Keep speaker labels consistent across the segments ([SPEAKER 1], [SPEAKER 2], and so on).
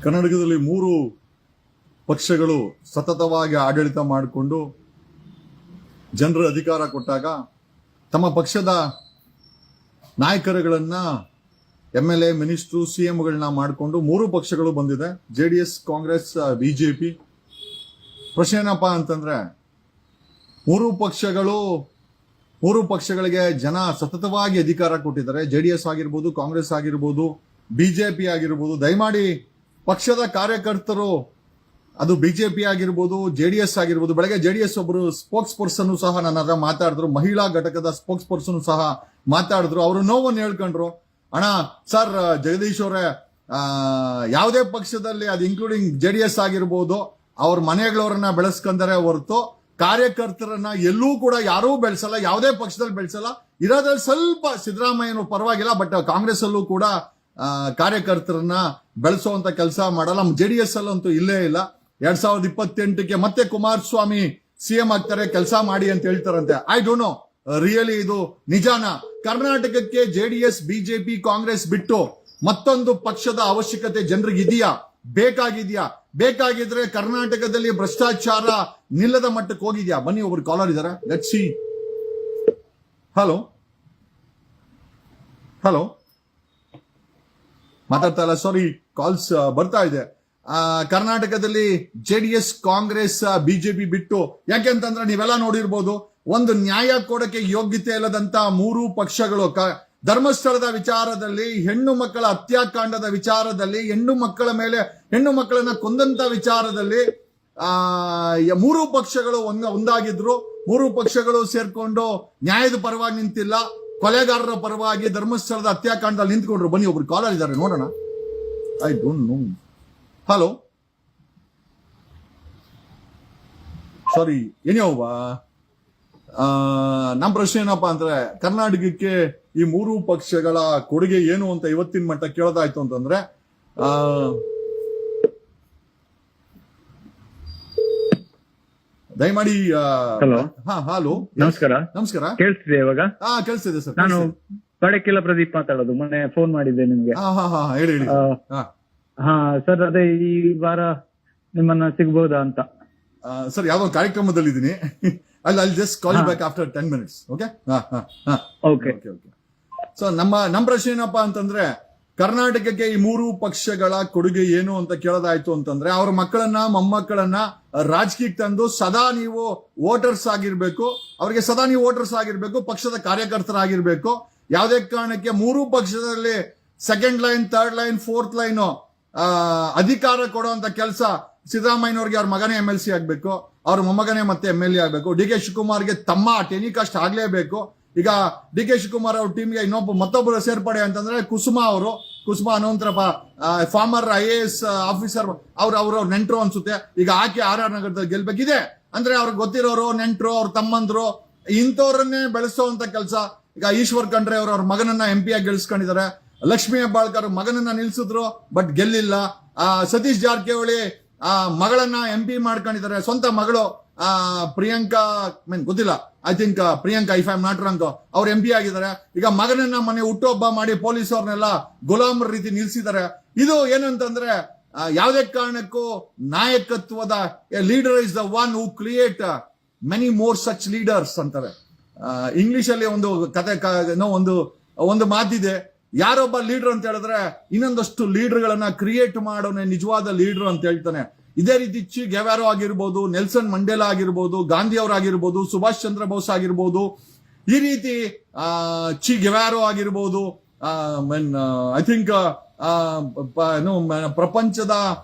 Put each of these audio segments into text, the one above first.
[SPEAKER 1] ಕರ್ನಾಟಕದಲ್ಲಿ ಮೂರು ಪಕ್ಷಗಳು ಸತತವಾಗಿ ಆಡಳಿತ ಮಾಡಿಕೊಂಡು ಜನರ ಅಧಿಕಾರ ಕೊಟ್ಟಾಗ ತಮ್ಮ ಪಕ್ಷದ ನಾಯಕರುಗಳನ್ನ MLA ಮಿನಿಸ್ಟ್ರು CMಗಳನ್ನ ಮಾಡಿಕೊಂಡು ಮೂರು ಪಕ್ಷಗಳು ಬಂದಿದೆ. JDS, Congress, BJP. ಪ್ರಶ್ನೆ ಏನಪ್ಪಾ ಅಂತಂದ್ರೆ ಮೂರು ಪಕ್ಷಗಳಿಗೆ ಜನ ಸತತವಾಗಿ ಅಧಿಕಾರ ಕೊಟ್ಟಿದ್ದಾರೆ. JDS ಆಗಿರ್ಬೋದು, ಕಾಂಗ್ರೆಸ್ ಆಗಿರ್ಬೋದು, BJP ಆಗಿರ್ಬೋದು. ದಯಮಾಡಿ ಪಕ್ಷದ ಕಾರ್ಯಕರ್ತರು, ಅದು BJP ಆಗಿರ್ಬೋದು, JDS ಆಗಿರ್ಬೋದು, ಬೆಳಗ್ಗೆ JDS ಒಬ್ಬರು ಸ್ಪೋಕ್ಸ್ ಪರ್ಸನ್ ಸಹ ನನ್ನ ಹತ್ರ ಮಾತಾಡಿದ್ರು, ಮಹಿಳಾ ಘಟಕದ ಸ್ಪೋಕ್ಸ್ ಪರ್ಸನ್ ಸಹ ಮಾತಾಡಿದ್ರು. ಅವರು ನೋವನ್ನು ಹೇಳ್ಕೊಂಡ್ರು. ಅಣ್ಣ ಸರ್, ಜಗದೀಶ್ ಅವರೇ, ಯಾವುದೇ ಪಕ್ಷದಲ್ಲಿ ಅದು ಇನ್ಕ್ಲೂಡಿಂಗ್ JDS ಆಗಿರ್ಬೋದು, ಅವ್ರ ಮನೆಗಳವರನ್ನ ಬೆಳೆಸ್ಕೊಂಡರೆ ಹೊರತು ಕಾರ್ಯಕರ್ತರನ್ನ ಎಲ್ಲೂ ಕೂಡ ಯಾರೂ ಬೆಳೆಸಲ್ಲ, ಯಾವುದೇ ಪಕ್ಷದಲ್ಲಿ ಬೆಳೆಸಲ್ಲ. ಇರೋದ್ರಲ್ಲಿ ಸ್ವಲ್ಪ ಸಿದ್ದರಾಮಯ್ಯನು ಪರವಾಗಿಲ್ಲ, ಬಟ್ ಕಾಂಗ್ರೆಸ್ ಅಲ್ಲೂ ಕೂಡ ಕಾರ್ಯಕರ್ತರನ್ನ ಬೆಳೆಸುವಂತ ಕೆಲಸ ಮಾಡಲ್ಲ. JDS ಅಲ್ಲಂತೂ ಇಲ್ಲೇ ಇಲ್ಲ. 2028ಕ್ಕೆ ಮತ್ತೆ ಕುಮಾರಸ್ವಾಮಿ CM ಆಗ್ತಾರೆ, ಕೆಲಸ ಮಾಡಿ ಅಂತ ಹೇಳ್ತಾರಂತೆ. ಐ ಡೋಂಟ್ ನೋ ರಿಯಲಿ ಇದು ನಿಜಾನ? ಕರ್ನಾಟಕಕ್ಕೆ JDS, BJP, ಕಾಂಗ್ರೆಸ್ ಬಿಟ್ಟು ಮತ್ತೊಂದು ಪಕ್ಷದ ಅವಶ್ಯಕತೆ ಜನರಿಗೆ ಇದೆಯಾ? ಬೇಕಾಗಿದ್ಯಾ? ಬೇಕಾಗಿದ್ರೆ ಕರ್ನಾಟಕದಲ್ಲಿ ಭ್ರಷ್ಟಾಚಾರ ನಿಲ್ಲದ ಮಟ್ಟಕ್ಕೆ ಹೋಗಿದ್ಯಾ? ಬನ್ನಿ, ಒಬ್ರು ಕಾಲರ್ ಇದಾರೆ, ಲೆಟ್ಸ್ ಸಿ. ಹಲೋ, ಮಾತಾಡ್ತಾ ಇಲ್ಲ, ಸಾರಿ, ಕಾಲ್ಸ್ ಬರ್ತಾ ಇದೆ. ಕರ್ನಾಟಕದಲ್ಲಿ JDS, ಕಾಂಗ್ರೆಸ್, BJP ಬಿಟ್ಟು, ಯಾಕೆಂತಂದ್ರೆ ನೀವೆಲ್ಲ ನೋಡಿರ್ಬೋದು, ಒಂದು ನ್ಯಾಯ ಕೊಡಕ್ಕೆ ಯೋಗ್ಯತೆ ಇಲ್ಲದಂತ ಮೂರು ಪಕ್ಷಗಳು ಧರ್ಮಸ್ಥಳದ ವಿಚಾರದಲ್ಲಿ, ಹೆಣ್ಣು ಮಕ್ಕಳ ಹತ್ಯಾಕಾಂಡದ ವಿಚಾರದಲ್ಲಿ, ಹೆಣ್ಣು ಮಕ್ಕಳನ್ನ ಕೊಂದಂತ ವಿಚಾರದಲ್ಲಿ ಮೂರು ಪಕ್ಷಗಳು ಒಂದಾಗಿದ್ರು. ಮೂರು ಪಕ್ಷಗಳು ಸೇರ್ಕೊಂಡು ನ್ಯಾಯದ ಪರವಾಗಿ ನಿಂತಿಲ್ಲ, ಕೊಲೆಗಾರರ ಪರವಾಗಿ ಧರ್ಮಸ್ಥಳದ ಹತ್ಯಾಕಾಂಡದಲ್ಲಿ ನಿಂತ್ಕೊಂಡ್ರು. ಬನ್ನಿ, ಒಬ್ರು ಕಾಲರ್ ಇದ್ದಾರೆ, ನೋಡೋಣ. I don't know. ಹಲೋ, ಸಾರಿ, ಏನ್ಯಾವ ನಮ್ಮ ಪ್ರಶ್ನೆ ಏನಪ್ಪಾ ಅಂದ್ರೆ, ಕರ್ನಾಟಕಕ್ಕೆ ಈ ಮೂರು ಪಕ್ಷಗಳ ಕೊಡುಗೆ ಏನು ಅಂತ ಇವತ್ತಿನ ಮಟ್ಟ ಕೇಳೋದಾಯ್ತು ಅಂತಂದ್ರೆ, ದಯಮಾಡಿ. ಹಲೋ, ನಮಸ್ಕಾರ.
[SPEAKER 2] ಕೇಳಿಸ್ತಿದೆ ಇವಾಗ?
[SPEAKER 1] ಕೇಳಿಸ್ತಿದೆ ಸರ್.
[SPEAKER 2] ನಾನು ಬಡಕಿಲ್ಲ ಪ್ರದೀಪ್ ಮಾತಾಡೋದು. ಮೊನ್ನೆ ಫೋನ್ ಮಾಡಿದ್ದೆ ನಿಮ್ಗೆ.
[SPEAKER 1] ಹೇಳಿ.
[SPEAKER 2] ಸರ್, ಅದೇ ಈ ವಾರ ನಿಮ್ಮನ್ನ ಸಿಗ್ಬೋದಾ ಅಂತ.
[SPEAKER 1] ಸರ್, ಯಾವ್ದೋ ಕಾರ್ಯಕ್ರಮದಲ್ಲಿ ಇದ್ದೀನಿ. I'll just call you back after 10 minutes. Okay?
[SPEAKER 2] Okay.
[SPEAKER 1] So ನಮ್ಮ ಪ್ರಶ್ನೆ ಏನಪ್ಪಾ ಅಂತಂದ್ರೆ, ಕರ್ನಾಟಕಕ್ಕೆ ಈ ಮೂರು ಪಕ್ಷಗಳ ಕೊಡುಗೆ ಏನು ಅಂತ ಕೇಳೋದಾಯ್ತು ಅಂತಂದ್ರೆ, ಅವ್ರ ಮಕ್ಕಳನ್ನ ಮೊಮ್ಮಕ್ಕಳನ್ನ ರಾಜಕೀಯಕ್ಕೆ ತಂದು ಸದಾ ನೀವು ವೋಟರ್ಸ್ ಆಗಿರ್ಬೇಕು, ಅವ್ರಿಗೆ ಸದಾ ನೀವು ವೋಟರ್ಸ್ ಆಗಿರ್ಬೇಕು, ಪಕ್ಷದ ಕಾರ್ಯಕರ್ತರಾಗಿರ್ಬೇಕು. ಯಾವುದೇ ಕಾರಣಕ್ಕೆ ಮೂರು ಪಕ್ಷದಲ್ಲಿ second line, third line, fourth line ಅಧಿಕಾರ ಕೊಡುವಂತ ಕೆಲಸ ಸಿದ್ದರಾಮಯ್ಯನವ್ರಿಗೆ ಅವ್ರ ಮಗನೇ MLC ಆಗ್ಬೇಕು, ಅವ್ರ ಮೊಮ್ಮಗನೇ ಮತ್ತೆ MLA ಆಗ್ಬೇಕು. DK ಶಿವಕುಮಾರ್ಗೆ ತಮ್ಮ ಟೆನಿಕಾಸ್ಟ್ ಆಗ್ಲೇಬೇಕು. ಈಗ DK ಶಿವಕುಮಾರ್ ಅವ್ರ ಟೀಮ್ಗೆ ಮತ್ತೊಬ್ಬರು ಸೇರ್ಪಡೆ ಅಂತಂದ್ರೆ ಕುಸುಮಾ ಅನಂತರಪ್ಪ, ಫಾರ್ಮರ್ IAS ಆಫೀಸರ್, ಅವ್ರ ನೆಂಟ್ರು ಅನ್ಸುತ್ತೆ. ಈಗ ಆಕೆ RR ನಗರದಲ್ಲಿ ಗೆಲ್ಬೇಕಿದೆ ಅಂದ್ರೆ ಅವ್ರಿಗೆ ಗೊತ್ತಿರೋರು, ನೆಂಟ್ರು, ಅವ್ರ ತಮ್ಮಂದ್ರು, ಇಂಥವ್ರನ್ನೇ ಬೆಳೆಸುವಂತ ಕೆಲಸ. ಈಗ ಈಶ್ವರ್ ಖಂಡ್ರೆ ಅವ್ರ ಮಗನನ್ನ MP ಆಗಿ ಗೆಲ್ಸ್ಕೊಂಡಿದ್ದಾರೆ. ಲಕ್ಷ್ಮೀ ಹೆಬ್ಬಾಳ್ಕರ್ ಮಗನನ್ನ ನಿಲ್ಸಿದ್ರು, ಬಟ್ ಗೆಲ್ಲಿಲ್ಲ. ಸತೀಶ್ ಜಾರಕಿಹೊಳಿ ಮಗಳನ್ನ MP ಮಾಡ್ಕೊಂಡಿದ್ದಾರೆ. ಸ್ವಂತ ಮಗಳು ಪ್ರಿಯಾಂಕಾ, ಗೊತ್ತಿಲ್ಲ, I think Priyanka, if I am not wrong, ಅವ್ರು MP ಆಗಿದ್ದಾರೆ. ಈಗ ಮಗನನ್ನ ಮನೆ ಹುಟ್ಟುಹಬ್ಬ ಮಾಡಿ ಪೊಲೀಸ್ ಅವ್ರನ್ನೆಲ್ಲ ಗುಲಾಮರ ರೀತಿ ನಿಲ್ಸಿದ್ದಾರೆ. ಇದು ಏನಂತಂದ್ರೆ, ಯಾವುದೇ ಕಾರಣಕ್ಕೂ ನಾಯಕತ್ವದ leader is the one who create many more such leaders ಅಂತಾರೆ. ಇಂಗ್ಲಿಷ್ ಅಲ್ಲಿ ಒಂದು ಕತೆ, ಒಂದು ಮಾತಿದೆ, ಯಾರೊಬ್ಬ ಲೀಡರ್ ಅಂತ ಹೇಳಿದ್ರೆ ಇನ್ನೊಂದಷ್ಟು ಲೀಡರ್ಗಳನ್ನ ಕ್ರಿಯೇಟ್ ಮಾಡೋನೆ ನಿಜವಾದ ಲೀಡರ್ ಅಂತ ಹೇಳ್ತಾನೆ. ಇದೇ ರೀತಿ ಚಿ ಗೆವಾರೋ ಆಗಿರ್ಬೋದು, ನೆಲ್ಸನ್ ಮಂಡೇಲಾ ಆಗಿರ್ಬೋದು, ಗಾಂಧಿ ಅವರಾಗಿರ್ಬೋದು, ಸುಭಾಷ್ ಚಂದ್ರ ಬೋಸ್ ಆಗಿರ್ಬೋದು, ಈ ರೀತಿ ಚಿ ಗೆವಾರೋ ಆಗಿರ್ಬೋದು, ಐ ಥಿಂಕ್ ಪ್ರಪಂಚದ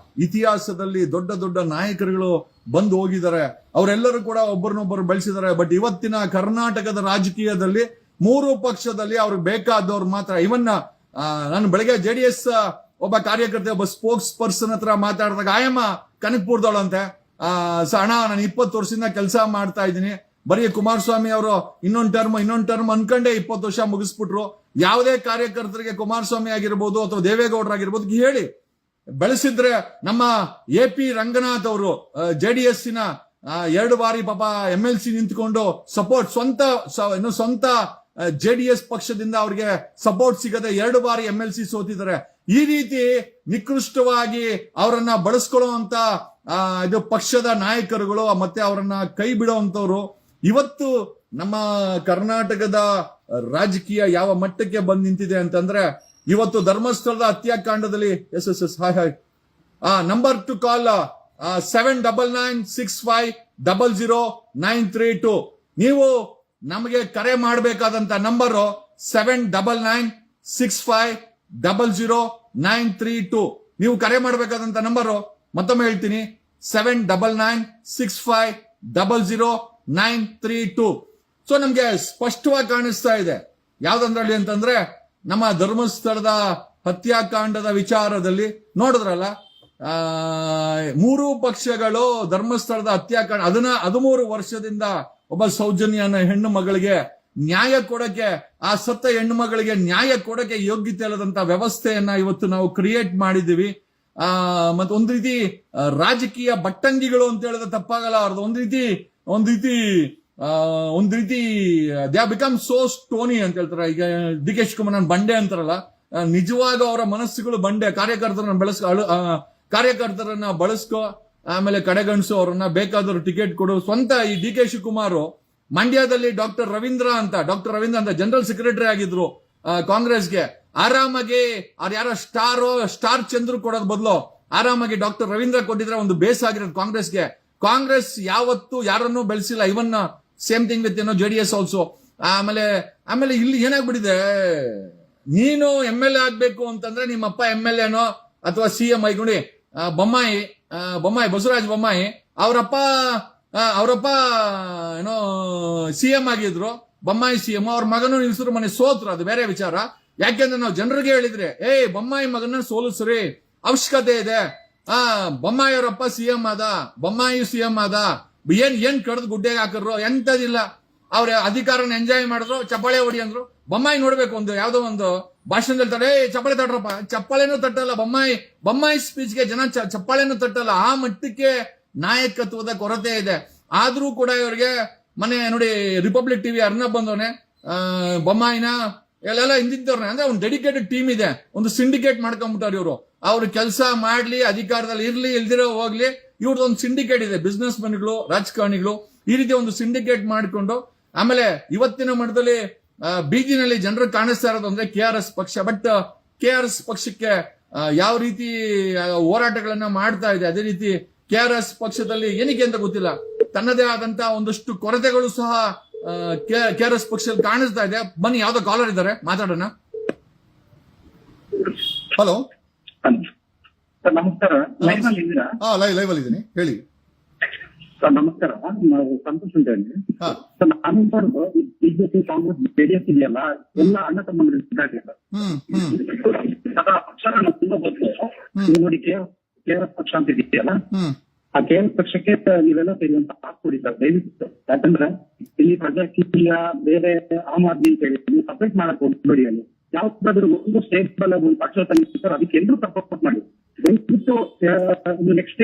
[SPEAKER 1] ಇತಿಹಾಸದಲ್ಲಿ ದೊಡ್ಡ ದೊಡ್ಡ ನಾಯಕರುಗಳು ಬಂದು ಹೋಗಿದ್ದಾರೆ. ಅವರೆಲ್ಲರೂ ಕೂಡ ಒಬ್ಬರನ್ನೊಬ್ಬರು ಬೆಳೆಸಿದ್ದಾರೆ. ಬಟ್ ಇವತ್ತಿನ ಕರ್ನಾಟಕದ ರಾಜಕೀಯದಲ್ಲಿ ಮೂರು ಪಕ್ಷದಲ್ಲಿ ಅವ್ರಿಗೆ ಬೇಕಾದವ್ರು ಮಾತ್ರ. ಇವನ್ ನಾನು ಬೆಳಗ್ಗೆ JDS ಒಬ್ಬ ಕಾರ್ಯಕರ್ತೆ, ಒಬ್ಬ ಸ್ಪೋಕ್ಸ್ ಪರ್ಸನ್ ಹತ್ರ ಮಾತಾಡಿದಾಗ, ಆಯಮ್ಮ ಕನಕಪುರದವಳಂತೆ, ಅಣ್ಣ ನಾನು 20 ವರ್ಷದಿಂದ ಕೆಲಸ ಮಾಡ್ತಾ ಇದ್ದೀನಿ, ಬರೀ ಕುಮಾರಸ್ವಾಮಿ ಅವರು ಇನ್ನೊಂದು ಟರ್ಮ್ ಅನ್ಕೊಂಡೆ 20 ವರ್ಷ ಮುಗಿಸ್ಬಿಟ್ರು. ಯಾವುದೇ ಕಾರ್ಯಕರ್ತರಿಗೆ ಕುಮಾರಸ್ವಾಮಿ ಆಗಿರ್ಬೋದು ಅಥವಾ ದೇವೇಗೌಡರಾಗಿರ್ಬೋದು ಹೇಳಿ ಬೆಳೆಸಿದ್ರೆ, ನಮ್ಮ AP ರಂಗನಾಥ್ ಅವರು JDS ನ 2 ಬಾರಿ ಪಾಪ MLC ನಿಂತ್ಕೊಂಡು ಸಪೋರ್ಟ್, ಸ್ವಂತ JDS ಪಕ್ಷದಿಂದ ಅವ್ರಿಗೆ ಸಪೋರ್ಟ್ ಸಿಗದೆ 2 ಬಾರಿ MLC ಸೋತಿದ್ದಾರೆ. ಈ ರೀತಿ ನಿಕೃಷ್ಟವಾಗಿ ಅವರನ್ನ ಬಳಸ್ಕೊಳ್ಳುವಂತ ಇದು ಪಕ್ಷದ ನಾಯಕರುಗಳು ಮತ್ತೆ ಅವರನ್ನ ಕೈ ಬಿಡುವಂತವ್ರು ಇವತ್ತು ನಮ್ಮ ಕರ್ನಾಟಕದ ರಾಜಕೀಯ ಯಾವ ಮಟ್ಟಕ್ಕೆ ಬಂದ್ ನಿಂತಿದೆ ಅಂತಂದ್ರೆ ಇವತ್ತು ಧರ್ಮಸ್ಥಳದ ಹತ್ಯಾಕಾಂಡದಲ್ಲಿ ಎಸ್ ಹಾಯ್ ನಂಬರ್ ಟು ಕಾಲ್ 7996500932 ನೀವು ನಮಗೆ ಕರೆ ಮಾಡಬೇಕಾದಂತ ನಂಬರ್ 7996500932 ನೀವು ಕರೆ ಮಾಡಬೇಕಾದಂತ ನಂಬರು ಮತ್ತೊಮ್ಮೆ ಹೇಳ್ತೀನಿ 7996500932. ಸೊ ನಮ್ಗೆ ಸ್ಪಷ್ಟವಾಗಿ ಕಾಣಿಸ್ತಾ ಇದೆ ಯಾವ್ದಂದ್ರಲ್ಲಿ ಅಂತಂದ್ರೆ ನಮ್ಮ ಧರ್ಮಸ್ಥಳದ ಹತ್ಯಾಕಾಂಡದ ವಿಚಾರದಲ್ಲಿ ನೋಡಿದ್ರಲ್ಲ, ಮೂರು ಪಕ್ಷಗಳು ಧರ್ಮಸ್ಥಳದ ಹತ್ಯಾಕಾಂಡ 13 ವರ್ಷದಿಂದ ಒಬ್ಬ ಸೌಜನ್ಯ ಹೆಣ್ಣು ಮಗಳಿಗೆ ನ್ಯಾಯ ಕೊಡಕ್ಕೆ, ಆ ಸತ್ತ ಹೆಣ್ಣು ಮಗಳಿಗೆ ನ್ಯಾಯ ಕೊಡಕ್ಕೆ ಯೋಗ್ಯತೆ ಇಲ್ಲದಂತ ವ್ಯವಸ್ಥೆಯನ್ನ ಇವತ್ತು ನಾವು ಕ್ರಿಯೇಟ್ ಮಾಡಿದೀವಿ. ಮತ್ತೆ ಒಂದ್ ರೀತಿ ರಾಜಕೀಯ ಬಟ್ಟಂಗಿಗಳು ಅಂತ ಹೇಳಿದ್ರೆ ತಪ್ಪಾಗಲ್ಲ. ಅವ್ರದ್ದು ಒಂದ್ ರೀತಿ ದೇ ಬಿಕಮ್ ಸೋ ಸ್ಟೋನಿ ಅಂತ ಹೇಳ್ತಾರೆ. ಈಗ ಡಿ ಕೆ ಶಿವಕುಮಾರ್ ಬಂಡೆ ಅಂತಾರಲ್ಲ, ನಿಜವಾಗ ಅವರ ಮನಸ್ಸುಗಳು ಬಂಡೆ. ಕಾರ್ಯಕರ್ತರನ್ನ ಬಳಸ್ಕೊ, ಆಮೇಲೆ ಕಡೆಗಣಿಸು, ಅವರನ್ನ ಬೇಕಾದವರು ಟಿಕೆಟ್ ಕೊಡು. ಸ್ವಂತ ಈ ಡಿ ಕೆ ಶಿವಕುಮಾರ್ ಮಂಡ್ಯದಲ್ಲಿ ಡಾಕ್ಟರ್ ರವೀಂದ್ರ ಅಂತ ಜನರಲ್ ಸೆಕ್ರೆಟರಿ ಆಗಿದ್ರು ಕಾಂಗ್ರೆಸ್ಗೆ. ಆರಾಮಾಗಿ ಅವ್ರು ಯಾರೋ ಸ್ಟಾರ್ ಚಂದ್ರು ಕೊಡೋದ್ ಬದಲು ಆರಾಮಾಗಿ ಡಾಕ್ಟರ್ ರವೀಂದ್ರ ಕೊಟ್ಟಿದ್ರೆ ಒಂದು ಬೇಸ್ ಆಗಿರೋದು ಕಾಂಗ್ರೆಸ್ಗೆ. ಕಾಂಗ್ರೆಸ್ ಯಾವತ್ತು ಯಾರನ್ನೂ ಬೆಳೆಸಿಲ್ಲ. Even same thing with JDS also. ಆಮೇಲೆ ಇಲ್ಲಿ ಏನಾಗ್ಬಿಟ್ಟಿದೆ, ನೀನು MLA ಆಗ್ಬೇಕು ಅಂತಂದ್ರೆ ನಿಮ್ಮಪ್ಪ MLAನೋ ಅಥವಾ CM ಐಗುಣಿ ಬೊಮ್ಮಾಯಿ ಬಸವರಾಜ ಬೊಮ್ಮಾಯಿ ಅವರಪ್ಪ ಏನೋ CM ಆಗಿದ್ರು. ಬೊಮ್ಮಾಯಿ CM, ಅವ್ರ ಮಗನು ನಿಲ್ಸಿದ್ರು, ಮನೆ ಸೋತ್ರು, ಅದು ಬೇರೆ ವಿಚಾರ. ಯಾಕೆಂದ್ರೆ ನಾವು ಜನರಿಗೆ ಹೇಳಿದ್ರೆ ಬೊಮ್ಮಾಯಿ ಮಗನ ಸೋಲಿಸ್ರಿ, ಅವಶ್ಯಕತೆ ಇದೆ. ಬೊಮ್ಮಾಯಿ ಅವರಪ್ಪ CM ಆದ, ಬೊಮ್ಮಾಯಿ CM ಆದ, ಏನ್ ಕಡ್ದು ಗುಡ್ಡೆಗೆ ಹಾಕಿದ್ರು, ಎಂತದಿಲ್ಲ. ಅವ್ರ ಅಧಿಕಾರನ ಎಂಜಾಯ್ ಮಾಡಿದ್ರು, ಚಪ್ಪಾಳೆ ಹೊಡಿ ಅಂದ್ರು. ಬೊಮ್ಮಾಯಿ ನೋಡ್ಬೇಕು, ಯಾವ್ದೋ ಒಂದು ಭಾಷಣದಲ್ಲಿ ತಡೆ ಚಪ್ಪಾಳೆ ತಟ್ರಪ್ಪ, ಚಪ್ಪಾಳೆನೂ ತಟ್ಟಲ್ಲ. ಬೊಮ್ಮಾಯಿ ಸ್ಪೀಚ್ಗೆ ಜನ ಚಪ್ಪಾಳೆನೂ ತಟ್ಟಲ್ಲ. ಆ ಮಟ್ಟಕ್ಕೆ ನಾಯಕತ್ವದ ಕೊರತೆ ಇದೆ. ಆದ್ರೂ ಕೂಡ ಇವರಿಗೆ ಮನೆ ನೋಡಿ, ರಿಪಬ್ಲಿಕ್ ಟಿವಿ ಅರ್ನಬ್ ಬಂದವನೆ ಬೊಮ್ಮಾಯಿನ ಎಲ್ಲ ಹಿಂದಿದ್ದವ್ರನ್ನ, ಅಂದ್ರೆ ಒಂದು ಡೆಡಿಕೇಟೆಡ್ ಟೀಮ್ ಇದೆ, ಒಂದು ಸಿಂಡಿಕೇಟ್ ಮಾಡ್ಕೊಂಡ್ಬಿಟ್ಟಾರೆ ಇವರು. ಅವ್ರು ಕೆಲಸ ಮಾಡ್ಲಿ, ಅಧಿಕಾರದಲ್ಲಿ ಇರ್ಲಿ ಇಲ್ದಿರೋ ಹೋಗ್ಲಿ, ಇವ್ರದ್ದು ಒಂದು ಸಿಂಡಿಕೇಟ್ ಇದೆ. ಬಿಸ್ನೆಸ್ ಮನ್ಗಳು, ರಾಜಕಾರಣಿಗಳು ಈ ರೀತಿ ಒಂದು ಸಿಂಡಿಕೇಟ್ ಮಾಡಿಕೊಂಡು, ಆಮೇಲೆ ಇವತ್ತಿನ ಮಟ್ಟದಲ್ಲಿ ಬೀದಿನಲ್ಲಿ ಜನರು ಕಾಣಿಸ್ತಾ ಇರೋದು ಅಂದ್ರೆ KRS ಪಕ್ಷ. ಬಟ್ KRS ಪಕ್ಷಕ್ಕೆ ಯಾವ ರೀತಿ ಹೋರಾಟಗಳನ್ನ ಮಾಡ್ತಾ ಇದೆ, ಅದೇ ರೀತಿ KRS ಪಕ್ಷದಲ್ಲಿ ಏನಕ್ಕೆ ಅಂತ ಗೊತ್ತಿಲ್ಲ, ತನ್ನದೇ ಆದಂತ ಒಂದಷ್ಟು ಕೊರತೆಗಳು ಸಹ KRS ಪಕ್ಷದಲ್ಲಿ ಕಾಣಿಸ್ತಾ ಇದೆ. ಬನ್ನಿ, ಯಾವ್ದೋ ಕಾಲರ್ ಇದ್ದಾರೆ, ಮಾತಾಡೋಣ. ಹಲೋ
[SPEAKER 3] ಸರ್, ನಮಸ್ಕಾರ. ಲೈವ್ ಅಲ್ಲಿ ಇದ್ದೀರಾ?
[SPEAKER 1] ಲೈವ್ ಅಲ್ಲಿ ಇದ್ದೀನಿ, ಹೇಳಿ
[SPEAKER 3] ಸರ್. ನಮಸ್ಕಾರ, ನಾವು ಸಂತೋಷ್ ಅಂತ ಹೇಳಿ. ಸರ್, ನಾನು ಬಿಜೆಪಿ, ಕಾಂಗ್ರೆಸ್, JDS ಇದೆಯಲ್ಲ, ಎಲ್ಲ ಅಣ್ಣ ತಮ್ಮಂದ್ರೆ ಪಕ್ಷ ತುಂಬಾ ಗೊತ್ತು. ನೀವು ನೋಡಿ, KRS ಪಕ್ಷ ಅಂತ ಇದೆಯಲ್ಲ, ಆ KRS ಪಕ್ಷಕ್ಕೆ ನೀವೆಲ್ಲ ಸೇರಿದಂತ ಹಾಕೊಡಿ ಸರ್, ದಯವಿಟ್ಟು. ಯಾಕಂದ್ರೆ ಇಲ್ಲಿ ಪ್ರಜಾಕೀಯ ಬೇರೆ ಆಮ್ ಆದ್ಮಿ ಅಂತ ಹೇಳಿ ನೀವು ಸಪರೇಟ್ ಮಾಡಕ್ ಹೋಗ್ಬೇಡಿ. ಅಲ್ಲಿ ಯಾವ್ದಾದ್ರು ಒಂದು ಸ್ಟೇಟ್ ಬಲ್ಲ ಒಂದು ಪಕ್ಷ ತಂದಿರ್ತಾರೆ, ಅದಕ್ಕೆ ಎಲ್ಲರೂ ಸಪೋರ್ಟ್ ಮಾಡಿ. ನೆಕ್ಸ್ಟ್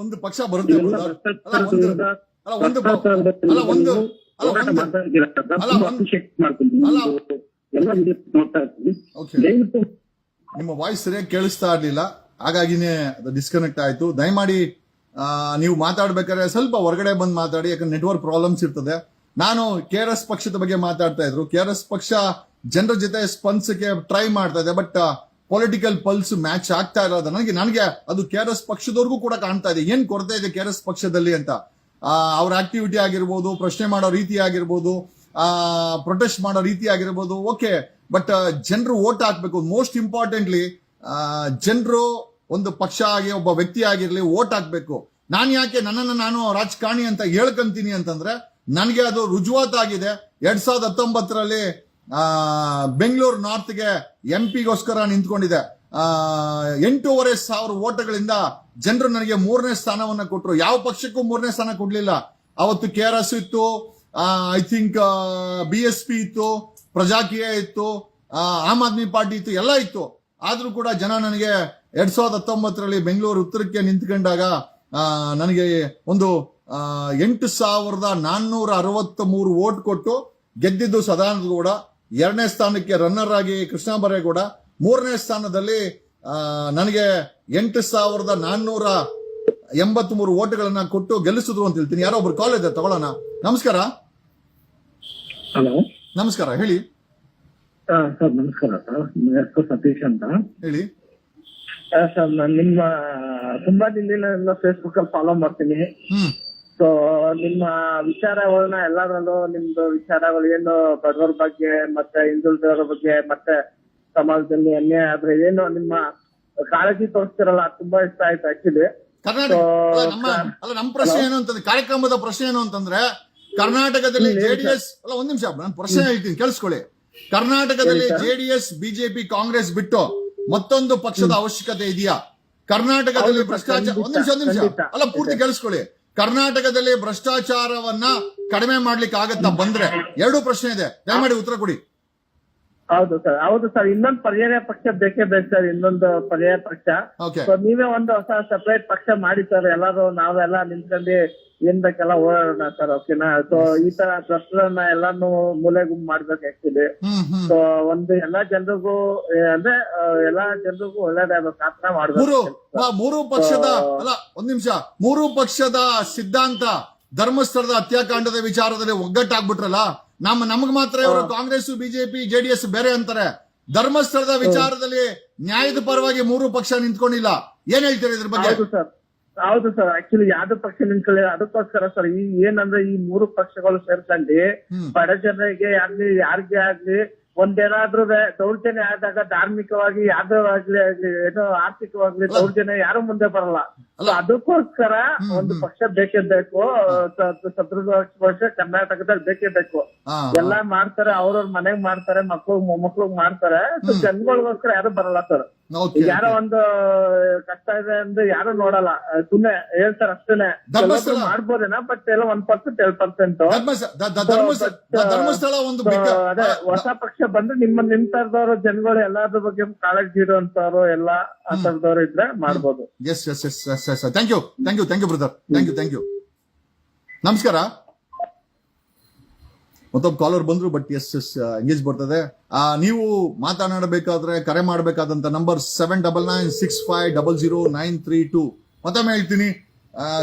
[SPEAKER 1] ಒಂದು ಪಕ್ಷ ಬರುತ್ತೆ. ನಿಮ್ಮ ವಾಯ್ಸ್ ಸರಿಯಾಗಿ ಕೇಳಿಸ್ತಾ ಇರ್ಲಿಲ್ಲ, ಹಾಗಾಗಿನೇ ಅದು ಡಿಸ್ಕನೆಕ್ಟ್ ಆಯ್ತು. ದಯಮಾಡಿ ನೀವು ಮಾತಾಡ್ಬೇಕಾದ್ರೆ ಸ್ವಲ್ಪ ಹೊರಗಡೆ ಬಂದು ಮಾತಾಡಿ, ಯಾಕಂದ್ರೆ ನೆಟ್ವರ್ಕ್ ಪ್ರಾಬ್ಲಮ್ಸ್ ಇರ್ತದೆ. ನಾನು KRS ಪಕ್ಷದ ಬಗ್ಗೆ ಮಾತಾಡ್ತಾ ಇದ್ರು. KRS ಪಕ್ಷ ಜನರ ಜೊತೆ ಸ್ಪಂದಿಸಕ್ಕೆ ಟ್ರೈ ಮಾಡ್ತಾ ಇದೆ, ಬಟ್ ಪೊಲಿಟಿಕಲ್ ಪಲ್ಸ್ ಮ್ಯಾಚ್ ಆಗ್ತಾ ಇರೋದು ನನಗೆ ಅದು KRS ಪಕ್ಷದವ್ರಿಗೂ ಕೂಡ ಕಾಣ್ತಾ ಇದೆ. ಏನ್ ಕೊರತೆ ಇದೆ KRS ಪಕ್ಷದಲ್ಲಿ ಅಂತ. ಅವ್ರ ಆಕ್ಟಿವಿಟಿ ಆಗಿರ್ಬೋದು, ಪ್ರಶ್ನೆ ಮಾಡೋ ರೀತಿ ಆಗಿರ್ಬೋದು, ಪ್ರೊಟೆಸ್ಟ್ ಮಾಡೋ ರೀತಿ ಆಗಿರ್ಬೋದು, ಓಕೆ. ಬಟ್ ಜನರು ವೋಟ್ ಹಾಕ್ಬೇಕು. ಮೋಸ್ಟ್ ಇಂಪಾರ್ಟೆಂಟ್ಲಿ ಜನರು ಒಂದು ಪಕ್ಷ ಆಗಿ ಒಬ್ಬ ವ್ಯಕ್ತಿ ಆಗಿರ್ಲಿ ವೋಟ್ ಹಾಕ್ಬೇಕು. ನನ್ನನ್ನು ನಾನು ರಾಜಕಾರಣಿ ಅಂತ ಹೇಳ್ಕೊಂತೀನಿ ಅಂತಂದ್ರೆ ನನಗೆ ಅದು ರುಜುವಾತಾಗಿದೆ. 2019ರಲ್ಲಿ ಬೆಂಗಳೂರು ನಾರ್ತ್ಗೆ MP ಗೋಸ್ಕರ ನಿಂತ್ಕೊಂಡಿದೆ. 8,500 ಓಟ್ಗಳಿಂದ ಜನರು ನನಗೆ 3ನೇ ಸ್ಥಾನವನ್ನ ಕೊಟ್ಟರು. ಯಾವ ಪಕ್ಷಕ್ಕೂ 3ನೇ ಸ್ಥಾನ ಕೊಡ್ಲಿಲ್ಲ. ಅವತ್ತು KRS ಇತ್ತು, ಐ ಥಿಂಕ್ BSP ಇತ್ತು, ಪ್ರಜಾಕೀಯ ಇತ್ತು, ಆಮ್ ಆದ್ಮಿ ಪಾರ್ಟಿ ಇತ್ತು, ಎಲ್ಲ ಇತ್ತು. ಆದ್ರೂ ಕೂಡ ಜನ ನನಗೆ 2019ರಲ್ಲಿ ಬೆಂಗಳೂರು ಉತ್ತರಕ್ಕೆ ನಿಂತ್ಕೊಂಡಾಗ ನನಗೆ ಒಂದು 8,463 ಓಟ್ ಕೊಟ್ಟು ಗೆದ್ದಿದ್ದು ಸದಾನಂದ ಗೌಡ. 2ನೇ ಸ್ಥಾನಕ್ಕೆ ರನ್ನರ್ ಆಗಿ ಕೃಷ್ಣ ಬರೇಗೌಡ, ಮೂರನೇ ಸ್ಥಾನದಲ್ಲಿ ನನಗೆ 8,483 ಓಟ್ಗಳನ್ನ ಕೊಟ್ಟು ಗೆಲ್ಲಿಸಿದ್ರು ಅಂತ ಹೇಳ್ತೀನಿ. ಯಾರೋ ಒಬ್ರು ಕಾಲ್ ಇದೆ, ತಗೊಳ್ಳೋಣ. ನಮಸ್ಕಾರ.
[SPEAKER 3] ಹಲೋ,
[SPEAKER 1] ನಮಸ್ಕಾರ, ಹೇಳಿ.
[SPEAKER 3] ಸರ್ ನಮಸ್ಕಾರ ಸರ್. ನನ್ನ ಹೆಸರು ಸತೀಶ್ ಅಂತ
[SPEAKER 1] ಹೇಳಿ.
[SPEAKER 3] ಸರ್. ನಾನು ನಿಮ್ಮ ತುಂಬಾ ದಿನದಿಂದ ಫೇಸ್ಬುಕ್ ಅಲ್ಲಿ ಫಾಲೋ ಮಾಡ್ತೀನಿ. ಸೊ ನಿಮ್ಮ ವಿಚಾರಗಳನ್ನ ಎಲ್ಲಾದ್ರಲ್ಲೂ ನಿಮ್ದು ವಿಚಾರಗಳು ಏನು ಬಡವರ ಬಗ್ಗೆ ಮತ್ತೆ ಹಿಂದುಳಿದವರ ಬಗ್ಗೆ ಮತ್ತೆ ಸಮಾಜದಲ್ಲಿ ಅನ್ಯಾಯ ಆದ್ರೆ ಏನು ನಿಮ್ಮ ಕಾಳಜಿ ತೋರಿಸ್ತಿರಲ್ಲ, ತುಂಬಾ ಇಷ್ಟ ಆಯ್ತು ಆಕ್ಚುಲಿ.
[SPEAKER 1] ಕರ್ನಾಟಕ ನಮ್ಮ ಪ್ರಶ್ನೆ ಏನು ಅಂತಂದ್ರೆ, ಕಾರ್ಯಕ್ರಮದ ಪ್ರಶ್ನೆ ಏನು ಅಂತಂದ್ರೆ, ಕರ್ನಾಟಕದಲ್ಲಿ ಜೆಡಿಎಸ್ ಒಂದ್ ನಿಮಿಷ ನಾನು ಪ್ರಶ್ನೆ ಹೇಳ್ತೀನಿ, ಕೇಳಿಸ್ಕೊಳ್ಳಿ. ಕರ್ನಾಟಕದಲ್ಲಿ ಜೆಡಿಎಸ್, ಬಿಜೆಪಿ, ಕಾಂಗ್ರೆಸ್ ಬಿಟ್ಟು ಮತ್ತೊಂದು ಪಕ್ಷದ ಅವಶ್ಯಕತೆ ಇದೆಯಾ? ಕರ್ನಾಟಕದಲ್ಲಿ ಭ್ರಷ್ಟಾಚಾರ, ಒಂದ್ ನಿಮಿಷ ಅಲ್ಲ, ಪೂರ್ತಿ ಕೇಳಿಸ್ಕೊಳ್ಳಿ. ಕರ್ನಾಟಕದಲ್ಲಿ ಭ್ರಷ್ಟಾಚಾರವನ್ನ ಕಡಿಮೆ ಮಾಡ್ಲಿಕ್ಕೆ ಆಗತ್ತಾ ಬಂದ್ರೆ? ಎರಡು ಪ್ರಶ್ನೆ ಇದೆ, ದಯಮಾಡಿ ಉತ್ತರ ಕೊಡಿ.
[SPEAKER 3] ಹೌದು ಸರ್. ಇನ್ನೊಂದು ಪರ್ಯಾಯ ಪಕ್ಷ ಬೇಕೇ ಬೇಕು ಸರ್, ಇನ್ನೊಂದು ಪರ್ಯಾಯ ಪಕ್ಷ. ಸೊ ನೀವೇ ಒಂದು ಹೊಸ ಸಪರೇಟ್ ಪಕ್ಷ ಮಾಡಿ ಸರ್, ಎಲ್ಲರೂ ನಾವೆಲ್ಲ ನಿಂತ್ಕೊಂಡು ಏನ್ ಬೇಕೆಲ್ಲ ಓಡಾಡೋಣ ಸರ್, ಓಕೆನಾ? ಸೊ ಈ ತರ ಭ್ರಷ್ಟರನ್ನ ಎಲ್ಲಾನು ಮೂಲೆಗುಂಪು ಮಾಡ್ಬೇಕು ಆಕ್ಚುಲಿ. ಸೊ ಒಂದು ಎಲ್ಲಾ ಜನರಿಗೂ ಅಂದ್ರೆ ಎಲ್ಲಾ ಜನರಿಗೂ ಒಳ್ಳೇದಾಗಬೇಕು, ಆತರ ಮಾಡ್ಬೇಕು.
[SPEAKER 1] ಮೂರು ಪಕ್ಷದ ಅಲ್ಲ, ಒಂದ್ ನಿಮಿಷ, ಮೂರು ಪಕ್ಷದ ಸಿದ್ಧಾಂತ ಧರ್ಮಸ್ಥಳದ ಹತ್ಯಾಕಾಂಡದ ವಿಚಾರದಲ್ಲಿ ಒಗ್ಗಟ್ಟಾಗ್ಬಿಟ್ರಲ್ಲ, ನಮಗ್ ಮಾತ್ರ ಇವರು ಕಾಂಗ್ರೆಸ್, ಬಿಜೆಪಿ, ಜೆಡಿಎಸ್ ಬೇರೆ ಅಂತಾರೆ. ಧರ್ಮಸ್ಥಳದ ವಿಚಾರದಲ್ಲಿ ನ್ಯಾಯದ ಪರವಾಗಿ ಮೂರು ಪಕ್ಷ ನಿಂತ್ಕೊಂಡಿಲ್ಲ. ಏನ್ ಹೇಳ್ತೀರಾ ಇದ್ರ ಬಗ್ಗೆ?
[SPEAKER 3] ಹೌದು ಸರ್. ಆಕ್ಚುಲಿ ಯಾವ್ದು ಪಕ್ಷ ನಿಂತ್ಕೊಳ್ಳಿ, ಅದಕ್ಕೋಸ್ಕರ ಸರ್ ಈ ಏನಂದ್ರೆ ಈ ಮೂರು ಪಕ್ಷಗಳು ಸೇರ್ಕೊಂಡು ಬಡ ಜನರಿಗೆ ಯಾರಿಗೆ ಆಗ್ಲಿ ಒಂದೇನಾದ್ರೂ ದೌರ್ಜನ್ಯ ಆದಾಗ ಧಾರ್ಮಿಕವಾಗಿ ಯಾವ್ದಾಗ್ಲಿ ಏನೋ ಆರ್ಥಿಕವಾಗ್ಲಿ ದೌರ್ಜನ್ಯ ಯಾರು ಮುಂದೆ ಬರಲ್ಲ. ಅದಕ್ಕೋಸ್ಕರ ಒಂದು ಪಕ್ಷ ಬೇಕೇ ಬೇಕು, ಸದೃಢ ಪಕ್ಷ ಕರ್ನಾಟಕದಲ್ಲಿ ಬೇಕೇ ಬೇಕು. ಎಲ್ಲಾ ಮಾಡ್ತಾರೆ, ಅವ್ರವ್ರ ಮನೆಗ್ ಮಾಡ್ತಾರೆ, ಮೊಮ್ಮಕ್ಳಿಗೆ ಮಾಡ್ತಾರೆ. ಸೊ ಜನಗಳಿಗೋಸ್ಕರ ಯಾರು ಬರಲ್ಲ ಸರ್. ಯಾರೋ ಒಂದು ಕಷ್ಟ ಇದೆ ಅಂದ್ರೆ ಯಾರು ನೋಡಲ್ಲ, ಸುಮ್ನೆ ಹೇಳ್ತಾರೆ ಅಷ್ಟೇನೆ. ಮಾಡ್ಬೋದೇನಾ, ಬಟ್ ಎಲ್ಲ 1%, 2%. ಅದೇ ಹೊಸ ಪಕ್ಷ ಬಂದ್ರೆ ನಿಮ್ ತರದವ್ರು ಜನಗಳು ಎಲ್ಲಾದ್ರ ಬಗ್ಗೆ ಕಾಳಜಿ ಇರುವಂತವ್ರು ಎಲ್ಲ ಆ ತರದವ್ರು ಇದ್ರೆ ಮಾಡ್ಬೋದು.
[SPEAKER 1] Yes. Thank you brother, thank you. ನಮಸ್ಕಾರ. ಮತ್ತೊಬ್ಬ ಕಾಲರ್ ಬಂದ್ರು, ಬಟ್ ಎಸ್ ಎಂಗೇಜ್ ಬರ್ತದೆ. ನೀವು ಮಾತನಾಡಬೇಕಾದ್ರೆ ಕರೆ ಮಾಡಬೇಕಾದಂತ ನಂಬರ್ 7996500932. ಮತ್ತೊಮ್ಮೆ ಹೇಳ್ತೀನಿ,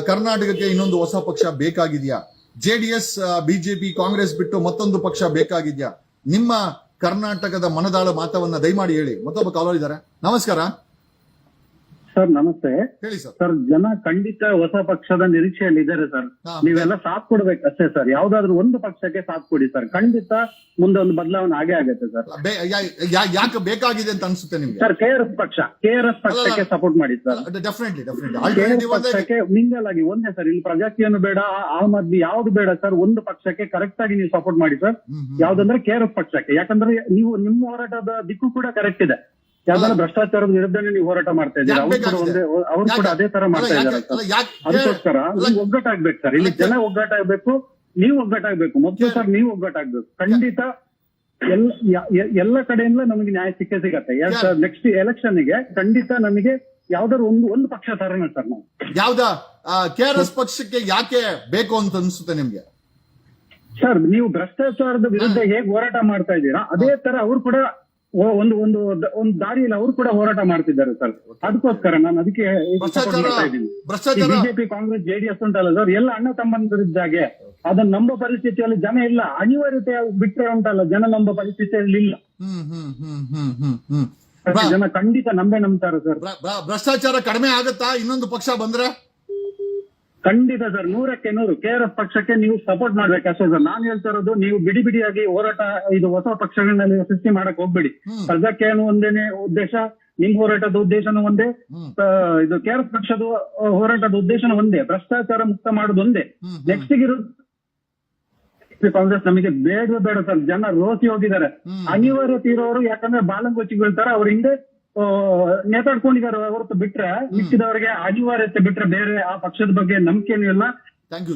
[SPEAKER 1] ಕರ್ನಾಟಕಕ್ಕೆ ಇನ್ನೊಂದು ಹೊಸ ಪಕ್ಷ ಬೇಕಾಗಿದ್ಯಾ? ಜೆಡಿಎಸ್, ಬಿಜೆಪಿ, ಕಾಂಗ್ರೆಸ್ ಬಿಟ್ಟು ಮತ್ತೊಂದು ಪಕ್ಷ ಬೇಕಾಗಿದ್ಯಾ? ನಿಮ್ಮ ಕರ್ನಾಟಕದ ಮನದಾಳ ಮಾತವನ್ನ ದಯಮಾಡಿ ಹೇಳಿ. ಮತ್ತೊಬ್ಬ ಕಾಲರ್ ಇದ್ದಾರೆ. ನಮಸ್ಕಾರ
[SPEAKER 3] ಸರ್. ನಮಸ್ತೆ.
[SPEAKER 1] ಹೇಳಿ ಸರ್.
[SPEAKER 3] ಸರ್, ಜನ ಖಂಡಿತ ಹೊಸ ಪಕ್ಷದ ನಿರೀಕ್ಷೆಯಲ್ಲಿ ಇದ್ದಾರೆ ಸರ್. ನೀವೆಲ್ಲ ಸಾಥ್ ಕೊಡ್ಬೇಕಷ್ಟೇ ಸರ್. ಯಾವ್ದಾದ್ರು ಒಂದು ಪಕ್ಷಕ್ಕೆ ಸಾಥ್ ಕೊಡಿ ಸರ್, ಖಂಡಿತ ಮುಂದೆ ಒಂದು ಬದಲಾವಣೆ ಆಗೇ ಆಗುತ್ತೆ ಸರ್.
[SPEAKER 1] ಯಾಕೆ ಬೇಕಾಗಿದೆ ಅಂತ ಅನ್ಸುತ್ತೆ ನಿಮ್ಗೆ?
[SPEAKER 3] ಸರ್, KRS ಪಕ್ಷಕ್ಕೆ ಸಪೋರ್ಟ್ ಮಾಡಿ ಸರ್.
[SPEAKER 1] ಡೆಫಿನೆಟ್ಲಿ
[SPEAKER 3] ಪಕ್ಷಕ್ಕೆ ಮಿಂಗಲ್ ಆಗಿ ಒಂದೇ ಸರ್. ಇಲ್ಲಿ ಪ್ರಜಾಕೀಯನು ಬೇಡ, ಆಮ್ ಆದ್ಮಿ ಯಾವ್ದು ಬೇಡ ಸರ್. ಒಂದು ಪಕ್ಷಕ್ಕೆ ಕರೆಕ್ಟ್ ಆಗಿ ನೀವು ಸಪೋರ್ಟ್ ಮಾಡಿ ಸರ್. ಯಾವ್ದಂದ್ರೆ KRS ಪಕ್ಷಕ್ಕೆ. ಯಾಕಂದ್ರೆ ನೀವು ನಿಮ್ಮ ಹೋರಾಟದ ದಿಕ್ಕು ಕೂಡ ಕರೆಕ್ಟ್ ಇದೆ. ಯಾವ್ದಾರ ಭ್ರಷ್ಟಾಚಾರದ ವಿರುದ್ಧನೇ ನೀವು ಹೋರಾಟ ಮಾಡ್ತಾ ಇದ್ದೀರಾ, ಅವ್ರು ಕೂಡ ಅದೇ ತರ ಮಾಡ್ತಾ ಇದ್ದಾರೆ ಸರ್. ಅದಕ್ಕೋಸ್ಕರ ನೀವು ಒಗ್ಗಟ್ಟಾಗ್ಬೇಕು ಸರ್. ಇಲ್ಲಿ ಜನ ಒಗ್ಗಟ್ಟಾಗ್ಬೇಕು, ನೀವು ಒಗ್ಗಟ್ಟಾಗ್ಬೇಕು. ಮೊದಲು ಸರ್ ನೀವು ಒಗ್ಗಟ್ಟಾಗ್ಬೇಕು. ಖಂಡಿತ ಎಲ್ಲ ಕಡೆಯಿಂದ ನಮಗೆ ನ್ಯಾಯ ಸಿಗತ್ತೆ. ನೆಕ್ಸ್ಟ್ ಎಲೆಕ್ಷನ್ ಗೆ ಖಂಡಿತ ನಮಗೆ ಯಾವ್ದಾದ್ರು ಒಂದು ಪಕ್ಷ ತರೋಣ ಸರ್. ನಾವು
[SPEAKER 1] ಯಾವ್ದ KRS ಪಕ್ಷಕ್ಕೆ ಯಾಕೆ ಬೇಕು ಅಂತ ಅನ್ಸುತ್ತೆ ನಿಮ್ಗೆ?
[SPEAKER 3] ಸರ್, ನೀವು ಭ್ರಷ್ಟಾಚಾರದ ವಿರುದ್ಧ ಹೇಗ್ ಹೋರಾಟ ಮಾಡ್ತಾ ಇದ್ದೀರಾ, ಅದೇ ತರ ಅವ್ರು ಕೂಡ ಒಂದು ದಾರಿಯಲ್ಲಿ ಅವರು ಕೂಡ ಹೋರಾಟ ಮಾಡ್ತಿದ್ದಾರೆ ಸರ್. ಅದಕ್ಕೋಸ್ಕರ ನಾನು ಅದಕ್ಕೆ ಮಾಡ್ತಾ ಇದ್ದೀನಿ. ಬಿಜೆಪಿ, ಕಾಂಗ್ರೆಸ್, ಜೆಡಿಎಸ್ ಉಂಟಲ್ಲ ಸರ್, ಎಲ್ಲ ಅಣ್ಣ ತಮ್ಮಂದಿದ್ದಾಗೆ ಅದನ್ನ ನಂಬೋ ಪರಿಸ್ಥಿತಿಯಲ್ಲಿ ಜನ ಇಲ್ಲ. ಅನಿವಾರ್ಯತೆ ಬಿಟ್ಟರೆ ಉಂಟಲ್ಲ, ಜನ ನಂಬೋ ಪರಿಸ್ಥಿತಿಯಲ್ಲಿ ಇಲ್ಲ. ಜನ ಖಂಡಿತ ನಂಬ್ತಾರೆ ಸರ್.
[SPEAKER 1] ಭ್ರಷ್ಟಾಚಾರ ಕಡಿಮೆ ಆಗತ್ತಾ ಇನ್ನೊಂದು ಪಕ್ಷ ಬಂದ್ರೆ?
[SPEAKER 3] ಖಂಡಿತ ಸರ್, 100ಕ್ಕೆ 100 KRS ಪಕ್ಷಕ್ಕೆ ನೀವು ಸಪೋರ್ಟ್ ಮಾಡ್ಬೇಕಷ್ಟೇ ಸರ್. ನಾನು ಹೇಳ್ತಾ ಇರೋದು, ನೀವು ಬಿಡಿಯಾಗಿ ಹೋರಾಟ ಇದು ಹೊಸ ಪಕ್ಷಗಳಲ್ಲಿ ಸೃಷ್ಟಿ ಮಾಡಕ್ ಹೋಗ್ಬೇಡಿ. ಪ್ರಜಾಕೀಯನು ಒಂದೇನೆ ಉದ್ದೇಶ, ನಿಮ್ ಹೋರಾಟದ ಉದ್ದೇಶನೂ ಒಂದೇ, ಇದು KRS ಪಕ್ಷದ ಹೋರಾಟದ ಉದ್ದೇಶನೂ ಒಂದೇ, ಭ್ರಷ್ಟಾಚಾರ ಮುಕ್ತ ಮಾಡೋದು ಒಂದೇ. ನೆಕ್ಸ್ಟ್ ಕಾಂಗ್ರೆಸ್ ನಮಗೆ ಬೇಡ ಸರ್. ಜನ ರೋಸಿ ಹೋಗಿದ್ದಾರೆ. ಅನಿವಾರ್ಯತೆ ಇರೋರು, ಯಾಕಂದ್ರೆ ಬಾಲಂಗೋಚಿ ಬೀಳ್ತಾರೆ, ಅವ್ರ ಹಿಂದೆ ನೇತಾಡ್ಕೊಂಡಿದ್ದಾರೆ ಹೊರತು ಬಿಟ್ರೆ ಮಿಕ್ಕಿದವರಿಗೆ ಅನಿವಾರ್ಯತೆ ಬಿಟ್ರೆ ಬೇರೆ ಆ ಪಕ್ಷದ ಬಗ್ಗೆ ನಂಬಿಕೆನೂ ಇಲ್ಲ.
[SPEAKER 1] Thank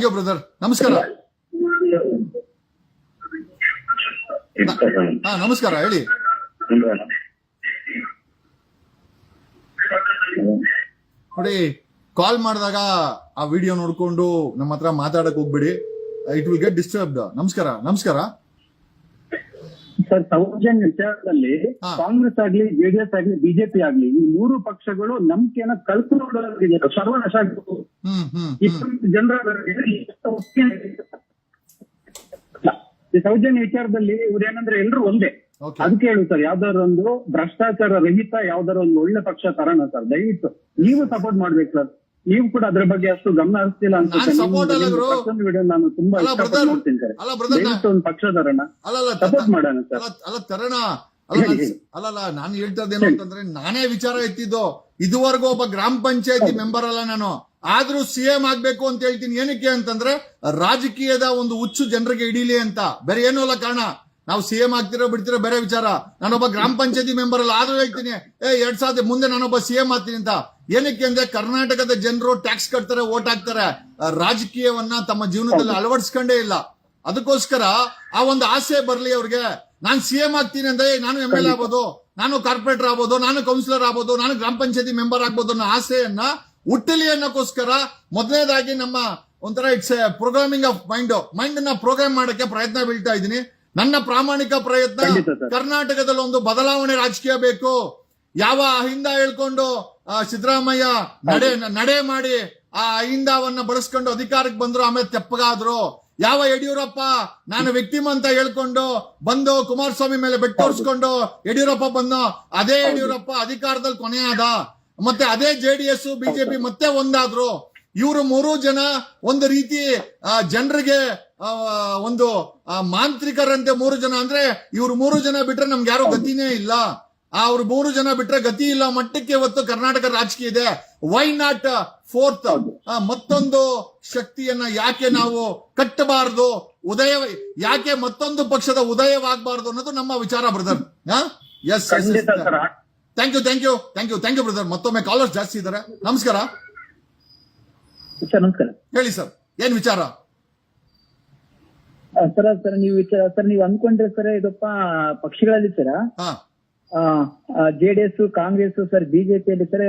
[SPEAKER 1] you brother. ನಮಸ್ಕಾರ. ನಮಸ್ಕಾರ, ಹೇಳಿ. ನೋಡಿ, ಕಾಲ್ ಮಾಡಿದಾಗ ಆ ವಿಡಿಯೋ ನೋಡ್ಕೊಂಡು ನಮ್ಮ ಹತ್ರ ಮಾತಾಡಕ್ ಹೋಗ್ಬಿಡಿ, ಇಟ್ ವಿಲ್ ಗೆಟ್ ಡಿಸ್ಟರ್ಬ್ಡ್. ನಮಸ್ಕಾರ.
[SPEAKER 3] ಸರ್ ಸೌಜನ್ಯ ವಿಚಾರದಲ್ಲಿ
[SPEAKER 1] ಹಾ.
[SPEAKER 3] ಕಾಂಗ್ರೆಸ್ ಆಗ್ಲಿ ಜೆಡಿಎಸ್ ಆಗ್ಲಿ ಬಿಜೆಪಿ ಆಗ್ಲಿ ಈ ಮೂರು ಪಕ್ಷಗಳು ನಂಬಿಕೆಯನ್ನ ಕಳ್ಕೊಳ್ಳೋದಿದೆ ಸರ್ವನಾಶ ಆಗ್ಬೇಕು. ಇಷ್ಟೊಂದು ಜನರ ಈ ಸೌಜನ್ಯ ವಿಚಾರದಲ್ಲಿ ಇವ್ರೇನಂದ್ರೆ ಎಲ್ರು ಒಂದೇ.
[SPEAKER 1] Okay.
[SPEAKER 3] ಅದಕ್ಕೆ ಹೇಳು ಸರ್, ಯಾವ್ದಾದ್ರು ಒಂದು ಭ್ರಷ್ಟಾಚಾರ ರಹಿತ ಯಾವ್ದಾದ್ರು ಒಂದು ಒಳ್ಳೆ ಪಕ್ಷ ತರೋಣ ಸರ್. ದಯವಿಟ್ಟು ನೀವು ಸಪೋರ್ಟ್ ಮಾಡ್ಬೇಕು ಸರ್. ನೀವು ಕೂಡ ಅದ್ರ ಬಗ್ಗೆ ಅಷ್ಟು ಗಮನ ಹರಿಸ್ತಿಲ್ಲ
[SPEAKER 1] ನಾನ್ support ಅಲ್ಲ ಗುರು.
[SPEAKER 3] ಅನ್ಸುತ್ತೆ. ವಿಡಿಯೋ ನಾನು ತುಂಬಾ
[SPEAKER 1] ಅಲ್ಲ
[SPEAKER 3] ಇಷ್ಟಪಟ್ಟು
[SPEAKER 1] brother.
[SPEAKER 3] ನೋಡ್ತೀನಿ ಸರ್.
[SPEAKER 1] ಅಲ್ಲ brother,
[SPEAKER 3] ದಯವಿಟ್ಟು ಒಂದು ಪಕ್ಷ ತರೋಣ,
[SPEAKER 1] ಅಲ್ಲಲ್ಲ
[SPEAKER 3] ಸಪೋರ್ಟ್ ಮಾಡೋಣ ಸರ್.
[SPEAKER 1] ಅಲ್ಲ ತರೋಣ. ಅಲ್ಲಲ್ಲ ನಾನು ಹೇಳ್ತದೇನು ಅಂತಂದ್ರೆ, ನಾನೇ ವಿಚಾರ ಎತ್ತಿದ್ದು. ಇದುವರೆಗೂ ಒಬ್ಬ ಗ್ರಾಮ ಪಂಚಾಯತಿ ಮೆಂಬರ್ ಅಲ್ಲ ನಾನು, ಆದ್ರೂ ಸಿಎಂ ಆಗ್ಬೇಕು ಅಂತ ಹೇಳ್ತೀನಿ. ಏನಕ್ಕೆ ಅಂತಂದ್ರೆ ರಾಜಕೀಯದ ಒಂದು ಹುಚ್ಚು ಜನರಿಗೆ ಹಿಡೀಲಿ ಅಂತ, ಬೇರೆ ಏನೂ ಅಲ್ಲ ಕಾರಣ. ನಾವು ಸಿಎಂ ಆಗ್ತಿರೋ ಬಿಡ್ತಿರೋ ಬೇರೆ ವಿಚಾರ. ನಾನೊಬ್ಬ ಗ್ರಾಮ ಪಂಚಾಯತಿ ಮೆಂಬರ್ ಅಲ್ಲ, ಆದ್ರೂ ಹೇಳ್ತೀನಿ 2000 ಮುಂದೆ ನಾನೊಬ್ಬ ಸಿಎಂ ಆಗ್ತೀನಿ ಅಂತ. ಏನಕ್ಕೆ ಅಂದ್ರೆ ಕರ್ನಾಟಕದ ಜನರು ಟ್ಯಾಕ್ಸ್ ಕಟ್ತಾರೆ, ವೋಟ್ ಹಾಕ್ತಾರೆ, ರಾಜಕೀಯವನ್ನ ತಮ್ಮ ಜೀವನದಲ್ಲಿ ಅಳವಡಿಸ್ಕೊಂಡೇ ಇಲ್ಲ. ಅದಕ್ಕೋಸ್ಕರ ಆ ಒಂದು ಆಸೆ ಬರ್ಲಿ ಅವ್ರಿಗೆ. ನಾನು ಸಿಎಂ ಆಗ್ತೀನಿ ಅಂದ್ರೆ ನಾನು MLA ಆಗ್ಬೋದು, ನಾನು ಕಾರ್ಪೊರೇಟರ್ ಆಗ್ಬೋದು, ನಾನು ಕೌನ್ಸಿಲರ್ ಆಗ್ಬೋದು, ನಾನು ಗ್ರಾಮ ಪಂಚಾಯತಿ ಮೆಂಬರ್ ಆಗ್ಬೋದು ಅನ್ನೋ ಆಸೆಯನ್ನ ಹುಟ್ಟಲಿ ಅನ್ನೋಕ್ಕೋಸ್ಕರ ಮೊದಲನೇದಾಗಿ ನಮ್ಮ ಒಂಥರ ಇಟ್ಸ್ ಪ್ರೋಗ್ರಾಮಿಂಗ್ ಆಫ್ ಮೈಂಡ್ ನ ಪ್ರೋಗ್ರಾಮ್ ಮಾಡಕ್ಕೆ ಪ್ರಯತ್ನ ಬೀಳ್ತಾ ಇದ್ದೀನಿ. ನನ್ನ ಪ್ರಾಮಾಣಿಕ ಪ್ರಯತ್ನ,
[SPEAKER 3] ಖಂಡಿತ ಸರ್.
[SPEAKER 1] ಕರ್ನಾಟಕದಲ್ಲಿ ಒಂದು ಬದಲಾವಣೆ ರಾಜಕೀಯ ಬೇಕು. ಯಾವ ಅಹಿಂದ ಹೇಳ್ಕೊಂಡು ಸಿದ್ದರಾಮಯ್ಯ ನಡೆ ಮಾಡಿ ಆ ಅಹಿಂದವನ್ನ ಬಳಸ್ಕೊಂಡು ಅಧಿಕಾರಕ್ಕೆ ಬಂದ್ರು, ಆಮೇಲೆ ತೆಪ್ಪಗಾದ್ರು. ಯಾವ ಯಡಿಯೂರಪ್ಪ ನಾನು ವ್ಯಕ್ತಿಮ ಅಂತ ಹೇಳ್ಕೊಂಡು ಬಂದು ಕುಮಾರಸ್ವಾಮಿ ಮೇಲೆ ಬೆಟ್ಟು ತೋರಿಸ್ಕೊಂಡು ಯಡಿಯೂರಪ್ಪ ಬಂದು, ಅದೇ ಯಡಿಯೂರಪ್ಪ ಅಧಿಕಾರದಲ್ಲಿ ಕೊನೆಯಾದ. ಮತ್ತೆ ಅದೇ JDS ಬಿಜೆಪಿ ಮತ್ತೆ ಒಂದಾದ್ರು. ಇವರು ಮೂರು ಜನ ಒಂದು ರೀತಿ ಜನರಿಗೆ ಒಂದು ಮಾಂತ್ರಿಕರಂತೆ. 3 ಜನ ಅಂದ್ರೆ ಇವ್ರು 3 ಜನ ಬಿಟ್ರೆ ನಮ್ಗೆ ಯಾರೋ ಗತಿನೇ ಇಲ್ಲ. ಅವ್ರು 3 ಜನ ಬಿಟ್ರೆ ಗತಿ ಇಲ್ಲ ಮಟ್ಟಕ್ಕೆ ಇವತ್ತು ಕರ್ನಾಟಕ ರಾಜಕೀಯ ಇದೆ. ವೈ ನಾಟ್ ಫೋರ್ತ್ ಮತ್ತೊಂದು ಶಕ್ತಿಯನ್ನ ಯಾಕೆ ನಾವು ಕಟ್ಟಬಾರದು, ಯಾಕೆ ಮತ್ತೊಂದು ಪಕ್ಷದ ಉದಯವಾಗಬಾರದು ಅನ್ನೋದು ನಮ್ಮ ವಿಚಾರ ಬ್ರದರ್. ಎಸ್
[SPEAKER 3] ಖಂಡಿತ ಸರ್.
[SPEAKER 1] Thank you brother. ಮತ್ತೊಮ್ಮೆ ಕಾಲರ್ಸ್ ಜಾಸ್ತಿ ಇದ್ದಾರೆ. ನಮಸ್ಕಾರ.
[SPEAKER 3] ಸರ್ ನಮಸ್ಕಾರ.
[SPEAKER 1] ಹೇಳಿ ಸರ್, ಏನ್ ವಿಚಾರ?
[SPEAKER 3] ಸರ್ ನೀವು ಅನ್ಕೊಂಡ್ರೆ ಸರ್ ಇದಪ್ಪ ಪಕ್ಷಗಳಲ್ಲಿ ಸರ್
[SPEAKER 1] ಹಾ
[SPEAKER 3] ಜೆಡಿಎಸ್ ಕಾಂಗ್ರೆಸ್ ಸರ್ ಬಿಜೆಪಿಯಲ್ಲಿ ಸರ್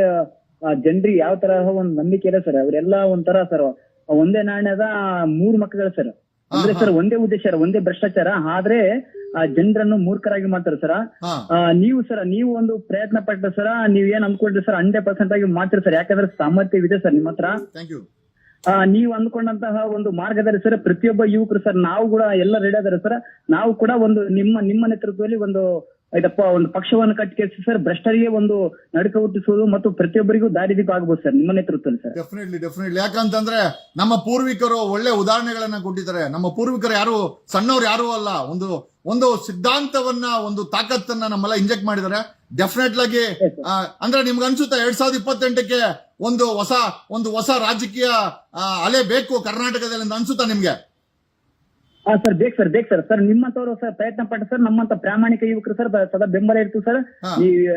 [SPEAKER 3] ಜನರಿಗೆ ಯಾವ ತರಹ ಒಂದು ನಂಬಿಕೆ ಇದೆ ಸರ್. ಅವರೆಲ್ಲ ಒಂಥರ ಸರ್ ಒಂದೇ ನಾಣ್ಯದ 3 ಮಕ್ಕಳು ಸರ್. ಅಂದ್ರೆ ಸರ್ ಒಂದೇ ಉದ್ದೇಶ, ಒಂದೇ ಭ್ರಷ್ಟಾಚಾರ, ಆದ್ರೆ ಜನರನ್ನು ಮೂರ್ಖರಾಗಿ ಮಾಡ್ತಾರೆ ಸರ್. ನೀವು ಒಂದು ಪ್ರಯತ್ನ ಪಟ್ಟ ಸರ್, ನೀವ್ ಏನ್ ಅನ್ಕೊಂಡ್ರಿ ಸರ್ 100% ಆಗಿ ಮಾಡ್ತೀರಿ ಸರ್. ಯಾಕಂದ್ರೆ ಸಾಮರ್ಥ್ಯವಿದೆ ಸರ್ ನಿಮ್ಮ ಹತ್ರ.
[SPEAKER 1] Thank you.
[SPEAKER 3] ನೀವು ಅಂದ್ಕೊಂಡಂತಹ ಒಂದು ಮಾರ್ಗದಲ್ಲಿ ಸರ್ ಪ್ರತಿಯೊಬ್ಬ ಯುವಕರು ಸರ್, ನಾವು ಕೂಡ ಎಲ್ಲ ರೆಡಿ ಆದಾರೆ ಸರ್. ನಾವು ಕೂಡ ಒಂದು ನಿಮ್ಮ ನೇತೃತ್ವದಲ್ಲಿ ಒಂದು ಪಕ್ಷವನ್ನು ಕಟ್ಟಿಸಿ ಸರ್, ಭ್ರಷ್ಟರಿಗೆ ಒಂದು ನಡುಕ ಹುಟ್ಟಿಸುವುದು ಮತ್ತು ಪ್ರತಿಯೊಬ್ಬರಿಗೂ ದಾರಿದೀಪ ಆಗಬಹುದು ಸರ್ ನಿಮ್ಮ ನೇತೃತ್ವದಲ್ಲಿ ಸರ್.
[SPEAKER 1] ಡೆಫಿನೆಟ್ಲಿ. ಯಾಕಂತಂದ್ರೆ ನಮ್ಮ ಪೂರ್ವಿಕರು ಒಳ್ಳೆ ಉದಾಹರಣೆಗಳನ್ನ ಕೊಟ್ಟಿದ್ದಾರೆ. ನಮ್ಮ ಪೂರ್ವಿಕರು ಯಾರು ಸಣ್ಣವ್ರು ಯಾರು ಅಲ್ಲ. ಒಂದು ಸಿದ್ಧಾಂತವನ್ನ, ಒಂದು ತಾಕತ್ತನ್ನ ನಮ್ಮೆಲ್ಲ ಇಂಜೆಕ್ಟ್ ಮಾಡಿದ್ದಾರೆ. ಡೆಫಿನೆಟ್ ಆಗಿ ಅಂದ್ರೆ ನಿಮ್ಗೆ ಅನ್ಸುತ್ತಾ 2028ಕ್ಕೆ ಒಂದು ಹೊಸ ರಾಜಕೀಯ ಅಲೆ ಬೇಕು ಕರ್ನಾಟಕದಲ್ಲಿ ಅಂತ ಅನ್ಸುತ್ತಾ ನಿಮ್ಗೆ?
[SPEAKER 3] ಸರ್ ಬೇಕು ಸರ್. ನಿಮ್ಮಂತವ್ರು ಸರ್ ಪ್ರಯತ್ನ ಪಟ್ಟ ಸರ್, ನಮ್ಮಂತ ಪ್ರಾಮಾಣಿಕ ಯುವಕರು ಸರ್ ಸದಾ ಬೆಂಬಲ ಇರ್ತೀವಿ ಸರ್.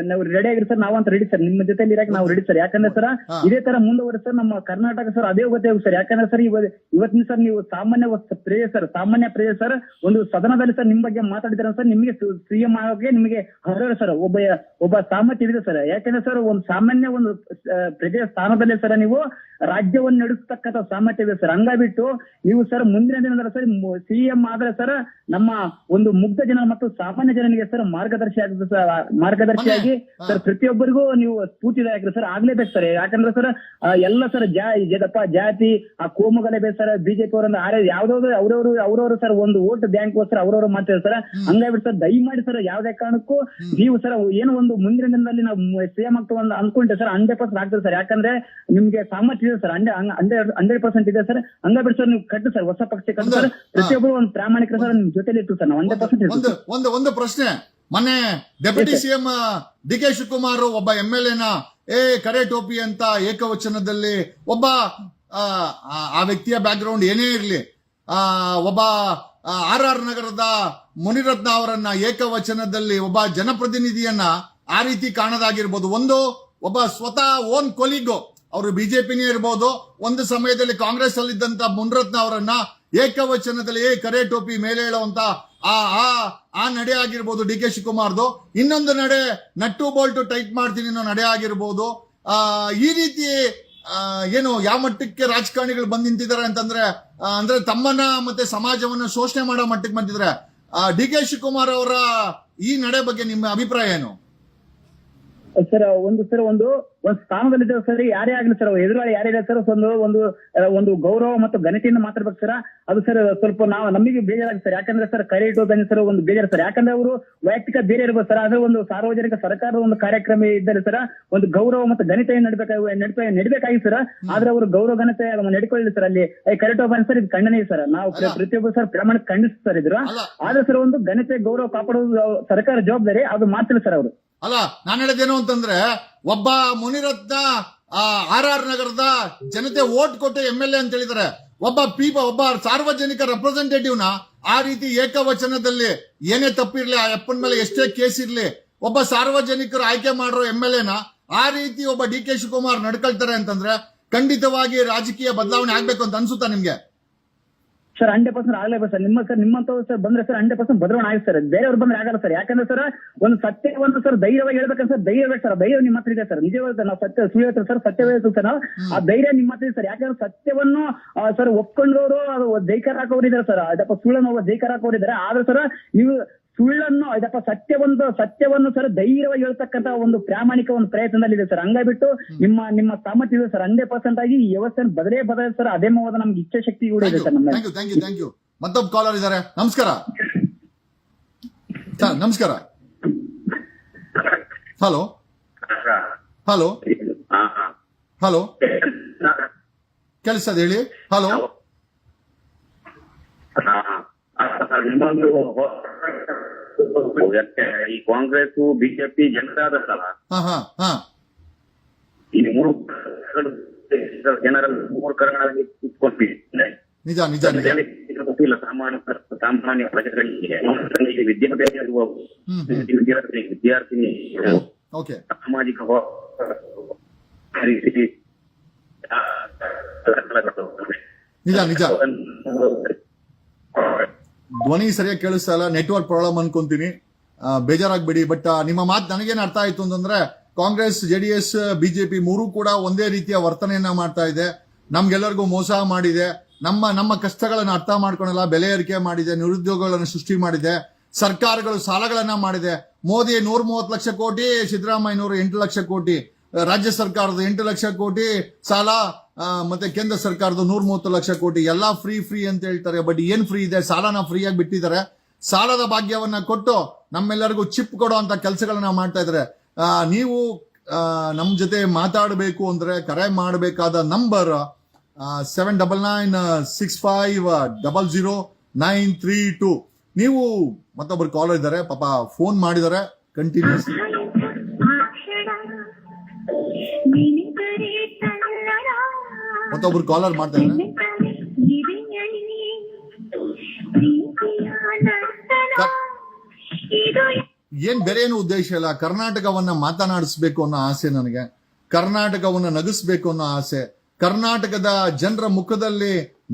[SPEAKER 3] ನಾವು ರೆಡಿ ಆಗಿರಿ ಸರ್. ನಾವಂತ ರೆಡಿ ಸರ್, ನಿಮ್ಮ ಜೊತೆಲಿ ಇರಕ್ಕೆ ನಾವು ರೆಡಿ ಸರ್. ಯಾಕಂದ್ರೆ ಸರ್ ಇದೇ ತರ ಮುಂದುವರೆ ಸರ್ ನಮ್ಮ ಕರ್ನಾಟಕ ಸರ್ ಅದೇ ಹೋಗುತ್ತೆ ಸರ್. ಯಾಕಂದ್ರೆ ಸರ್ ಇವತ್ತಿನ ಸರ್ ನೀವು ಸಾಮಾನ್ಯ ಪ್ರಜೆ ಸರ್, ಒಂದು ಸದನದಲ್ಲಿ ಸರ್ ನಿಮ್ ಬಗ್ಗೆ ಮಾತಾಡಿದ್ರೆ ಸರ್ ನಿಮಗೆ ಸಿಎಂ ಆಗೋಕೆ ನಿಮಗೆ ಅರ್ಹ ಸರ್. ಒಬ್ಬ ಸಾಮರ್ಥ್ಯ ಇದೆ ಸರ್. ಯಾಕಂದ್ರೆ ಸರ್ ಒಂದು ಸಾಮಾನ್ಯ ಒಂದು ಪ್ರಜೆಯ ಸ್ಥಾನದಲ್ಲಿ ಸರ್ ನೀವು ರಾಜ್ಯವನ್ನು ನಡೆಸತಕ್ಕಂಥ ಸಾಮರ್ಥ್ಯ ಇದೆ ಸರ್. ಹಂಗಾಗ್ಬಿಟ್ಟು ನೀವು ಸರ್ ಮುಂದಿನ ದಿನದಲ್ಲಿ ಸರ್ ಸಿಎಂ ಆದ್ರೆ ಸರ್ ನಮ್ಮ ಒಂದು ಮುಗ್ಧ ಜನ ಮತ್ತು ಸಾಮಾನ್ಯ ಜನರಿಗೆ ಸರ್ ಮಾರ್ಗದರ್ಶಿಯಾಗಿ ಸರ್ ಪ್ರತಿಯೊಬ್ಬರಿಗೂ ನೀವು ಸ್ಫೂರ್ತಿದಾಯಕರು ಸರ್ ಆಗ್ಲೇಬೇಕು ಸರ್. ಯಾಕಂದ್ರೆ ಸರ್ ಎಲ್ಲ ಸರ್ ಜಾತಿ ಆ ಕೋಮುಗಲಭೆ ಸರ್ ಬಿಜೆಪಿ ಅವರನ್ನ ಯಾವ್ದಾದ್ರು ಅವ್ರವ್ರು ಸರ್ ಒಂದು ವೋಟ್ ಬ್ಯಾಂಕ್ ಸರ್ ಅವ್ರವ್ರು ಮಾಡ್ತಾರೆ ಸರ್. ಹಂಗಾಗ್ಬಿಟ್ಟು ಸರ್ ದಯಮಾಡಿ ಸರ್ ಯಾವ್ದೇ ಕಾರಣಕ್ಕೂ ನೀವು ಸರ್ ಏನೋ ಒಂದು ಮುಂದಿನ ದಿನದಲ್ಲಿ ನಾವು ಸಿಎಂ ಆಗ್ತೀವಿ ಅಂತ ಅನ್ಕೊಂಡ್ರೆ ಸರ್ 100% ಆಗ್ತದೆ ಸರ್. ಯಾಕಂದ್ರೆ ನಿಮ್ಗೆ ಸಾಮರ್ಥ್ಯ ಇದೆ ಸರ್, 100% ಇದೆ ಸರ್. ಹಂಗಾಗ್ಬಿಟ್ಟು ಸರ್ ನೀವು ಕಟ್ಟು ಸರ್, ಹೊಸ ಪಕ್ಷ ಕಟ್ಟು ಸರ್. ಪ್ರತಿಯೊಬ್ಬರು ಒಂದು ಪ್ರಾಮಾಣಿಕ ಸರ್ ನಿಮ್ ಜೊತೆಲಿ ಇತ್ತು ಸರ್. ನಾವು 100%
[SPEAKER 1] ಒಂದು ಪ್ರಶ್ನೆ. ಮೊನ್ನೆ ಡೆಪ್ಯೂಟಿ ಸಿಎಂ DK ಶಿವಕುಮಾರ್ ಒಬ್ಬ MLA ಕರೆ ಟೋಪಿ ಅಂತ ಏಕವಚನದಲ್ಲಿ ಒಬ್ಬ ಆ ವ್ಯಕ್ತಿಯ ಬ್ಯಾಕ್ ಗ್ರೌಂಡ್ ಏನೇ ಇರಲಿ, ಒಬ್ಬ RR ನಗರದ ಮುನಿರತ್ನ ಅವರನ್ನ ಏಕವಚನದಲ್ಲಿ ಒಬ್ಬ ಜನಪ್ರತಿನಿಧಿಯನ್ನ ಆ ರೀತಿ ಕಾಣದಾಗಿರ್ಬೋದು. ಒಬ್ಬ ಸ್ವತಃ ಓನ್ ಕೊಲಿಗೋ, ಅವರು ಬಿಜೆಪಿನೇ ಇರ್ಬೋದು, ಒಂದು ಸಮಯದಲ್ಲಿ ಕಾಂಗ್ರೆಸ್ ಅಲ್ಲಿದ್ದಂತ ಮುನಿರತ್ನ ಅವರನ್ನ ಏಕವಚನದಲ್ಲಿ ಕರೆ ಟೋಪಿ ಮೇಲೆ ಹೇಳುವಂತ ಆ ನಡೆ ಆಗಿರ್ಬೋದು DK ಶಿವಕುಮಾರ್ದು. ಇನ್ನೊಂದು ನಡೆ ನಟ್ಟು ಬೋಲ್ಟು ಟೈಟ್ ಮಾಡ್ತೀನಿ ಅನ್ನೋ ನಡೆ ಆಗಿರ್ಬೋದು. ಈ ರೀತಿ ಏನು ಯಾವ ಮಟ್ಟಕ್ಕೆ ರಾಜಕಾರಣಿಗಳು ಬಂದ್ ನಿಂತಿದ್ದಾರೆ ಅಂತಂದ್ರೆ ಅಂದ್ರೆ ತಮ್ಮನ್ನ ಮತ್ತೆ ಸಮಾಜವನ್ನ ಶೋಷಣೆ ಮಾಡೋ ಮಟ್ಟಕ್ಕೆ ಬಂದಿದ್ರೆ ಡಿ ಕೆ ಶಿವಕುಮಾರ್ ಅವರ ಈ ನಡೆ ಬಗ್ಗೆ ನಿಮ್ಮ ಅಭಿಪ್ರಾಯ ಏನು?
[SPEAKER 3] ಸರ್ ಒಂದು ಸ್ಥಾನದಲ್ಲಿದ್ದಾರೆ ಸರ್, ಯಾರೇ ಆಗ್ಲಿ ಸರ್, ಎದುರಾಳಿ ಯಾರೇ ಸರ್, ಒಂದು ಗೌರವ ಮತ್ತು ಘನತೆಯಿಂದ ಮಾತಾಡ್ಬೇಕು ಸರ್. ಅದು ಸರ್ ಸ್ವಲ್ಪ ನಮಗೆ ಬೇಜಾರಾಗಿದೆ ಸರ್. ಯಾಕಂದ್ರೆ ಸರ್ ಕರೆ ಇಟ್ಟೋದಾನೆ ಸರ್ ಒಂದು ಬೇಜಾರು ಸರ್. ಯಾಕಂದ್ರೆ ಅವರು ವೈಯಕ್ತಿಕ ಬೇರೆ ಇರ್ಬೋದು ಸರ್, ಆದ್ರೆ ಒಂದು ಸಾರ್ವಜನಿಕ ಸರ್ಕಾರದ ಒಂದು ಕಾರ್ಯಕ್ರಮ ಇದ್ದರೆ ಸರ್ ಒಂದು ಗೌರವ ಮತ್ತು ಘನತೆಯನ್ನು ನಡಿಬೇಕಾಗಿ ಸರ್. ಆದ್ರೆ ಅವರು ಗೌರವ ಘನತೆ ನಡ್ಕೊಳ್ಳಿ ಸರ್. ಅಲ್ಲಿ ಕರೆಕ್ಟ್ ಹೋಗಿ ಸರ್, ಇದು ಖಂಡನೆ ಸರ್. ನಾವು ಪ್ರತಿಯೊಬ್ಬರು ಸರ್ ಪ್ರಾಮಾಣಿಕ ಖಂಡಿಸ್ತಾರೆ ಸರ್ ಇದ್ರು. ಆದ್ರೆ ಸರ್ ಒಂದು ಘನತೆ ಗೌರವ ಕಾಪಾಡೋದು ಸರ್ಕಾರ ಜವಾಬ್ದಾರಿ, ಅದು ಮಾಡ್ತಿಲ್ಲ ಸರ್ ಅವರು.
[SPEAKER 1] ಅಲ್ಲ, ನಾನು ಹೇಳೋದೇನು ಅಂತಂದ್ರೆ, ಒಬ್ಬ ಮುನಿರತ್ನ RR ನಗರದ ಜನತೆ ವೋಟ್ ಕೊಟ್ಟು MLA ಅಂತ ಹೇಳಿದ್ದಾರೆ. ಒಬ್ಬ ಸಾರ್ವಜನಿಕ ರೆಪ್ರೆಸೆಂಟೇಟಿವ್ ನ ಆ ರೀತಿ ಏಕವಚನದಲ್ಲಿ ಏನೇ ತಪ್ಪಿರ್ಲಿ, ಆ ಅಪ್ಪನ ಮೇಲೆ ಎಷ್ಟೇ ಕೇಸ್ ಇರ್ಲಿ, ಒಬ್ಬ ಸಾರ್ವಜನಿಕರು ಆಯ್ಕೆ ಮಾಡಿರೋ MLA ನ ಆ ರೀತಿ ಒಬ್ಬ ಡಿ ಕೆ ಶಿವಕುಮಾರ್ ನಡ್ಕೊಳ್ತಾರೆ ಅಂತಂದ್ರೆ ಖಂಡಿತವಾಗಿ ರಾಜಕೀಯ ಬದಲಾವಣೆ ಆಗ್ಬೇಕು ಅಂತ ಅನ್ಸುತ್ತಾ ನಿಮ್ಗೆ?
[SPEAKER 3] ಸರ್ 100% ಆಗಲೇಬೇಕು ಸರ್. ನಿಮ್ಮಂತವ್ರು ಸರ್ ಬಂದ್ರೆ ಸರ್ 100% ಬದಲಾವಣೆ ಆಗಿದೆ ಸರ್. ಬೇರೆಯವ್ರು ಬಂದ್ರೆ ಆಗಲ್ಲ ಸರ್. ಯಾಕಂದ್ರೆ ಸರ್ ಒಂದು ಸತ್ಯವನ್ನು ಸರ್ ಧೈರ್ಯವಾಗಿ ಹೇಳ್ಬೇಕಂದ್ರೆ ಸರ್ ಧೈರ್ಯ ಬೇಕು ಸರ್. ಧೈರ್ಯ ನಿಮ್ಮ ಹತ್ರ ಇದೆ ಸರ್. ನಿಜವಾದ ನಾವು ಸುಳ್ಳು ಹೇಳ್ತೀವಿ ಸರ್, ಸತ್ಯವೇ ಹೇಳ್ತೀವಿ ಸರ್. ನಾವು ಆ ಧೈರ್ಯ ನಿಮ್ಮ ಹತ್ರ ಇದೆ ಸರ್. ಯಾಕಂದ್ರೆ ಸತ್ಯವನ್ನು ಸರ್ ಒಪ್ಕೊಂಡವರು ಅದು ಜೈಕಾರ ಹಾಕೋರಿದ್ದಾರೆ ಸರ್. ಅದಪ್ಪ ಸುಳ್ಳನ್ನು ಜೈಕಾರ ಹಾಕೋರಿದ್ದಾರೆ. ಆದ್ರೆ ಸರ್ ನೀವು ಸುಳ್ಳನ್ನು ಇದಪ್ಪ ಸತ್ಯವನ್ನು ಸರ್ ಧೈರ್ಯವಾಗಿ ಹೇಳ್ತಕ್ಕಂತ ಒಂದು ಪ್ರಾಮಾಣಿಕ ಒಂದು ಪ್ರಯತ್ನದಲ್ಲಿದೆ ಸರ್. ಹಂಗಾಗ್ಬಿಟ್ಟು ನಿಮ್ಮ ಸಾಮರ್ಥ್ಯ ಇದೆ ಸರ್. 100% ಆಗಿ ಈ ವ್ಯವಸ್ಥೆ ಬದಲೇ ಸರ್. ಅದೇ ಮಾದ ನಮ್ಗೆ ಇಚ್ಛಾಶಕ್ತಿ ಕೂಡ ಇದೆ ಸರ್.
[SPEAKER 1] Thank you. ಮತ್ತೊಬ್ಬ ಕಾಲರ್ ಇದ್ದಾರೆ. ನಮಸ್ಕಾರ ಸರ್. ನಮಸ್ಕಾರ. ಹಲೋ ಹಲೋ ಹಲೋ, ಕೆಲಸದ ಹೇಳಿ. ಹಲೋ,
[SPEAKER 4] ಈ ಕಾಂಗ್ರೆಸ್ ಬಿಜೆಪಿ ಜನತಾದಳ ಈ ಮೂರು ಜನರಲ್ಲಿ ಮೂರು ಕರ್ನಾಟಕದಲ್ಲಿ ಕೂತ್ಕೊಂಡಿದ್ದಾರೆ.
[SPEAKER 1] ನಿಜ
[SPEAKER 4] ಗೊತ್ತಿಲ್ಲ ಸಾಮಾನ್ಯ ಪ್ರಜೆಗಳಿಗೆ, ವಿದ್ಯಾಭ್ಯಾಸ ಇರುವ ವಿದ್ಯಾರ್ಥಿನಿ ಸಾಮಾಜಿಕ
[SPEAKER 1] ನಿಜ ಧ್ವನಿ ಸರಿಯಾಗಿ ಕೇಳಿಸ್ತಾ ಇಲ್ಲ, ನೆಟ್ವರ್ಕ್ ಪ್ರಾಬ್ಲಮ್ ಅನ್ಕೊಂತೀನಿ, ಬೇಜಾರಾಗ್ಬೇಡಿ. ಬಟ್ ನಿಮ್ಮ ಮಾತು ನನಗೇನು ಅರ್ಥ ಆಯ್ತು ಅಂತಂದ್ರೆ, ಕಾಂಗ್ರೆಸ್ JDS ಬಿಜೆಪಿ ಮೂರೂ ಕೂಡ ಒಂದೇ ರೀತಿಯ ವರ್ತನೆಯನ್ನ ಮಾಡ್ತಾ ಇದೆ. ನಮ್ಗೆಲ್ಲರಿಗೂ ಮೋಸ ಮಾಡಿದೆ, ನಮ್ಮ ಕಷ್ಟಗಳನ್ನ ಅರ್ಥ ಮಾಡ್ಕೊಳಲ್ಲ, ಬೆಲೆ ಏರಿಕೆ ಮಾಡಿದೆ, ನಿರುದ್ಯೋಗಗಳನ್ನು ಸೃಷ್ಟಿ ಮಾಡಿದೆ, ಸರ್ಕಾರಗಳು ಸಾಲಗಳನ್ನ ಮಾಡಿದೆ. ಮೋದಿ 130 ಲಕ್ಷ ಕೋಟಿ, ಸಿದ್ದರಾಮಯ್ಯನವರು 8 ಲಕ್ಷ ಕೋಟಿ, ರಾಜ್ಯ ಸರ್ಕಾರದ 8 ಲಕ್ಷ ಕೋಟಿ ಸಾಲ, ಮತ್ತೆ ಕೇಂದ್ರ ಸರ್ಕಾರದ 130 ಲಕ್ಷ ಕೋಟಿ, ಎಲ್ಲಾ ಫ್ರೀ ಅಂತ ಹೇಳ್ತಾರೆ. ಬಟ್ ಏನ್ ಫ್ರೀ ಇದೆ? ಸಾಲನ ಫ್ರೀ ಆಗಿ ಬಿಟ್ಟಿದ್ದಾರೆ. ಸಾಲದ ಭಾಗ್ಯವನ್ನ ಕೊಟ್ಟು ನಮ್ಮೆಲ್ಲರಿಗೂ ಚಿಪ್ ಕೊಡೋ ಅಂತ ಕೆಲಸಗಳನ್ನ ಮಾಡ್ತಾ ಇದ್ದಾರೆ. ನೀವು ನಮ್ ಜೊತೆ ಮಾತಾಡಬೇಕು ಅಂದ್ರೆ ಕರೆ ಮಾಡಬೇಕಾದ ನಂಬರ್ 7996500932. ನೀವು ಮತ್ತೊಬ್ರು ಕಾಲರ್ ಇದ್ದಾರೆ, ಪಾಪ ಫೋನ್ ಮಾಡಿದ್ದಾರೆ ಕಂಟಿನ್ಯೂಸ್. ಮತ್ತೊಬ್ರು ಕಾಲರ್ ಮಾಡ್ತಾ ಇದ್ದಾರೆ. ಏನ್ ಬೇರೆ ಏನು ಉದ್ದೇಶ ಇಲ್ಲ. ಕರ್ನಾಟಕವನ್ನ ಮಾತನಾಡಿಸ್ಬೇಕು ಅನ್ನೋ ಆಸೆ ನನಗೆ, ಕರ್ನಾಟಕವನ್ನ ನಗಿಸ್ಬೇಕು ಅನ್ನೋ ಆಸೆ, ಕರ್ನಾಟಕದ ಜನರ ಮುಖದಲ್ಲಿ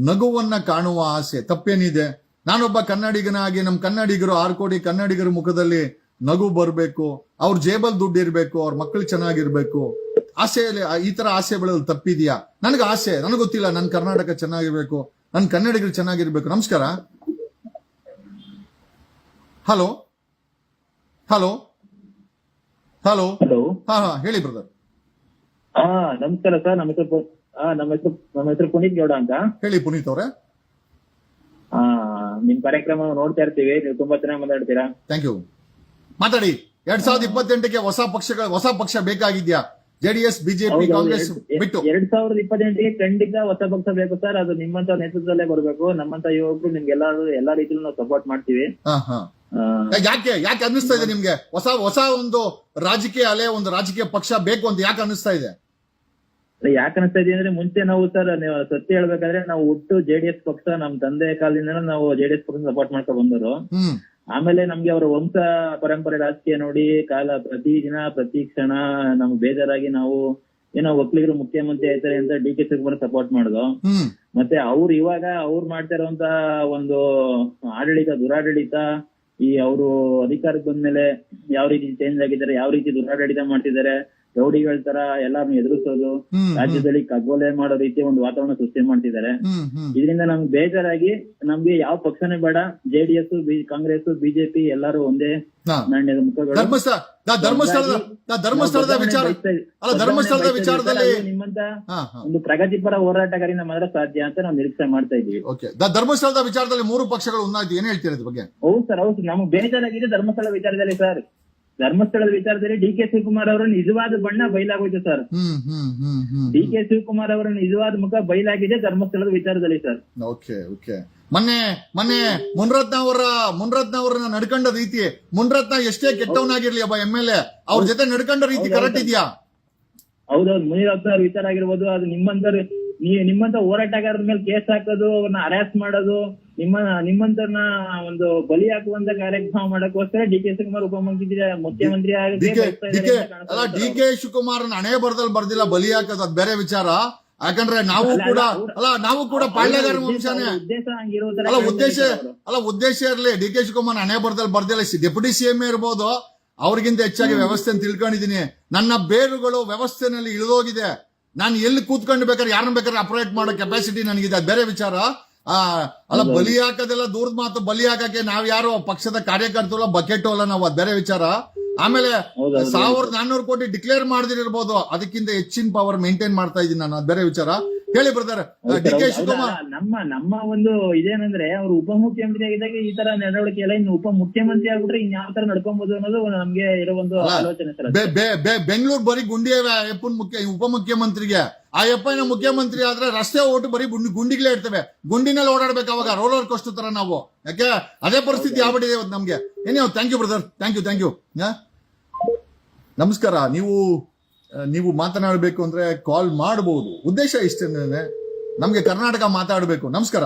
[SPEAKER 1] ನಗುವನ್ನ ಕಾಣುವ ಆಸೆ. ತಪ್ಪೇನಿದೆ? ನಾನೊಬ್ಬ ಕನ್ನಡಿಗನಾಗಿ ನಮ್ಮ ಕನ್ನಡಿಗರು 6 ಕೋಟಿ ಕನ್ನಡಿಗರ ಮುಖದಲ್ಲಿ ನಗು ಬರ್ಬೇಕು, ಅವ್ರ ಜೇಬಲ್ ದುಡ್ಡು ಇರ್ಬೇಕು, ಅವ್ರ ಮಕ್ಕಳು ಚೆನ್ನಾಗಿರ್ಬೇಕು. ಆಸೆ, ಈ ತರ ಆಸೆ ಬೆಳೆದು ತಪ್ಪಿದ್ಯಾ? ನನಗೆ ಆಸೆ, ನನಗೆ ಗೊತ್ತಿಲ್ಲ. ನನ್ನ ಕರ್ನಾಟಕ ಚೆನ್ನಾಗಿರ್ಬೇಕು, ನನ್ನ ಕನ್ನಡಿಗರು ಚೆನ್ನಾಗಿರ್ಬೇಕು. ನಮಸ್ಕಾರ. ಹಲೋ ಹಲೋ ಹಲೋ ಹಾ ಹೇಳಿ ಬ್ರದರ್.
[SPEAKER 3] ನಮಸ್ಕಾರ ಸರ್. ನಮ್ಮ ಹೆಸರು ಪುನೀತ್ ಗೌಡ ಅಂತ.
[SPEAKER 1] ಹೇಳಿ ಪುನೀತ್ ಅವರೇ.
[SPEAKER 3] ನಿಮ್ ಕಾರ್ಯಕ್ರಮ ನೋಡ್ತಾ ಇರ್ತೀವಿ, ನೀವು ತುಂಬಾ ಚೆನ್ನಾಗಿ ಮಾತಾಡ್ತೀರಾ.
[SPEAKER 1] Thank you. ಮಾತಾಡಿ. 2028ಕ್ಕೆ ಹೊಸ ಪಕ್ಷ ಬೇಕಾಗಿದ್ಯಾ? JDS ಬಿಜೆಪಿ ಕಾಂಗ್ರೆಸ್ ಬಿಟ್ಟು
[SPEAKER 3] 2028ಗೆ ಖಂಡಿತ ಹೊಸ ಪಕ್ಷ ಬೇಕು ಸರ್. ಅದು ನಿಮ್ಮಂತ ನೇತೃತ್ವದಲ್ಲೇ ಬರ್ಬೇಕು. ನಮ್ಮಂತ ಯುವಕರು ನಿಮ್ಗೆ ಎಲ್ಲಾ ರೀತಿಯಲ್ಲೂ ನಾವು ಸಪೋರ್ಟ್ ಮಾಡ್ತೀವಿ.
[SPEAKER 1] ಯಾಕೆ ಅನ್ನಿಸ್ತಾ ಇದೆ ನಿಮ್ಗೆ ಹೊಸ ಒಂದು ರಾಜಕೀಯ ಅಲೆ, ಒಂದು ರಾಜಕೀಯ ಪಕ್ಷ ಬೇಕು ಅಂತ ಯಾಕೆ ಅನ್ನಿಸ್ತಾ ಇದೆ?
[SPEAKER 3] ಯಾಕೆ ಅನಿಸ್ತಾ ಇದೆ ಅಂದ್ರೆ, ಮುಂಚೆ ನಾವು ಸರ್ ಸತ್ಯ ಹೇಳ್ಬೇಕಾದ್ರೆ ನಾವು ಹುಟ್ಟು JDS ಪಕ್ಷ, ನಮ್ ತಂದೆ ಕಾಲದಿಂದ ನಾವು JDS ಪಕ್ಷ ಸಪೋರ್ಟ್ ಮಾಡ್ಕೊಂಡು ಬಂದರು. ಆಮೇಲೆ ನಮ್ಗೆ ಅವರ ವಂಶ ಪರಂಪರೆ ರಾಜಕೀಯ ನೋಡಿ ಪ್ರತಿ ದಿನ ಪ್ರತಿ ಕ್ಷಣ ನಮ್ಗೆ ಬೇಜಾರಾಗಿ ನಾವು ಏನೋ ಒಕ್ಕಲಿಗರು ಮುಖ್ಯಮಂತ್ರಿ ಆಯ್ತಾರೆ ಅಂತ DK ಶಿವಕುಮಾರ್ ಸಪೋರ್ಟ್ ಮಾಡುದು. ಮತ್ತೆ ಇವಾಗ ಅವ್ರು ಮಾಡ್ತಾ ಇರುವಂತ ಒಂದು ದುರಾಡಳಿತ, ಈ ಅವರು ಅಧಿಕಾರಕ್ಕೆ ಬಂದ್ಮೇಲೆ ಯಾವ ರೀತಿ ಚೇಂಜ್ ಆಗಿದ್ದಾರೆ, ಯಾವ ರೀತಿ ದುರಾಡಳಿತ ಮಾಡ್ತಿದ್ದಾರೆ,
[SPEAKER 5] ರೌಡಿಗಳ ತರ ಎಲ್ಲಾರನ್ನು ಎದುರಿಸೋದು, ರಾಜ್ಯದಲ್ಲಿ ಕಗ್ಗೊಲೆ ಮಾಡೋ ರೀತಿ ಒಂದು ವಾತಾವರಣ ಸೃಷ್ಟಿ ಮಾಡ್ತಿದ್ದಾರೆ. ಇದರಿಂದ ನಮ್ಗೆ ಬೇಜಾರಾಗಿ ನಮ್ಗೆ ಯಾವ ಪಕ್ಷನೇ ಬೇಡ, JDS, ಕಾಂಗ್ರೆಸ್, ಬಿಜೆಪಿ ಎಲ್ಲರೂ ಒಂದೇ ನಾಣ್ಯದ ಮುಖಗಳು.
[SPEAKER 1] ಧರ್ಮಸ್ಥಳದ ವಿಚಾರದಲ್ಲಿ
[SPEAKER 5] ನಿಮ್ಮಂತ ಒಂದು ಪ್ರಗತಿಪರ ಹೋರಾಟಗಾರಿಂದ ಮಾತ್ರ ಸಾಧ್ಯ ಅಂತ ನಾವು ನಿರೀಕ್ಷೆ ಮಾಡ್ತಾ ಇದೀವಿ.
[SPEAKER 1] ಧರ್ಮಸ್ಥಳದ ವಿಚಾರದಲ್ಲಿ 3 ಪಕ್ಷಗಳು ಒಂದಾಯ್ತು, ಏನ್ ಹೇಳ್ತೀರಾ ಇದ್ರ ಬಗ್ಗೆ?
[SPEAKER 5] ಹೌದು ಸರ್, ಹೌದು. ನಮ್ಗೆ ಬೇಜಾರಾಗಿದೆ ಧರ್ಮಸ್ಥಳ ವಿಚಾರದಲ್ಲಿ ಸರ್. ಧರ್ಮಸ್ಥಳದ ವಿಚಾರದಲ್ಲಿ DK ಶಿವಕುಮಾರ್ ಅವರ ನಿಜವಾದ ಬಣ್ಣ ಬಯಲಾಗೋಯ್ತು ಸರ್. DK ಶಿವಕುಮಾರ್ ಅವರ ನಿಜವಾದ ಮುಖ ಬಯಲಾಗಿದೆ ಧರ್ಮಸ್ಥಳದ ವಿಚಾರದಲ್ಲಿ ಸರ್.
[SPEAKER 1] ಮೊನ್ನೆ ಮುನ್ರತ್ನ ಅವರನ್ನ ನಡ್ಕೊಂಡ ರೀತಿ, ಮುನ್ರತ್ನ ಎಷ್ಟೇ ಕೆಟ್ಟವನಾಗಿರ್ಲಿ ಒಬ್ಬ MLA, ಅವ್ರ ಜೊತೆ ನಡ್ಕೊಂಡ ರೀತಿ ಕರೆಕ್ಟ್ ಇದೆಯಾ?
[SPEAKER 5] ಹೌದೌದು. ಮುನಿರತ್ನ ಅವ್ರ ವಿಚಾರ ಆಗಿರ್ಬೋದು, ಅದು ನಿಮ್ಮಂತ ಹೋರಾಟಗಾರರ ಮೇಲೆ ಕೇಸ್ ಹಾಕೋದು, ಅವ್ರನ್ನ ಹರಾಸ್ ಮಾಡೋದು, ನಿಮ್ಮಂತರ್ನ ಒಂದು ಬಲಿ ಹಾಕುವಂತ ಕಾರ್ಯಕ್ರಮ ಮಾಡಕ್ಕೋಸ್ಕರ DK ಶಿವಕುಮಾರ್ ಮುಖ್ಯಮಂತ್ರಿ
[SPEAKER 1] DK ಶಿವಕುಮಾರ್ ಹಣೆ ಬರ್ದಿಲ್ಲ ಬಲಿ ಹಾಕೋದು, ಅದ್ ಬೇರೆ ವಿಚಾರ. ಯಾಕಂದ್ರೆ ನಾವು ಕೂಡ ಪಾಳ್ಯಗಾರ ವಂಶನೇ. ಉದ್ದೇಶ ಇರ್ಲಿ, DK ಶಿವಕುಮಾರ್ ಹಣೆ ಬರ್ದಿಲ್ಲ, ಡೆಪ್ಯೂಟಿ CM ಇರ್ಬೋದು, ಅವ್ರಿಗಿಂತ ಹೆಚ್ಚಾಗಿ ವ್ಯವಸ್ಥೆ ಅಂತ ತಿಳ್ಕೊಂಡಿದೀನಿ. ನನ್ನ ಬೇರುಗಳು ವ್ಯವಸ್ಥೆನಲ್ಲಿ ಇಳಿದೋಗಿದೆ. ನಾನು ಎಲ್ಲಿ ಕೂತ್ಕೊಂಡು ಬೇಕಾದ್ರೆ ಯಾರನ್ನ ಬೇಕಾದ್ರೆ ಅಪರೇಟ್ ಮಾಡೋ ಕೆಪಾಸಿಟಿ ನನಗಿದೆ, ಅದು ಬೇರೆ ವಿಚಾರ. ಬಲಿ ಹಾಕೋದೆಲ್ಲ ದೂರದ ಮಾತು. ಬಲಿ ಹಾಕಕ್ಕೆ ನಾವ್ ಯಾರು ಪಕ್ಷದ ಕಾರ್ಯಕರ್ತರು ಬಕೆಟ್ ಅಲ್ಲ ನಾವು, ಅದ್ ಬೇರೆ ವಿಚಾರ. ಆಮೇಲೆ 1400 ಕೋಟಿ ಡಿಕ್ಲೇರ್ ಮಾಡದಿರ್ಬೋದು, ಅದಕ್ಕಿಂತ ಹೆಚ್ಚಿನ ಪವರ್ ಮೇಂಟೈನ್ ಮಾಡ್ತಾ ಇದೀನಿ ನಾನು, ಅದ್ ಬೇರೆ ವಿಚಾರ. ಹೇಳಿ ಬ್ರದರ್. DK ಶಿವಕುಮಾರ್
[SPEAKER 5] ನಮ್ಮ ಒಂದು ಇದೇನಂದ್ರೆ, ಅವ್ರು ಉಪಮುಖ್ಯಮಂತ್ರಿ ಆಗಿದ್ದಾಗ ಈ ತರ ನಡವಳಿಕೆ ಎಲ್ಲ, ಇನ್ನು ಉಪಮುಖ್ಯಮಂತ್ರಿ ಆಗ್ಬಿಟ್ರೆ ಇನ್ ಯಾವ ತರ ನಡ್ಕೊಬಹುದು ಅನ್ನೋದು ನಮ್ಗೆ ಇರೋ ಒಂದು ಆಲೋಚನೆ ಸರ್.
[SPEAKER 1] ಬೆಂಗಳೂರು ಬರೀ ಗುಂಡಿ ಉಪಮುಖ್ಯಮಂತ್ರಿಗೆ, ಆ ಯಪ್ಪನ ಮುಖ್ಯಮಂತ್ರಿ ಆದ್ರೆ ರಸ್ತೆ ಓಟು ಬರೀ ಗುಂಡಿಗಳೇ ಇರ್ತವೆ, ಗುಂಡಿನಲ್ಲಿ ಓಡಾಡ್ಬೇಕು ಅವಾಗ, ರೋಲರ್ ಕೋಸ್ಟರ್ ತರ ನಾವು. ಯಾಕೆ ಅದೇ ಪರಿಸ್ಥಿತಿ ಆಗ್ಬಿಟ್ಟಿದೆ ಇವತ್ತು ನಮ್ಗೆ. ಏನೇ thank you brother, thank you. ನಮಸ್ಕಾರ. ನೀವು ಮಾತನಾಡಬೇಕು ಅಂದ್ರೆ ಕಾಲ್ ಮಾಡಬಹುದು. ಉದ್ದೇಶ ಇಷ್ಟೇನೆ, ನಮ್ಗೆ ಕರ್ನಾಟಕ ಮಾತಾಡಬೇಕು. ನಮಸ್ಕಾರ.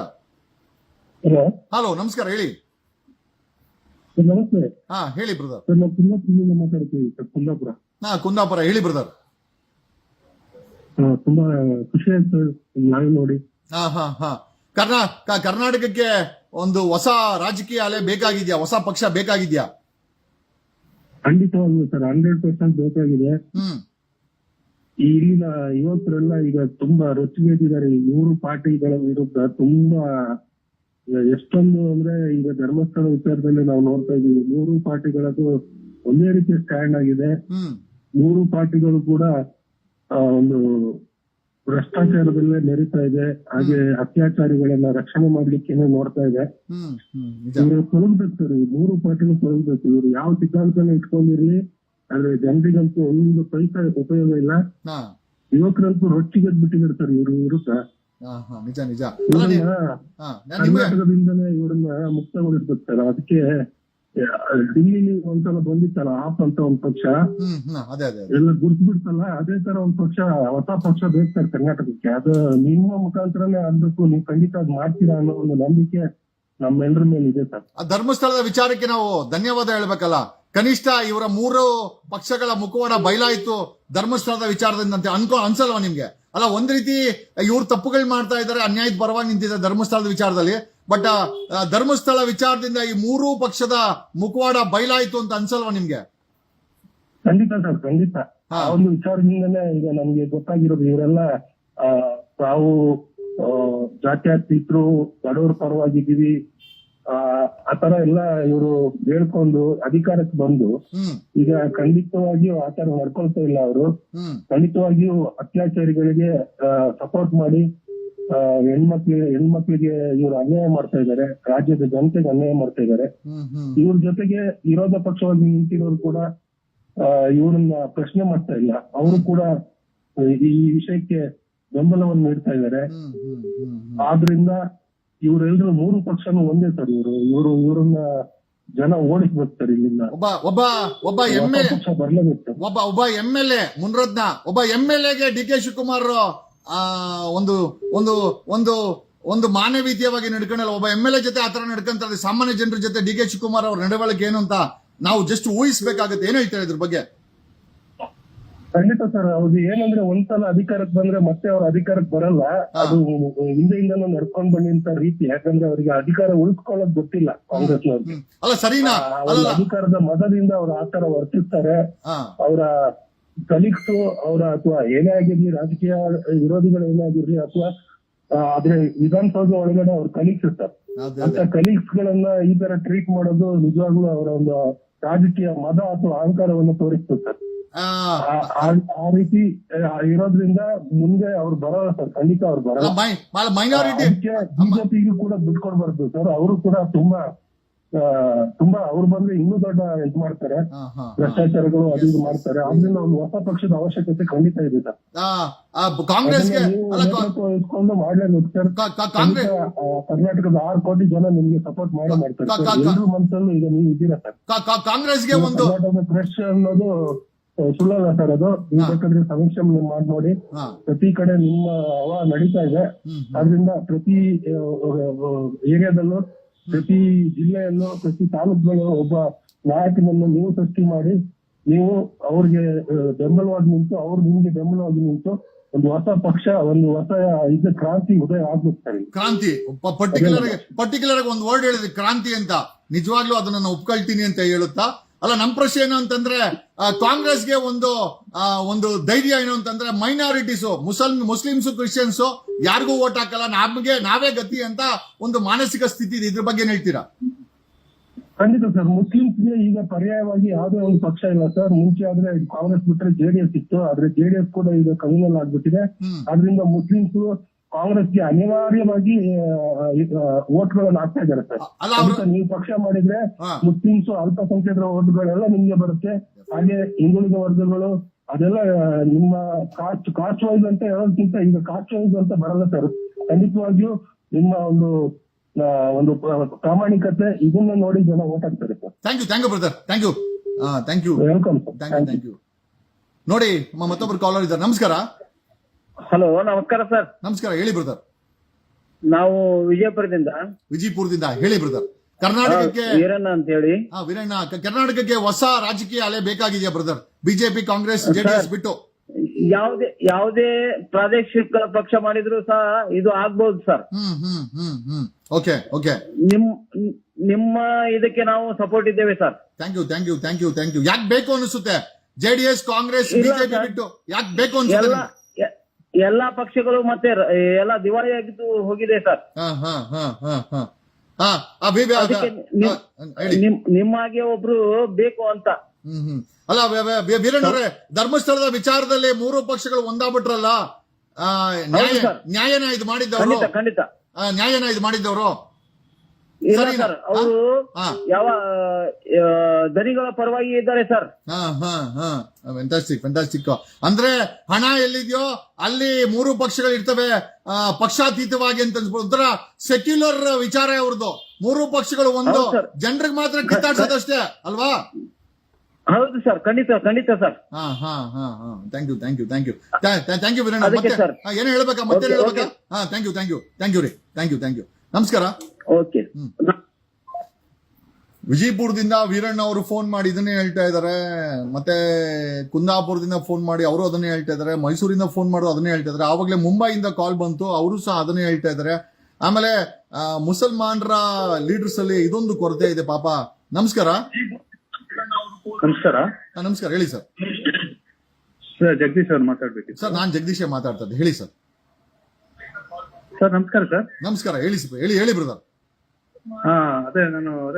[SPEAKER 1] ಹಲೋ, ನಮಸ್ಕಾರ, ಹೇಳಿ.
[SPEAKER 3] ನಮಸ್ತೆ.
[SPEAKER 1] ಹೇಳಿ ಬ್ರದರ್.
[SPEAKER 3] ಮಾತಾಡ್ತೀವಿ ಕುಂದಾಪುರ.
[SPEAKER 1] ಕುಂದಾಪುರ, ಹೇಳಿ ಬ್ರದರ್.
[SPEAKER 3] ತುಂಬಾ ಖುಷಿ ಆಯ್ತು ನಾವೇ ನೋಡಿ.
[SPEAKER 1] ಕರ್ನಾಟಕಕ್ಕೆ ಒಂದು ಹೊಸ ರಾಜಕೀಯ ಅಲೆ ಬೇಕಾಗಿದ್ಯಾ? ಹೊಸ ಪಕ್ಷ ಬೇಕಾಗಿದ್ಯಾ?
[SPEAKER 3] ಖಂಡಿತವಾಗ್ಲೂ ಸರ್, 100% ಬೇಕಾಗಿದೆ. ಇಲ್ಲಿನ ಯುವಕರೆಲ್ಲ ಈಗ ತುಂಬಾ ರೊಚ್ಚಿಗೆದ್ದಿದ್ದಾರೆ ಈ 3 ಪಾರ್ಟಿಗಳ ವಿರುದ್ಧ. ತುಂಬಾ ಎಷ್ಟೊಂದು ಅಂದ್ರೆ, ಈಗ ಧರ್ಮಸ್ಥಳ ವಿಚಾರದಲ್ಲಿ ನಾವು ನೋಡ್ತಾ ಇದೀವಿ, 3 ಪಾರ್ಟಿಗಳದ್ದು ಒಂದೇ ರೀತಿಯ ಸ್ಟ್ಯಾಂಡ್ ಆಗಿದೆ. 3 ಪಾರ್ಟಿಗಳು ಕೂಡ ಒಂದು ಭ್ರಷ್ಟಾಚಾರದಲ್ಲೇ ಮೆರಿತಾ ಇದೆ, ಹಾಗೆ ಅತ್ಯಾಚಾರಿಗಳನ್ನ ರಕ್ಷಣೆ ಮಾಡ್ಲಿಕ್ಕೆ ನೋಡ್ತಾ ಇದೆ. ಇವರು ತೊಲಗ್ಬೇಕು ಸರ್, ಈ 3 ಪಾರ್ಟಿಗಳು ತೊಲಗ್ಬೇಕು. ಇವರು ಯಾವ ಸಿದ್ಧಾಂತನ ಇಟ್ಕೊಂಡಿರ್ಲಿ, ಆದ್ರೆ ಜನರಿಗಂತೂ ಒಂದು ಪೈಸಾ ಉಪಯೋಗ ಇಲ್ಲ. ಯುವಕರಂತೂ ರೊಚ್ಚಿಗೆದ್ ಬಿಟ್ಟಿದ್ದಾರೆ ಸರ್ ಇವ್ರ ವಿರುದ್ಧ. ಕರ್ನಾಟಕದಿಂದಲೇ ಇವ್ರನ್ನ ಮುಕ್ತಗೊಳಿಸ್ಬೇಕು ಸರ್. ಅದಕ್ಕೆ ದಿಲ್ಲಿಲಿ ಒಂದ್ಸಲ ಬಂದಿತ್ತಲ್ಲ ಆಪ್ ಅಂತ ಒಂದ್ ಪಕ್ಷ, ಎಲ್ಲ ಗುರ್ತು ಬಿಡ್ತಲ್ಲ, ಅದೇ ತರ ಒಂದ್ ಪಕ್ಷ, ಹೊಸ ಪಕ್ಷ ಬೇಕು ಸರ್ ಕರ್ನಾಟಕಕ್ಕೆ. ಅದು ನಿಮ್ಮ ಮುಖಾಂತರನೇ ಆಗ್ಬೇಕು. ನೀವು ಖಂಡಿತ ಅದ್ ಮಾಡ್ತೀರಾ ಅನ್ನೋ ಒಂದು ನಂಬಿಕೆ ನಮ್ಮೆಲ್ಲರ ಮೇಲೆ ಇದೆ ಸರ್.
[SPEAKER 1] ಧರ್ಮಸ್ಥಳದ ವಿಚಾರಕ್ಕೆ ನಾವು ಧನ್ಯವಾದ ಹೇಳ್ಬೇಕಲ್ಲ. ಕನಿಷ್ಠ ಇವರ 3 ಪಕ್ಷಗಳ ಮುಖವಾಡ ಬಯಲಾಯ್ತು ಧರ್ಮಸ್ಥಳದ ವಿಚಾರದಿಂದ ಅಂತ ಅನ್ಸಲ್ವಾ ನಿಮ್ಗೆ? ಅಲ್ಲ, ಒಂದ್ ರೀತಿ ಇವ್ರು ತಪ್ಪುಗಳು ಮಾಡ್ತಾ ಇದ್ದಾರೆ, ಅನ್ಯಾಯದ ಪರವಾಗಿ ನಿಂತಿದ್ದಾರೆ ಧರ್ಮಸ್ಥಳದ ವಿಚಾರದಲ್ಲಿ. ಬಟ್ ಧರ್ಮಸ್ಥಳ ವಿಚಾರದಿಂದ ಈ 3 ಪಕ್ಷದ ಮುಖವಾಡ ಬಯಲಾಯ್ತು ಅಂತ ಅನ್ಸಲ್ವಾ ನಿಮ್ಗೆ?
[SPEAKER 3] ಖಂಡಿತ ಸರ್, ಖಂಡಿತ. ಆ ಒಂದು ವಿಚಾರದಿಂದನೇ ಈಗ ನಮ್ಗೆ ಗೊತ್ತಾಗಿರೋದು, ಇವರೆಲ್ಲ ತಾವು ಜಾತ್ಯತೀತರು, ಬಡವರ ಪರವಾಗಿದ್ದೀವಿ, ಆತರ ಎಲ್ಲ ಇವರು ಹೇಳ್ಕೊಂಡು ಅಧಿಕಾರಕ್ಕೆ ಬಂದು ಈಗ ಖಂಡಿತವಾಗಿಯೂ ಆತರ ನಡ್ಕೊಳ್ತಾ ಇಲ್ಲ. ಅವರು ಖಂಡಿತವಾಗಿಯೂ ಅತ್ಯಾಚಾರಿಗಳಿಗೆ ಸಪೋರ್ಟ್ ಮಾಡಿ ಹೆಣ್ಮಕ್ಳಿಗೆ ಇವರು ಅನ್ಯಾಯ ಮಾಡ್ತಾ ಇದ್ದಾರೆ, ರಾಜ್ಯದ ಜನತೆಗೆ ಅನ್ಯಾಯ ಮಾಡ್ತಾ ಇದ್ದಾರೆ. ಇವ್ರ ಜೊತೆಗೆ ವಿರೋಧ ಪಕ್ಷವಾಗಿ ನಿಂತಿರೋರು ಕೂಡ ಇವ್ರನ್ನ ಪ್ರಶ್ನೆ ಮಾಡ್ತಾ ಇಲ್ಲ. ಅವರು ಕೂಡ ಈ ವಿಷಯಕ್ಕೆ ಬೆಂಬಲವನ್ನು ನೀಡ್ತಾ ಇದ್ದಾರೆ. ಆದ್ರಿಂದ ಇವರೆಲ್ಲರೂ 3 ಪಕ್ಷನೂ ಒಂದೇ ಸರ್. ಇವ್ರನ್ನ ಜನ ಓಡಿಸ್ಬೇಕು ಸರ್ ಇಲ್ಲಿಂದ.
[SPEAKER 1] ಒಬ್ಬ MLA ಮುನ್ರತ್ನ, ಒಬ್ಬ MLAಗೆ DK ಶಿವಕುಮಾರ್ ಒಂದು ಮಾನವೀಯವಾಗಿ ನಡ್ಕೊಂಡಲ್ಲ. ಒಬ್ಬ MLA ಜೊತೆ ಆತರ ನಡ್ಕೊಂತಾರೆ. ಸಾಮಾನ್ಯ ಜನರ ಜೊತೆ DK ಶಿವಕುಮಾರ್ ಅವ್ರ ನಡವಳಿಕೆ ಏನು ಅಂತ ನಾವು ಜಸ್ಟ್ ಊಹಿಸಬೇಕಾಗುತ್ತೆ. ಏನ್ ಹೇಳ್ತಾರೆ ಇದ್ರ ಬಗ್ಗೆ?
[SPEAKER 3] ಖಂಡಿತ ಸರ್, ಅವ್ರು ಏನಂದ್ರೆ ಒಂದ್ಸಲ ಅಧಿಕಾರಕ್ಕೆ ಬಂದ್ರೆ ಮತ್ತೆ ಅವ್ರ ಅಧಿಕಾರಕ್ಕೆ ಬರಲ್ಲ. ಅದು ಹಿಂದೆಯಿಂದನೂ ನಡ್ಕೊಂಡ್ ಬಂದಂತ ರೀತಿ. ಯಾಕಂದ್ರೆ ಅವರಿಗೆ ಅಧಿಕಾರ ಉಳಿಸ್ಕೊಳ್ಳೋದ್ ಗೊತ್ತಿಲ್ಲ ಕಾಂಗ್ರೆಸ್ನವ್ರಿಗೆ.
[SPEAKER 1] ಅಧಿಕಾರದ
[SPEAKER 3] ಮದದಿಂದ ಅವ್ರು ಆತರ ವರ್ತಿಸ್ತಾರೆ. ಅವರ
[SPEAKER 6] ಕಲೀಗ್ಸ್ ಅವರ ಅಥವಾ ಏನೇ ಆಗಿರ್ಲಿ, ರಾಜಕೀಯ ವಿರೋಧಿಗಳು ಏನೇ ಆಗಿರ್ಲಿ, ಅಥವಾ ಆದ್ರೆ ವಿಧಾನಸೌಧ ಒಳಗಡೆ ಅವ್ರ ಕಲೀಗ್ಸ್ ಇರ್ತಾರೆ.
[SPEAKER 1] ಅದೇ
[SPEAKER 6] ಅಂತ ಕಲೀಗ್ಸ್ ಗಳನ್ನ ಈ ತರ ಟ್ರೀಟ್ ಮಾಡೋದು ನಿಜವಾಗ್ಲೂ ಅವರ ಒಂದು ರಾಜಕೀಯ ಮದ ಅಥವಾ ಅಹಂಕಾರವನ್ನು ತೋರಿಸ್ತದೆ ಸರ್. ಆ ರೀತಿ ಇರೋದ್ರಿಂದ ಮುಂದೆ ಅವ್ರು ಬರೋಲ್ಲ ಸರ್, ಖಂಡಿತ ಅವ್ರು ಬರಲ್ಲ.
[SPEAKER 1] ಮೈನಾರಿಟಿ
[SPEAKER 6] ಅದಕ್ಕೆ ಬಿಜೆಪಿಗೂ ಕೂಡ ಬಿಟ್ಕೊಡ್ಬಾರ್ದು ಸರ್. ಅವರು ಕೂಡ ತುಂಬಾ ಅವ್ರು ಬಂದ್ರೆ ಇನ್ನೂ ದೊಡ್ಡ ಇದ್ ಮಾಡ್ತಾರೆ, ಭ್ರಷ್ಟಾಚಾರಗಳು ಅದು ಇದು ಮಾಡ್ತಾರೆ. ಆದ್ರಿಂದ ಒಂದು ಹೊಸ ಪಕ್ಷದ ಅವಶ್ಯಕತೆ ಖಂಡಿತ ಇದೆ ಸರ್.
[SPEAKER 1] ಕಾಂಗ್ರೆಸ್ಗೆ
[SPEAKER 6] ಇಸ್ಕೊಂಡು ಮಾಡ್ಲೇಬೇಕು ಸರ್. ಕರ್ನಾಟಕದ 6 ಕೋಟಿ ಜನ ನಿಮ್ಗೆ ಸಪೋರ್ಟ್ ಮಾಡ್ತಾರೆ ಸರ್. ಎಲ್ರ ಮನಸ್ಸಲ್ಲೂ ಈಗ ನೀವು ಇದ್ದೀರಾ ಸರ್.
[SPEAKER 1] ಕಾಂಗ್ರೆಸ್ಗೆ ಒಂದು
[SPEAKER 6] ಕರ್ನಾಟಕದ ಫ್ರೆಶ್ ಅನ್ನೋದು ಸುಳ್ಳಲ್ಲ ಸರ್. ಅದು ನೀವು ಬೇಕಾದ್ರೆ ಸಮೀಕ್ಷೆ ಮಾಡಿ ನೋಡಿ, ಪ್ರತಿ ಕಡೆ ನಿಮ್ಮ ಹವಾ ನಡೀತಾ ಇದೆ. ಆದ್ರಿಂದ ಪ್ರತಿ ಏರಿಯಾದಲ್ಲೂ, ಪ್ರತಿ ಜಿಲ್ಲೆಯಲ್ಲೂ, ಪ್ರತಿ ತಾಲೂಕುಗಳು ಒಬ್ಬ ನಾಯಕನನ್ನು ನೀವು ಸೃಷ್ಟಿ ಮಾಡಿ, ನೀವು ಅವ್ರಿಗೆ ಬೆಂಬಲವಾಗಿ ನಿಂತು, ಅವ್ರು ನಿಮ್ಗೆ ಬೆಂಬಲವಾಗಿ ನಿಂತು ಒಂದು ಹೊಸ ಪಕ್ಷ, ಒಂದು ಹೊಸ ಕ್ರಾಂತಿ ಉದಯ ಆಗ್ಬೇಕು.
[SPEAKER 1] ಕ್ರಾಂತಿ ಪರ್ಟಿಕ್ಯುಲರ್ ಒಂದು ವರ್ಡ್ ಹೇಳಿದ್ರಿ, ಕ್ರಾಂತಿ ಅಂತ. ನಿಜವಾಗ್ಲೂ ಅದನ್ನ ನಾನು ಒಪ್ಕೊಳ್ತೀನಿ ಅಂತ ಹೇಳುತ್ತಾ. ಅಲ್ಲ, ನಮ್ ಪ್ರಶ್ನೆ ಏನು ಅಂತಂದ್ರೆ, ಕಾಂಗ್ರೆಸ್ಗೆ ಒಂದು ಧೈರ್ಯ ಏನು ಅಂತಂದ್ರೆ, ಮೈನಾರಿಟೀಸು, ಮುಸ್ಲಿಮ್ಸ್, ಕ್ರಿಶ್ಚಿಯನ್ಸ್ ಯಾರಿಗೂ ವೋಟ್ ಹಾಕಲ್ಲ, ನಾವೇ ಗತಿ ಅಂತ ಒಂದು ಮಾನಸಿಕ ಸ್ಥಿತಿ ಇದೆ. ಇದ್ರ ಬಗ್ಗೆ ಏನ್ ಹೇಳ್ತೀರಾ?
[SPEAKER 6] ಖಂಡಿತ ಸರ್. ಮುಸ್ಲಿಮ್ಸ್ಗೆ ಈಗ ಪರ್ಯಾಯವಾಗಿ ಯಾವುದೇ ಒಂದು ಪಕ್ಷ ಇಲ್ಲ ಸರ್. ಮುಂಚೆ ಆದ್ರೆ ಕಾಂಗ್ರೆಸ್ ಬಿಟ್ರೆ ಜೆಡಿಎಸ್ ಇತ್ತು, ಆದ್ರೆ ಜೆಡಿಎಸ್ ಕೂಡ ಈಗ ಕಮ್ಯುನಲ್ ಆಗ್ಬಿಟ್ಟಿದೆ. ಆದ್ರಿಂದ ಮುಸ್ಲಿಮ್ಸ್ ಕಾಂಗ್ರೆಸ್ಗೆ ಅನಿವಾರ್ಯವಾಗಿ ವೋಟ್ಗಳನ್ನು ಹಾಕ್ತಾ ಇದ್ದಾರೆ ಸರ್. ನೀವು ಪಕ್ಷ ಮಾಡಿದ್ರೆ ಮುಸ್ಲಿಮ್ಸ್, ಅಲ್ಪಸಂಖ್ಯಾತರ ವೋಟ್ಗಳೆಲ್ಲ ನಿಮ್ಗೆ ಬರುತ್ತೆ. ಹಾಗೆ ಹಿಂದುಳಿದ ವರ್ಗಗಳು ಅದೆಲ್ಲ ನಿಮ್ಮ ಕಾಸ್ಟ್ ವೈಸ್ ಅಂತ ಹೇಳೋದಕ್ಕಿಂತ ಈಗ ಕಾಸ್ಟ್ ವೈಸ್ ಅಂತ ಬರಲ್ಲ ಸರ್. ಖಂಡಿತವಾಗಿಯೂ ನಿಮ್ಮ ಒಂದು ಪ್ರಾಮಾಣಿಕತೆ ಇದನ್ನ ನೋಡಿ ಜನ ವೋಟ್ ಹಾಕ್ತಾರೆ sir.
[SPEAKER 1] Thank you brother, thank you.
[SPEAKER 6] Welcome
[SPEAKER 1] thank you. ನೋಡಿ, ಮತ್ತೊಬ್ರು ಕಾಲರ್ ಇದ್ದಾರೆ. ನಮಸ್ಕಾರ.
[SPEAKER 5] ಹಲೋ, ನಮಸ್ಕಾರ ಸರ್.
[SPEAKER 1] ನಮಸ್ಕಾರ, ಹೇಳಿ ಬ್ರದರ್.
[SPEAKER 5] ನಾವು ವಿಜಯಪುರದಿಂದ
[SPEAKER 1] ಹೇಳಿ ಬ್ರದರ್. ಕರ್ನಾಟಕಕ್ಕೆ
[SPEAKER 5] ವೀರಣ್ಣ ಅಂತ ಹೇಳಿ.
[SPEAKER 1] ವೀರಣ್ಣ, ಕರ್ನಾಟಕಕ್ಕೆ ಹೊಸ ರಾಜಕೀಯ ಅಲೆ ಬೇಕಾಗಿದೆಯಾ ಬ್ರದರ್? ಬಿಜೆಪಿ, ಕಾಂಗ್ರೆಸ್, ಜೆಡಿಎಸ್ ಬಿಟ್ಟು
[SPEAKER 5] ಯಾವುದೇ ಪ್ರಾದೇಶಿಕ ಪಕ್ಷ ಮಾಡಿದ್ರು ಸಹ ಇದು ಆಗ್ಬಹುದು ಸರ್.
[SPEAKER 1] ಓಕೆ.
[SPEAKER 5] ನಿಮ್ಮ ಇದಕ್ಕೆ ನಾವು ಸಪೋರ್ಟ್ ಇದ್ದೇವೆ ಸರ್.
[SPEAKER 1] Thank you. ಯಾಕೆ ಬೇಕು ಅನಿಸುತ್ತೆ ಜೆಡಿಎಸ್, ಕಾಂಗ್ರೆಸ್, ಬಿಜೆಪಿ ಬಿಟ್ಟು ಯಾಕೆ ಬೇಕು ಅನ್ಸುತ್ತೆ?
[SPEAKER 5] ಎಲ್ಲಾ ಪಕ್ಷಗಳು ಮತ್ತೆ ಎಲ್ಲ ದಿವಾಳಿ ಆಗಿದ್ದು ಹೋಗಿದೆ ಸರ್. ನಿಮ್ಮಾಗೆ ಒಬ್ರು ಬೇಕು ಅಂತ.
[SPEAKER 1] ಅಲ್ಲ ವೀರಣ್ಣವ್ರೆ, ಧರ್ಮಸ್ಥಳದ ವಿಚಾರದಲ್ಲಿ 3 ಪಕ್ಷಗಳು ಒಂದಾಗ್ಬಿಟ್ರಲ್ಲ, ನ್ಯಾಯನ ಇದು ಮಾಡಿದ್ದವರು?
[SPEAKER 5] ಖಂಡಿತ
[SPEAKER 1] ನ್ಯಾಯನ ಇದು ಮಾಡಿದ್ದವರು?
[SPEAKER 5] ಇಲ್ಲ ಸರ್, ಅವರು ಯಾವ ದನಿಗಳ ಪರವಾಗಿ ಇದ್ದಾರೆ ಸರ್.
[SPEAKER 1] ಫ್ಯಾಂಟಾಸ್ಟಿಕ್. ಅಂದ್ರೆ ಹಣ ಎಲ್ಲಿದೆಯೋ ಅಲ್ಲಿ 3 ಪಕ್ಷಗಳು ಇರ್ತವೆ, ಪಕ್ಷಾತೀತವಾಗಿ ಅಂತ ಒಂಥರ ಸೆಕ್ಯುಲರ್ ವಿಚಾರ ಅವ್ರದ್ದು. 3 ಪಕ್ಷಗಳು ಒಂದು, ಜನರಿಗೆ ಮಾತ್ರ ಕಿತ್ತಾಡ್ಸೋದಷ್ಟೇ ಅಲ್ವಾ?
[SPEAKER 5] ಹೌದು ಸರ್, ಖಂಡಿತ ಸರ್.
[SPEAKER 1] Thank you Veeranna. ಏನು ಹೇಳ್ಬೇಕಾ? ಮತ್ತೆ ಹೇಳ್ಬೇಕಾ? Thank you. ನಮಸ್ಕಾರ.
[SPEAKER 5] ಓಕೆ.
[SPEAKER 1] ವಿಜಯಪುರದಿಂದ ವೀರಣ್ಣ ಅವರು ಫೋನ್ ಮಾಡಿ ಇದನ್ನೇ ಹೇಳ್ತಾ ಇದಾರೆ. ಮತ್ತೆ ಕುಂದಾಪುರದಿಂದ ಫೋನ್ ಮಾಡಿ ಅವರು ಅದನ್ನೇ ಹೇಳ್ತಾ ಇದಾರೆ. ಮೈಸೂರಿಂದ ಫೋನ್ ಮಾಡೋ ಅದನ್ನೇ ಹೇಳ್ತಾ ಇದಾರೆ. ಆವಾಗಲೇ ಮುಂಬೈಯಿಂದ ಕಾಲ್ ಬಂತು, ಅವರು ಸಹ ಅದನ್ನೇ ಹೇಳ್ತಾ ಇದಾರೆ. ಆಮೇಲೆ ಮುಸಲ್ಮಾನರ ಲೀಡರ್ಸ್ ಅಲ್ಲಿ ಇದೊಂದು ಕೊರತೆ ಇದೆ ಪಾಪ. ನಮಸ್ಕಾರ. ನಮಸ್ಕಾರ, ಹೇಳಿ ಸರ್.
[SPEAKER 2] ಜಗದೀಶ್ ಅವ್ರು ಮಾತಾಡ್ಬೇಕು
[SPEAKER 1] ಸರ್. ನಾನು ಜಗದೀಶ್ ಮಾತಾಡ್ತಾ ಇದ್ದೆ, ಹೇಳಿ ಸರ್.
[SPEAKER 2] ಸರ್ ನಮಸ್ಕಾರ ಸರ್.
[SPEAKER 1] ನಮಸ್ಕಾರ, ಹೇಳಿ ಬ್ರದರ್.
[SPEAKER 2] ಅದೇ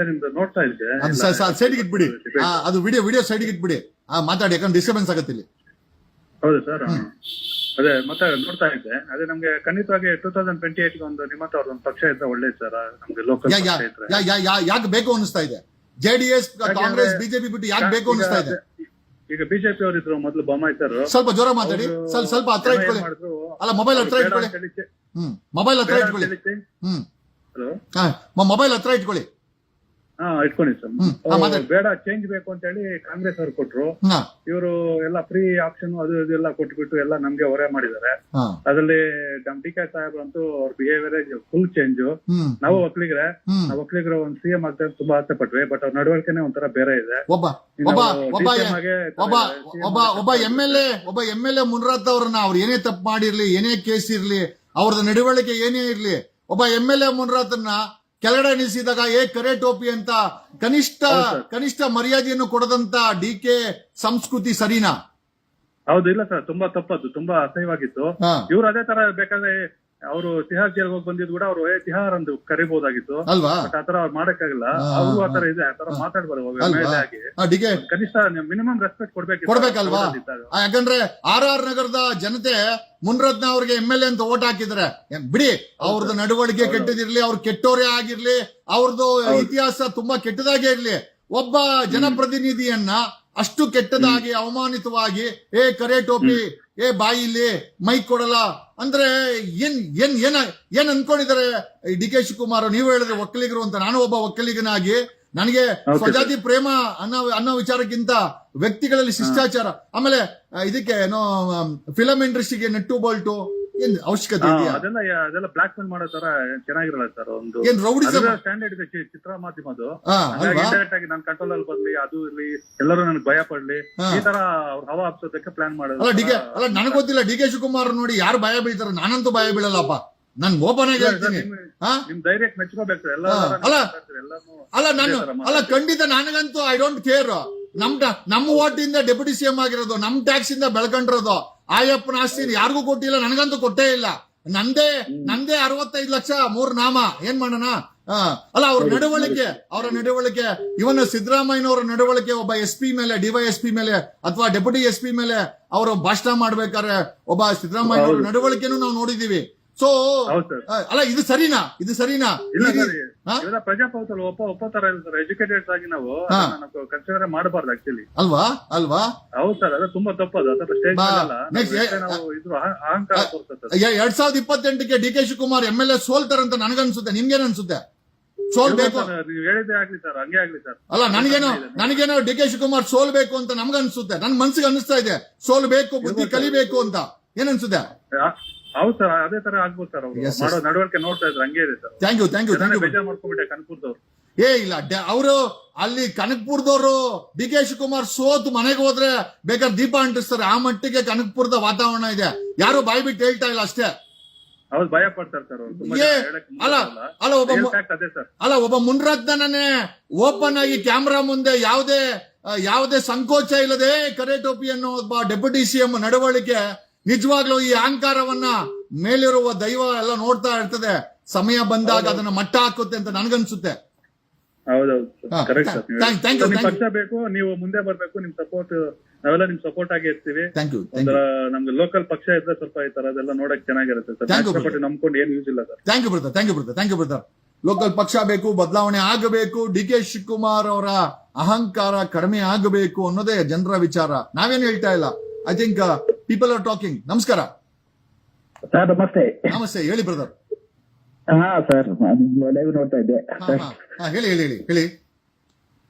[SPEAKER 2] ನಿಮ್ದು ನೋಡ್ತಾ ಇದ್ದೆ.
[SPEAKER 1] ಸೈಡ್ಗೆ ಇಟ್ಬಿಡಿ, ಅದು ವಿಡಿಯೋ ಸೈಡ್ಗೆ ಇಟ್ಬಿಡಿ, ಮಾತಾಡಿ, ಯಾಕಂದ್ರೆ ಡಿಸ್ಟರ್ಬೆನ್ಸ್ ಆಗತ್ತೆ ಇಲ್ಲಿ.
[SPEAKER 2] ಹೌದು ಸರ್. ಅದೇ ಮತ್ತೆ ನೋಡ್ತಾ ಇದ್ದೆ. ಅದೇ ನಮ್ಗೆ ಖಂಡಿತವಾಗಿ 2028 ಒಂದು ನಿಮ್ಮಂತ ಅವ್ರದ್ದು ಪಕ್ಷ ಇದ್ರೆ ಒಳ್ಳೇದು ಸರ್. ನಮ್ಗೆ ಲೋಕಲ್
[SPEAKER 1] ಯಾಕೆ ಬೇಕು ಅನಿಸ್ತಾ ಇದೆ? ಜೆಡಿಎಸ್, ಕಾಂಗ್ರೆಸ್, ಬಿಜೆಪಿ ಬಿಟ್ಟು ಯಾಕೆ ಬೇಕು ಅನಿಸ್ತಾ ಇದೆ?
[SPEAKER 2] ಈಗ ಬಿಜೆಪಿ ಅವರಿದ್ರು ಮೊದಲು ಬೊಮ್ಮಾಯಿ ಸರ್.
[SPEAKER 1] ಸ್ವಲ್ಪ ಜೋರ ಮಾತಾಡಿ, ಸ್ವಲ್ಪ ಹತ್ರ ಇಟ್ಕೊಳ್ಳಿ. ಅಲ್ಲ, ಮೊಬೈಲ್ ಹತ್ರ ಇಟ್ಕೊಳ್ಳಿ. ಮೊಬೈಲ್ ಹತ್ರ ಇಟ್ಕೊಳ್ಳಿ. ಮೊಬೈಲ್ ಹತ್ರ ಇಟ್ಕೊಳ್ಳಿ.
[SPEAKER 2] ಇಟ್ಕೊಂಡಿ ಸರ್. ಬೇಡ, ಚೇಂಜ್ ಬೇಕು ಅಂತ ಹೇಳಿ ಕಾಂಗ್ರೆಸ್ ಅವ್ರು ಕೊಟ್ರು. ಇವರು ಎಲ್ಲ ಫ್ರೀ ಆಪ್ಷನ್ ಅದು ಇದೆಲ್ಲ ಕೊಟ್ಬಿಟ್ಟು ಎಲ್ಲ ನಮ್ಗೆ ಹೊರೆ ಮಾಡಿದ್ದಾರೆ. ಅದ್ರಲ್ಲಿ ನಮ್ ಡಿ ಕೆ ಸಾಹೇಬ್ ಅಂತೂ ಅವ್ರ ಬಿಹೇವಿಯರ್ ಫುಲ್ ಚೇಂಜ್. ನಾವು ಒಕ್ಕಲಿಗರು ಒಂದು ಸಿಎಂ ಆಗ್ತಾ ತುಂಬಾ ಆಸೆ ಪಟ್ವಿ, ಬಟ್ ಅವ್ರ ನಡವಳಿಕೆನೆ ಒಂಥರ ಬೇರೆ ಇದೆ.
[SPEAKER 1] ಒಬ್ಬ ಎಂ ಎಲ್ ಎ ಮುನ್ರಾತ್ ಅವ್ರನ್ನ ಅವ್ರು ಏನೇ ತಪ್ಪು ಮಾಡಿರ್ಲಿ, ಏನೇ ಕೇಸ್ ಇರ್ಲಿ, ಅವ್ರದ್ದು ನಡವಳಿಕೆ ಏನೇ ಇರ್ಲಿ, ಒಬ್ಬ ಎಂ ಎಲ್ ಎ ಮುನ್ರಾತ್ನ ಕೆಳಗಡೆ ನಿಲ್ಲಿಸಿದಾಗ ಕರೆ ಟೋಪಿ ಅಂತ ಕನಿಷ್ಠ ಮರ್ಯಾದೆಯನ್ನು ಕೊಡದಂತ ಡಿ ಕೆ ಸಂಸ್ಕೃತಿ ಸರಿನಾ?
[SPEAKER 2] ಹೌದು, ಇಲ್ಲ ಸರ್, ತುಂಬಾ ತಪ್ಪದ್ದು, ತುಂಬಾ ಅಸಹ್ಯವಾಗಿತ್ತು.
[SPEAKER 1] ಹಾ.
[SPEAKER 2] ಇವ್ರು ಅದೇ ತರ ಬೇಕಾದ್ರೆ ಅವರು ತಿಹಾರ್ ಜೈಲ್ಗೆ ಹೋಗಿ ಬಂದಿದ್ದು ಕೂಡ ಅವರು ತಿಹಾರ್ ಅಂತ ಕರಿಬಹುದಾಗಿತ್ತು.
[SPEAKER 1] ಅಲ್ವಾ?
[SPEAKER 2] ಬಟ್ ಆತರ ಅವ್ರು ಮಾಡಕ್ಕಾಗಿಲ್ಲ. ಅವರು ಆತರ ಇದೆ, ಆತರ ಮಾತಾಡ್ಬಾರ್ದು
[SPEAKER 1] ಅಲ್ವಾ?
[SPEAKER 2] ಆಗಿ.
[SPEAKER 1] ಡಿಕೆ
[SPEAKER 2] ಕನಿಷ್ಠ ಮಿನಿಮಮ್ ರೆಸ್ಪೆಕ್ಟ್
[SPEAKER 1] ಕೊಡ್ಬೇಕಲ್ವಾ? ಯಾಕಂದ್ರೆ RR ನಗರದ ಜನತೆ ಮುನ್ರತ್ನ ಅವ್ರಿಗೆ MLA ಅಂತ ಓಟ್ ಹಾಕಿದ್ರೆ ಬಿಡಿ, ಅವ್ರದ್ದು ನಡವಳಿಕೆ ಕೆಟ್ಟದಿರ್ಲಿ, ಅವ್ರು ಕೆಟ್ಟೋರೇ ಆಗಿರ್ಲಿ, ಅವ್ರದ್ದು ಇತಿಹಾಸ ತುಂಬಾ ಕೆಟ್ಟದಾಗೇ ಇರ್ಲಿ, ಒಬ್ಬ ಜನಪ್ರತಿನಿಧಿಯನ್ನ ಅಷ್ಟು ಕೆಟ್ಟದಾಗಿ ಅವಮಾನಿತವಾಗಿ ಕರೆ ಟೋಪಿ, ಬಾಯಿಲಿ ಮೈಕ್ ಕೊಡಲ್ಲ ಅಂದ್ರೆ ಏನ್ ಅನ್ಕೊಂಡಿದ್ದಾರೆ DK ಶಿವಕುಮಾರ್? ನೀವು ಹೇಳಿದ್ರೆ ಒಕ್ಕಲಿಗರು ಅಂತ, ನಾನು ಒಬ್ಬ ಒಕ್ಕಲಿಗನಾಗಿ ನನಗೆ ಸ್ವಜಾತಿ ಪ್ರೇಮ ಅನ್ನೋ ವಿಚಾರಕ್ಕಿಂತ ವ್ಯಕ್ತಿಗಳಲ್ಲಿ ಶಿಷ್ಟಾಚಾರ, ಆಮೇಲೆ ಇದಕ್ಕೆ ಏನೋ ಫಿಲಂ ಇಂಡಸ್ಟ್ರಿಗೆ ನೆಟ್ಟು ಬೋಲ್ಟು ಏನ್ ಅವಶ್ಯಕತೆ ಇದೆಯಾ?
[SPEAKER 2] ಅದೆಲ್ಲ ಬ್ಲಾಕ್ ಮೇಲ್ ಮಾಡೋ ತರ ಚೆನ್ನಾಗಿರಲ್ಲ ಸರ್. ಒಂದು
[SPEAKER 1] ಏನ್ ರೌಡಿಸಮ್
[SPEAKER 2] ಸ್ಟ್ಯಾಂಡರ್ಡ್ ಇದೆ ಚಿತ್ರ ಮಾಧ್ಯಮದ್ದು. ಇಂಡೈರೆಕ್ಟ್ ಆಗಿ ನನ್ನ ಕಂಟ್ರೋಲ್ ಅಲ್ಲಿ ಬರ್ಲಿ, ಅದು ಇರ್ಲಿ, ಎಲ್ಲರೂ ನನಗೆ ಭಯ ಪಡ್ಲಿ, ಈ ತರ ಅವ್ರು ಹವಾ ಹಬ್ಸೋದಕ್ಕೆ ಪ್ಲಾನ್ ಮಾಡೋದು.
[SPEAKER 1] ಅಲ್ಲ ನನಗೆ ಗೊತ್ತಿಲ್ಲ, DK ಶಿವಕುಮಾರ್ ನೋಡಿ ಯಾರು ಭಯ ಬೀಳ್ತಾರೆ, ನಾನಂತೂ ಭಯ ಬೀಳಲ್ಲಪ್ಪ, ನನ್ ಓಪನ್ ಆಗಿ ಹೇಳ್ತೀನಿ.
[SPEAKER 2] ನಿಮ್ ಧೈರ್ಯಕ್ಕೆ ಮೆಚ್ಕೋಬೇಕು ಎಲ್ಲ.
[SPEAKER 1] ಅಲ್ಲ ಖಂಡಿತ, ನನಗಂತೂ ಐ ಡೋಂಟ್ ಕೇರ್. ನಮ್ಮ ಓಟಿಂದ ಡೆಪ್ಯೂಟಿ CM ಆಗಿರೋದು, ನಮ್ ಟ್ಯಾಕ್ಸ್ ಇಂದ ಬೆಳ್ಕೊಂಡಿರೋದು, ಆಯಪ್ಪನ ಆಸ್ತಿ ಯಾರಿಗೂ ಕೊಟ್ಟಿಲ್ಲ, ನನಗಂತೂ ಕೊಟ್ಟೇ ಇಲ್ಲ. ನಂದೇ 65 ಲಕ್ಷ 3 ನಾಮ, ಏನ್ ಮಾಡೋಣ? ಅಲ್ಲ ಅವರ ನಡವಳಿಕೆ ಇವನ್ ಸಿದ್ದರಾಮಯ್ಯನವರ ನಡವಳಿಕೆ, ಒಬ್ಬ SP ಮೇಲೆ, DYSP ಮೇಲೆ ಅಥವಾ ಡೆಪ್ಯೂಟಿ SP ಮೇಲೆ ಅವರು ಭಾಷಣ ಮಾಡ್ಬೇಕಾದ್ರೆ ಒಬ್ಬ ಸಿದ್ದರಾಮಯ್ಯನವರ ನಡವಳಿಕೆನೂ ನಾವು ನೋಡಿದೀವಿ. ಸೊ ಅಲ್ಲ ಇದು ಸರಿನಾ?
[SPEAKER 2] ಪ್ರಜಾಪ್ರಭುತ್ವ ಒಪ್ಪೋತರ ಎಜುಕೇಟೆಡ್ ಆಗಿ ನಾವು ಕನ್ಸಿಡರ್ ಮಾಡಬಾರ್ದು ಆಕ್ಚುಲಿ.
[SPEAKER 1] ಅಲ್ವಾ?
[SPEAKER 2] ಹೌದು ಸರ್, ಅದು ತುಂಬಾ ತಪ್ಪದು. ಅದರ ಸ್ಟೇಜ್ ನಾವು ಇದ್ರ ಅಹಂಕಾರ ತೋರಿಸುತ್ತೆ.
[SPEAKER 1] 2028ಕ್ಕೆ DK ಶಿವಕುಮಾರ್ MLA ಸೋಲ್ತಾರಂತ ನನಗನ್ಸುತ್ತೆ. ನಿಮ್ಗೇನ್ ಅನ್ಸುತ್ತೆ? ಸೋಲ್ಬೇಕು?
[SPEAKER 2] ನೀವು ಹೇಳಿದ್ರೆ ಆಗ್ಲಿ ಸರ್, ಹಂಗೆ ಆಗ್ಲಿ ಸರ್.
[SPEAKER 1] ಅಲ್ಲ ನನಗೇನೋ DK ಶಿವಕುಮಾರ್ ಸೋಲ್ಬೇಕು ಅಂತ ನಮ್ಗನ್ಸುತ್ತೆ, ನನ್ ಮನ್ಸಿಗೆ ಅನಿಸ್ತಾ ಇದೆ. ಸೋಲ್ಬೇಕು, ಬುದ್ಧಿ ಕಲಿಬೇಕು ಅಂತ ಏನ್ ಅನ್ಸುತ್ತೆ?
[SPEAKER 2] ಹೌದು ಸರ್, ಅದೇ ತರ ಆಗ್ಬೋದು ಸರ್. ಅವರು ಮಾಡೋ ನಡವಳಿಕೆ ನೋಡ್ತಾ ಇದ್ರೆ ಹಂಗೆ ಇದೆ ಸರ್.
[SPEAKER 1] ಥ್ಯಾಂಕ್ ಯು
[SPEAKER 2] ಬೇಜಾರ್ ಮಾಡ್ಕೊಂಡ್ಬಿಟ್ಟೆ ಕನಕಪುರದವ್ರು.
[SPEAKER 1] ಇಲ್ಲ ಅವರು ಅಲ್ಲಿ ಕನಕಪುರದವರು DK ಶಿವಕುಮಾರ್ ಸೋತು ಮನೆಗೆ ಹೋದ್ರೆ ಬೇಕಾದ್ರೆ ದೀಪ ಅಂಟಿಸ್ತಾರೆ. ಆ ಮಟ್ಟಿಗೆ ಕನಕಪುರದ ವಾತಾವರಣ ಇದೆ. ಯಾರು ಬಾಯಿ ಬಿಟ್ಟು ಹೇಳ್ತಾ ಇಲ್ಲ ಅಷ್ಟೇ.
[SPEAKER 2] ಹೌದು, ಭಯ ಪಡ್ತಾರೆ ಸರ್ ಅವರು.
[SPEAKER 1] ಒಬ್ಬ ಮುನ್ರತ್ನನೇ ಓಪನ್ ಆಗಿ ಕ್ಯಾಮ್ರಾ ಮುಂದೆ ಯಾವುದೇ ಸಂಕೋಚ ಇಲ್ಲದೆ ಕರೆ ಟೋಪಿ ಅನ್ನೋ ಒಬ್ಬ ಡೆಪ್ಯೂಟಿ CM ನಡವಳಿಕೆ ನಿಜವಾಗ್ಲೂ ಈ ಅಹಂಕಾರವನ್ನ ಮೇಲಿರುವ ದೈವ ಎಲ್ಲ ನೋಡ್ತಾ ಇರ್ತದೆ. ಸಮಯ ಬಂದಾಗ ಅದನ್ನ ಮಟ್ಟ ಹಾಕುತ್ತೆ ಅಂತ ನನಗನ್ಸುತ್ತೆ.
[SPEAKER 2] ಹೌದೌದು, ಕರೆಕ್ಟ್ ಸರ್. ಪಕ್ಷ ಬೇಕು, ನೀವು ಮುಂದೆ ಬರ್ಬೇಕು, ನಿಮ್ ಸಪೋರ್ಟ್, ನಾವೆಲ್ಲ ನಿಮ್ ಸಪೋರ್ಟ್ ಆಗಿ ಇರ್ತೀವಿ. ನಮ್ಗೆ ಲೋಕಲ್ ಪಕ್ಷ ಇದ್ರೆ ಸ್ವಲ್ಪ ಈ ತರ ಅದೆಲ್ಲ ನೋಡಕ್ ಚೆನ್ನಾಗಿರುತ್ತೆ ಸರ್. ನಂಬ್ಕೊಂಡು ಏನ್ ಯೂಸ್ ಇಲ್ಲ sir.
[SPEAKER 1] Thank you brother. Local ಪಕ್ಷ ಬೇಕು, ಬದಲಾವಣೆ ಆಗಬೇಕು, DK ಶಿವಕುಮಾರ್ ಅವರ ಅಹಂಕಾರ ಕಡಿಮೆ ಆಗಬೇಕು ಅನ್ನೋದೇ ಜನರ ವಿಚಾರ. ನಾವೇನು ಹೇಳ್ತಾ ಇಲ್ಲ. I think people are talking. ನಮಸ್ಕಾರ
[SPEAKER 3] ಸರ್.
[SPEAKER 1] ನಮಸ್ತೆ, ಹೇಳಿ ಬ್ರದರ್.
[SPEAKER 3] ಹಾ ಸರ್, ಲೈವ್ ನೋಡ್ತಾ ಇದ್ದೆ.
[SPEAKER 1] ಹೇಳಿ.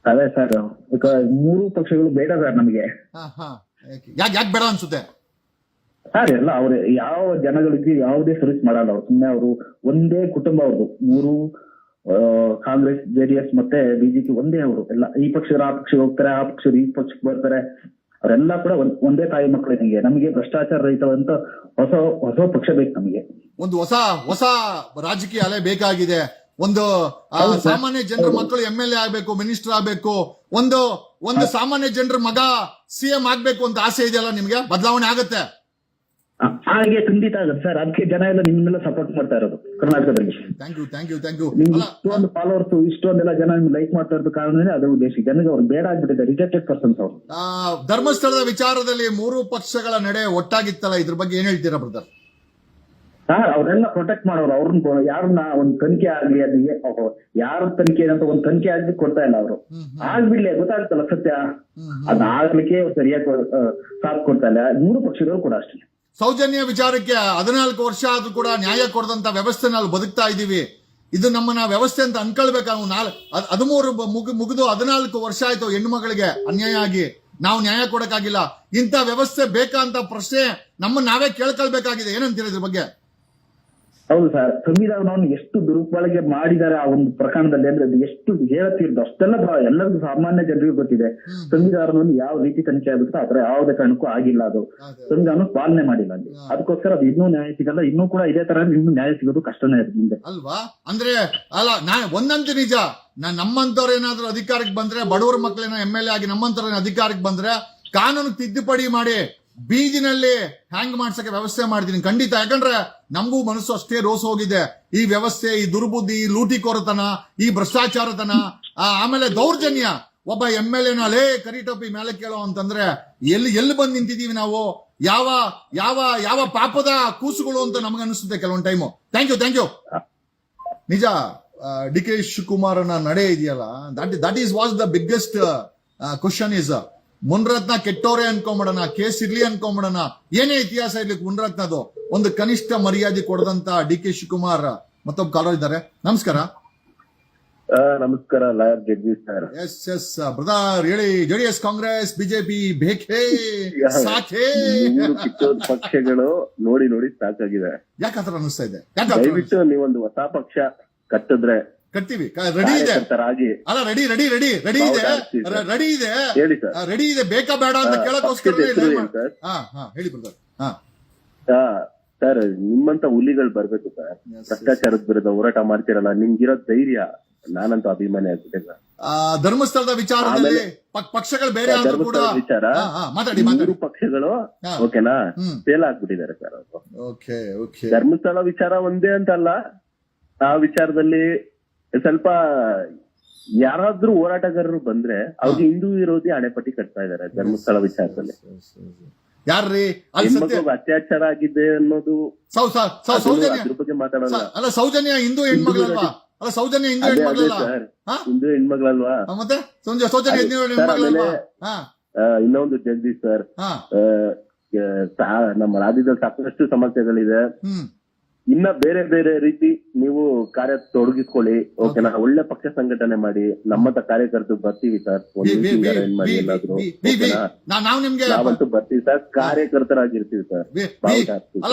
[SPEAKER 3] ಅದೇ ಸರ್, ಮೂರು ಪಕ್ಷಗಳು ಬೇಡ ಸರ್ ನಮಗೆ.
[SPEAKER 1] ಯಾಕೆ ಬೇಡ ಅನ್ಸುತ್ತೆ
[SPEAKER 3] ಸರ್? ಎಲ್ಲ ಅವ್ರು ಯಾವ ಜನಗಳಿಗೆ ಯಾವುದೇ ಸರ್ವಿಸ್ ಮಾಡಲ್ಲ. ಅವ್ರು ಸುಮ್ಮನೆ ಅವರು ಒಂದೇ ಕುಟುಂಬ ಅವ್ರದ್ದು. ಮೂರು ಕಾಂಗ್ರೆಸ್, JDS ಮತ್ತೆ BJP ಒಂದೇ. ಅವರು ಎಲ್ಲ ಈ ಪಕ್ಷದವ್ರು ಆ ಪಕ್ಷಕ್ಕೆ ಹೋಗ್ತಾರೆ, ಆ ಪಕ್ಷರು ಈ ಪಕ್ಷಕ್ಕೆ ಬರ್ತಾರೆ. ಅವರೆಲ್ಲ ಕೂಡ ಒಂದೇ ತಾಯಿ ಮಕ್ಕಳು. ನಮಗೆ ಭ್ರಷ್ಟಾಚಾರ ರಹಿತವಂತ ಹೊಸ ಪಕ್ಷ ಬೇಕು ನಮಗೆ.
[SPEAKER 1] ಒಂದು ಹೊಸ ರಾಜಕೀಯ ಅಲೆ ಬೇಕಾಗಿದೆ. ಒಂದು ಸಾಮಾನ್ಯ ಜನರ ಮಕ್ಕಳು MLA ಆಗ್ಬೇಕು, ಮಿನಿಸ್ಟರ್ ಆಗ್ಬೇಕು, ಒಂದು ಸಾಮಾನ್ಯ ಜನರ ಮಗ CM ಆಗ್ಬೇಕು ಅಂತ ಆಸೆ ಇದೆಯಲ್ಲ ನಿಮ್ಗೆ? ಬದಲಾವಣೆ ಆಗತ್ತೆ,
[SPEAKER 3] ಹಾಗೆ ಖಂಡಿತ ಆಗುತ್ತೆ ಸರ್. ಅದಕ್ಕೆ ಜನ ಎಲ್ಲ ನಿಮ್ಮನ್ನೆಲ್ಲ ಸಪೋರ್ಟ್ ಮಾಡ್ತಾ ಇರೋದು ಕರ್ನಾಟಕದಲ್ಲಿ.
[SPEAKER 1] Thank you.
[SPEAKER 3] ಇಷ್ಟೊಂದು ಫಾಲೋವರ್ಸ್, ಇಷ್ಟೊಂದೆಲ್ಲ ಜನ ಲೈಕ್ ಮಾಡ್ತಾ ಇರೋದು ಕಾರಣನೇ ಅದು ಉದ್ದೇಶ. ಜನರಿಗೆ ಅವ್ರು ಬೇಡ ಆಗ್ಬಿಟ್ಟಿದೆ, ರಿಜೆಕ್ಟೆಡ್ ಪರ್ಸನ್ಸ್ ಅವರು.
[SPEAKER 1] ಧರ್ಮಸ್ಥಳದ ವಿಚಾರದಲ್ಲಿ ಮೂರು ಪಕ್ಷಗಳ ನಡೆ ಒಟ್ಟಾಗಿತ್ತಲ್ಲ, ಇದ್ರ ಬಗ್ಗೆ ಏನ್ ಹೇಳ್ತೀರಾ ಬ್ರದರ್?
[SPEAKER 3] ಸರ್, ಅವ್ರೆಲ್ಲ ಪ್ರೊಟೆಕ್ಟ್ ಮಾಡೋರು. ಅವ್ರನ್ನ ಯಾರನ್ನ ಒಂದು ತನಿಖೆ ಆಗ್ಲಿ, ಅದು ಯಾರ ತನಿಖೆ ಅಂತ ಒಂದು ತನಿಖೆ ಆಗ್ಲಿ ಕೊಡ್ತಾ ಇಲ್ಲ ಅವರು. ಆಗ್ಬಿಡ್ಲಿ, ಗೊತ್ತಾಗುತ್ತಲ್ಲ ಸತ್ಯ. ಅದಾಗ್ಲಿಕ್ಕೆ ಸರಿಯಾಗಿ ಸಾಥ್ ಕೊಡ್ತಾ ಇಲ್ಲ ಮೂರು ಪಕ್ಷಗಳು ಕೂಡ ಅಷ್ಟೇ.
[SPEAKER 1] ಸೌಜನ್ಯ ವಿಚಾರಕ್ಕೆ 14 ವರ್ಷ ಆದ್ರೂ ಕೂಡ ನ್ಯಾಯ ಕೊಡದಂತ ವ್ಯವಸ್ಥೆ ನಾವು ಬದುಕ್ತಾ ಇದೀವಿ. ಇದು ನಮ್ಮನ್ನ ವ್ಯವಸ್ಥೆ ಅಂತ ಅನ್ಕೊಳ್ಬೇಕು. ನಾವು 13 ಮುಗಿದು 14 ವರ್ಷ ಆಯ್ತು ಹೆಣ್ಮಗಳಿಗೆ ಅನ್ಯಾಯ ಆಗಿ. ನಾವು ನ್ಯಾಯ ಕೊಡಕ್ಕಾಗಿಲ್ಲ. ಇಂಥ ವ್ಯವಸ್ಥೆ ಬೇಕಾ ಅಂತ ಪ್ರಶ್ನೆ ನಾವೇ ಕೇಳ್ಕೊಳ್ಬೇಕಾಗಿದೆ. ಏನಂತೀರ ಇದ್ರ ಬಗ್ಗೆ?
[SPEAKER 3] ಹೌದು ಸರ್, ಸಂವಿಧಾನವನ್ನು ಎಷ್ಟು ದುರುಪಯೋಗ ಮಾಡಿದ್ದಾರೆ ಆ ಒಂದು ಪ್ರಕರಣದಲ್ಲಿ ಅಂದ್ರೆ ಅದು ಎಷ್ಟು ಹೇಳತ್ತಿರ್ದು ಅಷ್ಟೆಲ್ಲ ಎಲ್ಲರಿಗೂ ಸಾಮಾನ್ಯ ಜನರಿಗೂ ಗೊತ್ತಿದೆ. ಸಂವಿಧಾನವನ್ನು ಯಾವ ರೀತಿ ತನಿಖೆ ಆಗುತ್ತೋ ಆದ್ರೆ ಯಾವುದೇ ಕಾರಣಕ್ಕೂ ಆಗಿಲ್ಲ. ಅದು ಸಂವಿಧಾನ ಪಾಲನೆ ಮಾಡಿಲ್ಲ ಅಲ್ಲಿ. ಅದಕ್ಕೋಸ್ಕರ ಅದು ಇನ್ನೂ ನ್ಯಾಯ ಸಿಗಲ್ಲ. ಇನ್ನೂ ಕೂಡ ಇದೇ ತರ ಇನ್ನೂ ನ್ಯಾಯ ಸಿಗೋದು ಕಷ್ಟನೇ ಇದೆ ಮುಂದೆ
[SPEAKER 1] ಅಲ್ವಾ? ಅಂದ್ರೆ ಒಂದಂತೂ ನಿಜ, ನಮ್ಮಂತವ್ರು ಏನಾದ್ರು ಅಧಿಕಾರಕ್ಕೆ ಬಂದ್ರೆ, ಬಡವರ ಮಕ್ಕಳೇನೋ MLA ಆಗಿ ನಮ್ಮಂತವ್ರ ಅಧಿಕಾರಕ್ಕೆ ಬಂದ್ರೆ ಕಾನೂನು ತಿದ್ದುಪಡಿ ಮಾಡಿ ಬೀದಿನಲ್ಲಿ ಹ್ಯಾಂಗ್ ಮಾಡ್ಸಕ್ಕೆ ವ್ಯವಸ್ಥೆ ಮಾಡ್ತೀನಿ ಖಂಡಿತ. ಯಾಕಂದ್ರೆ ನಮಗೂ ಮನಸ್ಸು ಅಷ್ಟೇ ರೋಸ್ ಹೋಗಿದೆ. ಈ ವ್ಯವಸ್ಥೆ, ಈ ದುರ್ಬುದ್ಧಿ, ಈ ಲೂಟಿಕೋರತನ, ಈ ಭ್ರಷ್ಟಾಚಾರತನ, ಆಮೇಲೆ ದೌರ್ಜನ್ಯ. ಒಬ್ಬ MLA ನ ಲೇ ಕರಿಟೋಪಿ ಮೇಲೆ ಕೇಳೋ ಅಂತಂದ್ರೆ ಎಲ್ಲಿ ಬಂದು ನಿಂತಿದೀವಿ ನಾವು? ಯಾವ ಯಾವ ಯಾವ ಪಾಪದ ಕೂಸುಗಳು ಅಂತ ನಮಗನ್ನಿಸುತ್ತೆ ಕೆಲವೊಂದು ಟೈಮು. Thank you. ನಿಜ, DK ಶಿವಕುಮಾರನ ನಡೆ ಇದೆಯಲ್ಲ, that is was the biggest question is Munirathna ಕೆಟ್ಟೋರೆ ಅನ್ಕೊಂಬಿಡೋಣ, ಕೇಸ್ ಇರ್ಲಿ ಅನ್ಕೊಂಬಿಡೋಣ, ಏನೇ ಇತಿಹಾಸ ಇರ್ಲಿ ಮುನ್ರತ್ನದು ಒಂದು ಕನಿಷ್ಠ ಮರ್ಯಾದೆ ಕೊಡದಂತ DK ಶಿವಕುಮಾರ್ ಮತ್ತೊಬ್ಬ ಕಾಲರ್ ಇದ್ದಾರೆ. ನಮಸ್ಕಾರ.
[SPEAKER 7] ನಮಸ್ಕಾರ lawyer Jagadish sir.
[SPEAKER 1] S brother, ಹೇಳಿ. JDS, ಕಾಂಗ್ರೆಸ್, ಬಿಜೆಪಿ ಬೇಕೇ ಸಾಕೇ?
[SPEAKER 7] ಕಿತ್ತೋದ್ ಪಕ್ಷಗಳು ನೋಡಿ ಸಾಕಾಗಿದೆ.
[SPEAKER 1] ಯಾಕೆ ಆತರ ಅನಿಸ್ತಾ ಇದೆ?
[SPEAKER 7] ದಯವಿಟ್ಟು ನೀವೊಂದು ಹೊಸ ಪಕ್ಷ ಕಟ್ಟಿದ್ರೆ
[SPEAKER 1] ಕಟ್ತೀವಿ. ರೆಡಿ ಇದೆ
[SPEAKER 7] ಆಗಿ.
[SPEAKER 1] ಅಲ್ಲ, ರೆಡಿ ಇದೆ.
[SPEAKER 7] ಹೇಳಿ ಸರ್.
[SPEAKER 1] ರೆಡಿ ಇದೆ. ಬೇಕಾ ಬೇಡ ಅಂತ ಕೇಳಕ್ಕೋಸ್ಕರ ಹೇಳಿ ಬ್ರದರ್.
[SPEAKER 7] ಸರ್, ನಿಮ್ಮಂತ ಹುಲಿಗಳು ಬರ್ಬೇಕು ಸರ್. ಭ್ರಷ್ಟಾಚಾರದ ವಿರುದ್ಧ ಹೋರಾಟ ಮಾಡ್ತಿರಲ್ಲ, ನಿಮ್ಗಿರೋ ಧೈರ್ಯ ನಾನಂತೂ ಅಭಿಮಾನಿ ಆಗ್ಬಿಟ್ಟೆ ಸರ್.
[SPEAKER 1] ಧರ್ಮಸ್ಥಳದ ವಿಚಾರದಲ್ಲಿ ಪಕ್ಷಗಳು ಬೇರೆ ಆದ್ರೂ ಕೂಡ
[SPEAKER 7] ವಿಚಾರ
[SPEAKER 1] ಮಾತಾಡಿ.
[SPEAKER 7] 3 ಪಕ್ಷಗಳು ಓಕೆನಾ ಫೇಲ್ ಆಗ್ಬಿಟ್ಟಿದ್ದಾರೆ ಸರ್. ಅವರು ಧರ್ಮಸ್ಥಳ ವಿಚಾರ ಒಂದೇ ಅಂತಲ್ಲ, ಆ ವಿಚಾರದಲ್ಲಿ ಸ್ವಲ್ಪ ಯಾರಾದ್ರೂ ಹೋರಾಟಗಾರರು ಬಂದ್ರೆ ಅವ್ರಿಗೆ ಹಿಂದೂ ವಿರೋಧಿ ಹಣೆಪಟ್ಟಿ ಕಟ್ತಾ ಇದಾರೆ ಧರ್ಮಸ್ಥಳ ವಿಚಾರದಲ್ಲಿ.
[SPEAKER 1] ಯಾರ್ರೀ
[SPEAKER 7] ಅತ್ಯಾಚಾರ ಆಗಿದೆ ಅನ್ನೋದು ಅದ್ರ ಬಗ್ಗೆ ಮಾತಾಡೋಲ್ಲ.
[SPEAKER 1] ಅಲ್ಲ, ಸೌಜನ್ಯ ಹಿಂದೂ ಹೆಣ್ಮಗಳಲ್ವಾ? ಅಲ್ಲ, ಸೌಜನ್ಯ ಹಿಂದೂ ಹೆಣ್ಮಗಳಲ್ಲ?
[SPEAKER 7] ಹಿಂದೂ ಹೆಣ್ಮಗಳಲ್ವಾ?
[SPEAKER 1] ಮತ್ತೆ ಸೌಜನ್ಯ ಹಿಂದೂ ಹೆಣ್ಮಗಳಲ್ವಾ?
[SPEAKER 7] ಇನ್ನೊಂದು ಜಗದೀಶ್ ಸರ್, ನಮ್ಮ ರಾಜ್ಯದಲ್ಲಿ ಸಾಕಷ್ಟು ಸಮಸ್ಯೆಗಳಿದೆ. ಇನ್ನ ಬೇರೆ ರೀತಿ ನೀವು ಕಾರ್ಯ ತೊಡಗಿಸ್ಕೊಳ್ಳಿ, ಓಕೆನಾ? ಒಳ್ಳೆ ಪಕ್ಷ ಸಂಘಟನೆ ಮಾಡಿ, ನಮ್ಮಂತ ಕಾರ್ಯಕರ್ತರು ಬರ್ತೀವಿ ಸರ್. ಮಾಡಿ ಏನಾದ್ರು ನಾವಂತೂ ಬರ್ತೀವಿ ಸರ್, ಕಾರ್ಯಕರ್ತರಾಗಿರ್ತೀವಿ ಸರ್.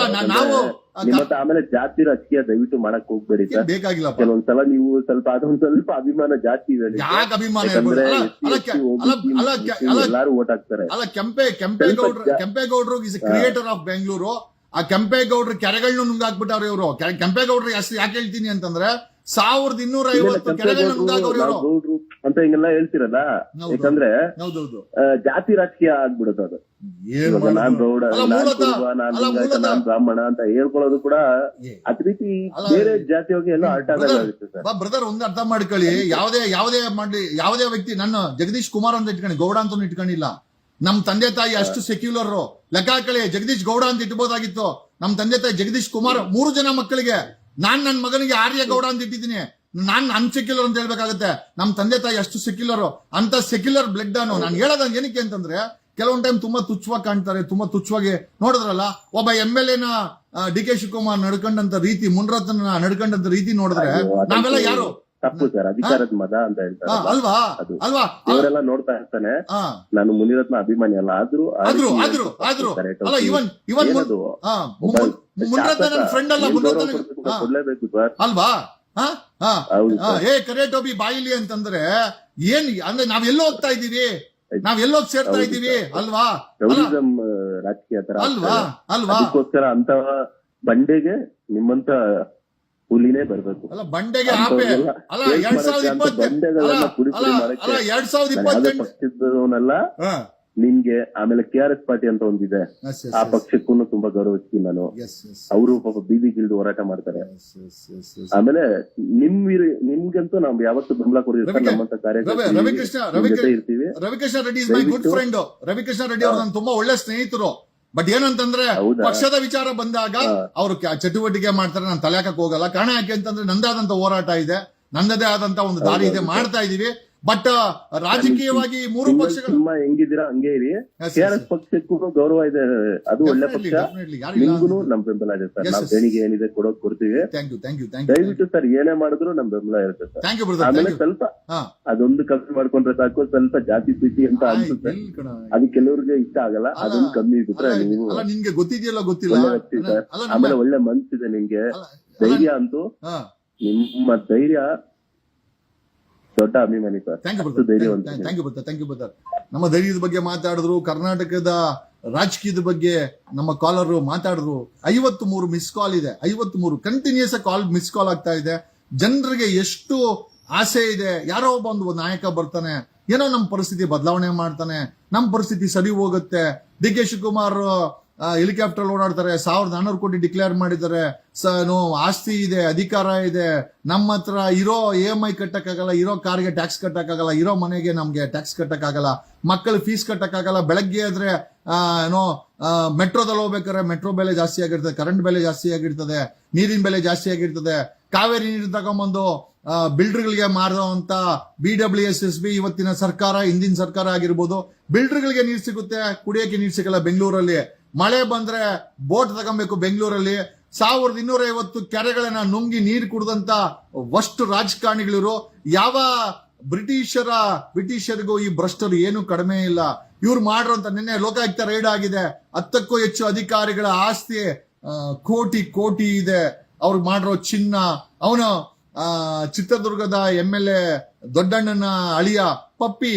[SPEAKER 7] ನಿಮ್ಮತ್ತ ಆಮೇಲೆ ಜಾತಿ ರಾಜಕೀಯ ದಯವಿಟ್ಟು ಮಾಡಕ್ ಹೋಗ್ಬೇಡಿ ಸರ್. ಕೆಲವೊಂದ್ಸಲ ನೀವು ಅದೊಂದ್ ಸ್ವಲ್ಪ ಅಭಿಮಾನ ಜಾಸ್ತಿ ಇದೆ. ಎಲ್ಲಾರು ಓಟ್ ಹಾಕ್ತಾರೆ.
[SPEAKER 1] ಕೆಂಪೇಗೌಡರು ಇಸ್ ಕ್ರಿಯೇಟರ್ ಆಫ್ ಬೆಂಗಳೂರು. ಆ ಕೆಂಪೇಗೌಡರು ಕೆರೆಗಳನ್ನ ನುಂಗಾಕ್ಬಿಟ್ಟವ್ರು ಇವರು. ಕೆಂಪೇಗೌಡರು ಯಾಕೆ ಹೇಳ್ತೀನಿ ಅಂತಂದ್ರೆ 1250 ಕೆರೆಗಳನ್ನ ನುಂಗಾಕವ್ರು ಇವರು
[SPEAKER 7] ಅಂತ ಹಿಂಗೆಲ್ಲ ಹೇಳ್ತಿರಲ್ಲ. ಯಾಕಂದ್ರೆ ಜಾತಿ ರಾಜಕೀಯ ಆಗ್ಬಿಡುತ್ತೆ ಅದು. ನಾನ್ ಗೌಡ, ನಾನ್ ಬ್ರಾಹ್ಮಣ ಅಂತ ಹೇಳ್ಕೊಳ್ಳೋದು ಕೂಡ ಅದ್ ರೀತಿ ಬೇರೆ ಜಾತಿಯೋಗಿ ಎಲ್ಲ ಅರ್ಥ ಆಗುತ್ತೆ ಸರ್.
[SPEAKER 1] ಬ್ರದರ್, ಒಂದು ಅರ್ಥ ಮಾಡ್ಕೊಳ್ಳಿ. ಯಾವುದೇ ವ್ಯಕ್ತಿ, ನನ್ನ ಜಗದೀಶ್ ಕುಮಾರ್ ಅಂತ ಇಟ್ಕೊಂಡು, ಗೌಡ ಅಂತ ಇಟ್ಕೊಂಡಿಲ್ಲ. ನಮ್ ತಂದೆ ತಾಯಿ ಅಷ್ಟು ಸೆಕ್ಯುಲರ್. ಲೆಕ್ಕ ಹಾಕಳಿ, ಜಗದೀಶ್ ಗೌಡ ಅಂತ ಇಟ್ಬೋದಾಗಿತ್ತು. ನಮ್ ತಂದೆ ತಾಯಿ ಜಗದೀಶ್ ಕುಮಾರ್ 3 ಜನ ಮಕ್ಕಳಿಗೆ. ನಾನ್ ನನ್ನ ಮಗನಿಗೆ ಆರ್ಯ ಗೌಡ ಅಂತ ಇಟ್ಟಿದ್ದೀನಿ. ನಾನ್ ಅನ್ಸೆಕ್ಯುಲರ್ ಅಂತ ಹೇಳ್ಬೇಕಾಗತ್ತೆ. ನಮ್ ತಂದೆ ತಾಯಿ ಅಷ್ಟು ಸೆಕ್ಯುಲರ್. ಅಂತ ಸೆಕ್ಯುಲರ್ ಬ್ಲಡ್ ಅನ್ನು ನಾನು ಹೇಳೋದ್ ಏನಕ್ಕೆ ಅಂತಂದ್ರೆ, ಕೆಲವೊಂದ್ ಟೈಮ್ ತುಂಬಾ ತುಚ್ಛವಾಗಿ ಕಾಣ್ತಾರೆ. ತುಂಬಾ ತುಚ್ಛವಾಗಿ ನೋಡಿದ್ರಲ್ಲ, ಒಬ್ಬ MLA ನ DK ಶಿವಕುಮಾರ್ ನಡ್ಕೊಂಡಂತ ರೀತಿ, ಮುನ್ರತ್ನ ನಡ್ಕೊಂಡಂತ ರೀತಿ ನೋಡಿದ್ರೆ ನಾವೆಲ್ಲ ಯಾರು?
[SPEAKER 7] ತಪ್ಪು ಸರ್, ಅಧಿಕಾರದ ಮದ ಅಂತ ಹೇಳ್ತಾರೆ
[SPEAKER 1] ಅಲ್ವಾ?
[SPEAKER 7] ಇವರೆಲ್ಲ ನೋಡ್ತಾ ಇರ್ತಾನೆ. ನಾನು ಮುನಿರತ್ನ ಅಭಿಮಾನಿ ಅಲ್ಲ, ಆದ್ರೂ ಕೊಡ್ಲೇಬೇಕು ಸರ್.
[SPEAKER 1] ಅಲ್ವಾ? ಕರೇಟೋಬಿ ಬಾಯಿಲಿ ಅಂತಂದ್ರೆ ಏನ್ ಅಂದ್ರೆ ನಾವೆಲ್ಲೋ ಹೋಗ್ತಾ ಇದೀವಿ, ನಾವೆಲ್ಲೋಗಿ ಸೇರ್ತಾ ಇದೀವಿ ಅಲ್ವಾ?
[SPEAKER 7] ರಾಜಕೀಯ ತರ
[SPEAKER 1] ಅಲ್ವಾ?
[SPEAKER 7] ಅದಕ್ಕೋಸ್ಕರ ಅಂತ ಬಂಡೆಗೆ ನಿಮ್ಮಂತ ಹುಲಿನೇ ಬರ್ಬೇಕು.
[SPEAKER 1] ಅಲ್ಲ, ಬಂಡೆಗೆ ಆಪೆ ಅಲ್ಲ. 2028
[SPEAKER 7] ಪಕ್ಷದವನಲ್ಲ ನಿಮ್ಗೆ. ಆಮೇಲೆ KRS ಪಾರ್ಟಿ ಅಂತ ಒಂದಿದೆ, ಆ ಪಕ್ಷಕ್ಕೂ ತುಂಬಾ ಗೌರವಿಸ್ತೀನಿ ನಾನು. ಅವರು ಪಾಪ ಬೀದಿಗಿಳಿದು ಹೋರಾಟ ಮಾಡ್ತಾರೆ. ಆಮೇಲೆ ನಿಮ್ಗಂತೂ ನಾವು ಯಾವತ್ತು ಬೆಂಬಲ ಕೊಡ್ತೀವಿ. ನಮ್ಮಂತ ಕಾರ್ಯಕರ್ತರು ಇರ್ತೀವಿ.
[SPEAKER 1] Ravikrishna Reddy is my good friend. Ravikrishna Reddy ಅವರು ನನ್ನ ತುಂಬಾ ಒಳ್ಳೆ ಸ್ನೇಹಿತರು. ಬಟ್ ಏನಂತಂದ್ರೆ, ಪಕ್ಷದ ವಿಚಾರ ಬಂದಾಗ ಅವರು ಚಟುವಟಿಕೆ ಮಾಡ್ತಾರೆ. ನಾನು ತಲೆ ಹಾಕಕ್ ಹೋಗಲ್ಲ. ಕಾರಣ ಯಾಕೆ ಅಂತಂದ್ರೆ, ನಂದೇ ಆದಂತ ಹೋರಾಟ ಇದೆ, ನನ್ನದೇ ಆದಂತ ಒಂದು ದಾರಿ ಇದೆ, ಮಾಡ್ತಾ ಇದೀವಿ. ಬಟ್ ರಾಜಕೀಯವಾಗಿ 3 ಪಕ್ಷಗಳು
[SPEAKER 7] ಹೆಂಗಿದ್ದೀರಾ ಹಂಗೆ ಇರಿ. KRS ಪಕ್ಷಕ್ಕೂ ಗೌರವ ಇದೆ, ಅದು ಒಳ್ಳೆ ಪಕ್ಷ. ನಿಮ್ಗೂ ನಮ್ ಬೆಂಬಲ ಇದೆ ಸರ್. ನಾವ್ ಬೆಳಿಗ್ಗೆ ಏನಿದೆ ಕೊಡ್ತೀವಿ. ದಯವಿಟ್ಟು ಸರ್, ಏನೇ ಮಾಡಿದ್ರು ನಮ್ ಬೆಂಬಲ ಇರುತ್ತೆ ಸರ್. ಆಮೇಲೆ ಸ್ವಲ್ಪ ಅದೊಂದು ಕಮ್ಮಿ ಮಾಡ್ಕೊಂಡ್ರೆ ಸಾಕು. ಸ್ವಲ್ಪ ಜಾತಿ ಪ್ರೀತಿ ಅಂತ ಅನ್ಸುತ್ತೆ, ಅದು ಕೆಲವ್ರಿಗೆ ಇಷ್ಟ ಆಗಲ್ಲ. ಅದೊಂದು ಕಮ್ಮಿ ಇದ್ರೆ ನೀವು
[SPEAKER 1] ನಿಮ್ಗೆ ಗೊತ್ತಿದೆಯಲ್ಲ, ಗೊತ್ತಿಲ್ಲ
[SPEAKER 7] ಸರ್. ಆಮೇಲೆ ಒಳ್ಳೆ ಮನ್ಸಿದೆ ನಿಮ್ಗೆ. ಧೈರ್ಯ ಅಂತೂ, ನಿಮ್ಮ ಧೈರ್ಯ ದೊಡ್ಡ ಅಭಿಮಾನಿ ಸರ್.
[SPEAKER 1] Thank you brother. ನಮ್ಮ ಧೈರ್ಯದ ಬಗ್ಗೆ ಮಾತಾಡಿದ್ರು, ಕರ್ನಾಟಕದ ರಾಜಕೀಯದ ಬಗ್ಗೆ ನಮ್ಮ ಕಾಲರ್ ಮಾತಾಡಿದ್ರು. 53 ಮಿಸ್ ಕಾಲ್ ಇದೆ. 53 ಕಂಟಿನ್ಯೂಸ್ ಕಾಲ್ ಮಿಸ್ ಕಾಲ್ ಆಗ್ತಾ ಇದೆ. ಜನರಿಗೆ ಎಷ್ಟು ಆಸೆ ಇದೆ, ಯಾರೋ ಒಬ್ಬ ಒಂದು ನಾಯಕ ಬರ್ತಾನೆ, ಏನೋ ನಮ್ಮ ಪರಿಸ್ಥಿತಿ ಬದಲಾವಣೆ ಮಾಡ್ತಾನೆ, ನಮ್ಮ ಪರಿಸ್ಥಿತಿ ಸರಿ ಹೋಗುತ್ತೆ. ಡಿ ಕೆ ಶಿವಕುಮಾರ್ ಹೆಲಿಕಾಪ್ಟರ್ ಓಡಾಡ್ತಾರೆ, 1400 ಕೋಟಿ ಡಿಕ್ಲೇರ್ ಮಾಡಿದ್ದಾರೆ, ಆಸ್ತಿ ಇದೆ, ಅಧಿಕಾರ ಇದೆ, ನಮ್ಮ ಹತ್ರ ಇರೋ EMI ಕಟ್ಟಕ್ಕಾಗಲ್ಲ, ಇರೋ ಕಾರ್ಗೆ ಟ್ಯಾಕ್ಸ್ ಕಟ್ಟಕ್ಕಾಗಲ್ಲ, ಇರೋ ಮನೆಗೆ ನಮ್ಗೆ ಟ್ಯಾಕ್ಸ್ ಕಟ್ಟಕ್ಕಾಗಲ್ಲ, ಮಕ್ಕಳ ಫೀಸ್ ಕಟ್ಟಕ್ಕಾಗಲ್ಲ. ಬೆಳಗ್ಗೆ ಆದ್ರೆ ಮೆಟ್ರೋದಲ್ಲಿ ಹೋಗ್ಬೇಕಾದ್ರೆ ಮೆಟ್ರೋ ಬೆಲೆ ಜಾಸ್ತಿ ಆಗಿರ್ತದೆ, ಕರೆಂಟ್ ಬೆಲೆ ಜಾಸ್ತಿ ಆಗಿರ್ತದೆ, ನೀರಿನ ಬೆಲೆ ಜಾಸ್ತಿ ಆಗಿರ್ತದೆ. ಕಾವೇರಿ ನೀರು ತಗೊಂಬಂದು ಬಿಲ್ಡರ್ಗಳಿಗೆ ಮಾರುವಂತ BWSSB ಇವತ್ತಿನ ಸರ್ಕಾರ, ಹಿಂದಿನ ಸರ್ಕಾರ ಆಗಿರ್ಬೋದು, ಬಿಲ್ಡರ್ಗಳಿಗೆ ನೀರು ಸಿಗುತ್ತೆ, ಕುಡಿಯಕ್ಕೆ ನೀರು ಸಿಗಲ್ಲ. ಬೆಂಗಳೂರಲ್ಲಿ ಮಳೆ ಬಂದ್ರೆ ಬೋಟ್ ತಗೊಬೇಕು. ಬೆಂಗಳೂರಲ್ಲಿ 1250 ಕೆರೆಗಳನ್ನ ನುಂಗಿ ನೀರು ಕುಡಿದಂತ ವಷ್ಟು ರಾಜಕಾರಣಿಗಳಿರು. ಯಾವ ಬ್ರಿಟಿಷರಿಗೂ ಈ ಭ್ರಷ್ಟರು ಏನು ಕಡಿಮೆ ಇಲ್ಲ. ಇವ್ರು ಮಾಡಿರೋಂತ ನಿನ್ನೆ ಲೋಕಾಯುಕ್ತ ರೈಡ್ ಆಗಿದೆ, 10ಕ್ಕೂ ಹೆಚ್ಚು ಅಧಿಕಾರಿಗಳ ಆಸ್ತಿ ಕೋಟಿ ಇದೆ. ಅವ್ರು ಮಾಡಿರೋ ಚಿನ್ನ, ಅವನು ಚಿತ್ರದುರ್ಗದ MLA ದೊಡ್ಡಣ್ಣನ ಅಳಿಯ ಪಪ್ಪಿ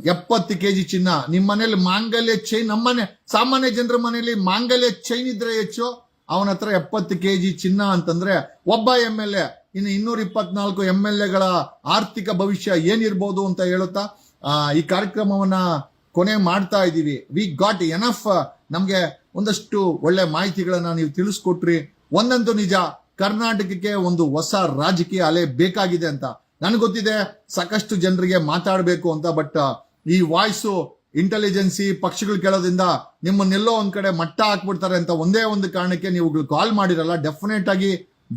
[SPEAKER 1] 70 kg ಚಿನ್ನ. ನಿಮ್ ಮನೇಲಿ ಮಾಂಗಲ್ಯ ಚೈನ್, ನಮ್ಮನೆ ಸಾಮಾನ್ಯ ಜನರ ಮನೆಯಲ್ಲಿ ಮಾಂಗಲ್ಯ ಚೈನ್ ಇದ್ರೆ ಹೆಚ್ಚು, ಅವನ ಹತ್ರ 70 kg ಚಿನ್ನ ಅಂತಂದ್ರೆ ಒಬ್ಬ MLA ಇನ್ನು 224 MLAಗಳ ಆರ್ಥಿಕ ಭವಿಷ್ಯ ಏನಿರ್ಬೋದು ಅಂತ ಹೇಳುತ್ತಾ ಈ ಕಾರ್ಯಕ್ರಮವನ್ನ ಕೊನೆ ಮಾಡ್ತಾ ಇದೀವಿ. We got enough. ನಮ್ಗೆ ಒಂದಷ್ಟು ಒಳ್ಳೆ ಮಾಹಿತಿಗಳನ್ನ ನೀವು ತಿಳಿಸ್ಕೊಟ್ರಿ. ಒಂದಂತೂ ನಿಜ, ಕರ್ನಾಟಕಕ್ಕೆ ಒಂದು ಹೊಸ ರಾಜಕೀಯ ಅಲೆ ಬೇಕಾಗಿದೆ ಅಂತ ನನಗೆ ಗೊತ್ತಿದೆ. ಸಾಕಷ್ಟು ಜನರಿಗೆ ಮಾತಾಡಬೇಕು ಅಂತ, ಬಟ್ ಈ ವಾಯ್ಸು ಇಂಟೆಲಿಜೆನ್ಸಿ ಪಕ್ಷಗಳು ಕೇಳೋದ್ರಿಂದ ನಿಮ್ಮನ್ನೆಲ್ಲೋ ಒಂದ್ ಕಡೆ ಮಟ್ಟ ಹಾಕ್ಬಿಡ್ತಾರೆ ಅಂತ ಒಂದೇ ಒಂದು ಕಾರಣಕ್ಕೆ ನೀವು ಕಾಲ್ ಮಾಡಿರಲ್ಲ. ಡೆಫಿನೆಟ್ ಆಗಿ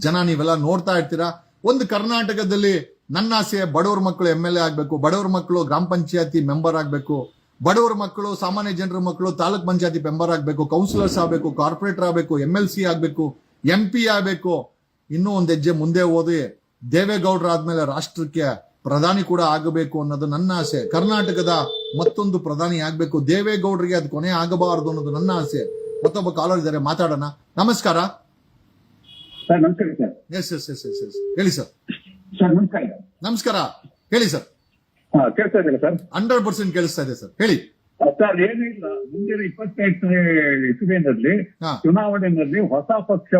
[SPEAKER 1] ಜನ ನೀವೆಲ್ಲ ನೋಡ್ತಾ ಇರ್ತೀರಾ. ಒಂದು ಕರ್ನಾಟಕದಲ್ಲಿ ನನ್ನ ಆಸೆ ಬಡವ್ರ ಮಕ್ಕಳು MLA ಆಗ್ಬೇಕು, ಬಡವ್ರ ಮಕ್ಕಳು ಗ್ರಾಮ ಪಂಚಾಯತಿ ಮೆಂಬರ್ ಆಗ್ಬೇಕು, ಬಡವ್ರ ಮಕ್ಕಳು ಸಾಮಾನ್ಯ ಜನರ ಮಕ್ಕಳು ತಾಲೂಕ್ ಪಂಚಾಯತಿ ಮೆಂಬರ್ ಆಗ್ಬೇಕು, ಕೌನ್ಸಿಲರ್ಸ್ ಆಗ್ಬೇಕು, ಕಾರ್ಪೊರೇಟರ್ ಆಗ್ಬೇಕು, MLC ಆಗ್ಬೇಕು, MP ಆಗ್ಬೇಕು. ಇನ್ನೂ ಒಂದ್ ಹೆಜ್ಜೆ ಮುಂದೆ ಹೋದಿ ದೇವೇಗೌಡರ ಆದ್ಮೇಲೆ ರಾಷ್ಟ್ರಕ್ಕೆ ಪ್ರಧಾನಿ ಕೂಡ ಆಗಬೇಕು ಅನ್ನೋದು ನನ್ನ ಆಸೆ. ಕರ್ನಾಟಕದ ಮತ್ತೊಂದು ಪ್ರಧಾನಿ ಆಗ್ಬೇಕು, ದೇವೇಗೌಡರಿಗೆ ಅದು ಕೊನೆ ಆಗಬಾರದು ಅನ್ನೋದು ನನ್ನ ಆಸೆ. ಮತ್ತೊಬ್ಬ ಕಾಲರ್ ಇದ್ದಾರೆ, ಮಾತಾಡೋಣ. ನಮಸ್ಕಾರ.
[SPEAKER 3] ಸರ್ ನಮಸ್ಕಾರ ಸರ್.
[SPEAKER 1] ಎಸ್ ಹೇಳಿ ಸರ್.
[SPEAKER 3] ಸರ್ ನಮಸ್ಕಾರ.
[SPEAKER 1] ನಮಸ್ಕಾರ, ಹೇಳಿ ಸರ್.
[SPEAKER 3] ಕೇಳ್ತಾ ಇದ್ದೀರಾ ಸರ್?
[SPEAKER 1] 100% ಕೇಳಿಸ್ತಾ ಇದೆ ಸರ್, ಹೇಳಿ.
[SPEAKER 3] ಸರ್ ಏನಿಲ್ಲ, ಮುಂದಿನ 25ನೇ ಇಸುವಿನಲ್ಲಿ ಚುನಾವಣೆಯಲ್ಲಿ ಹೊಸ ಪಕ್ಷ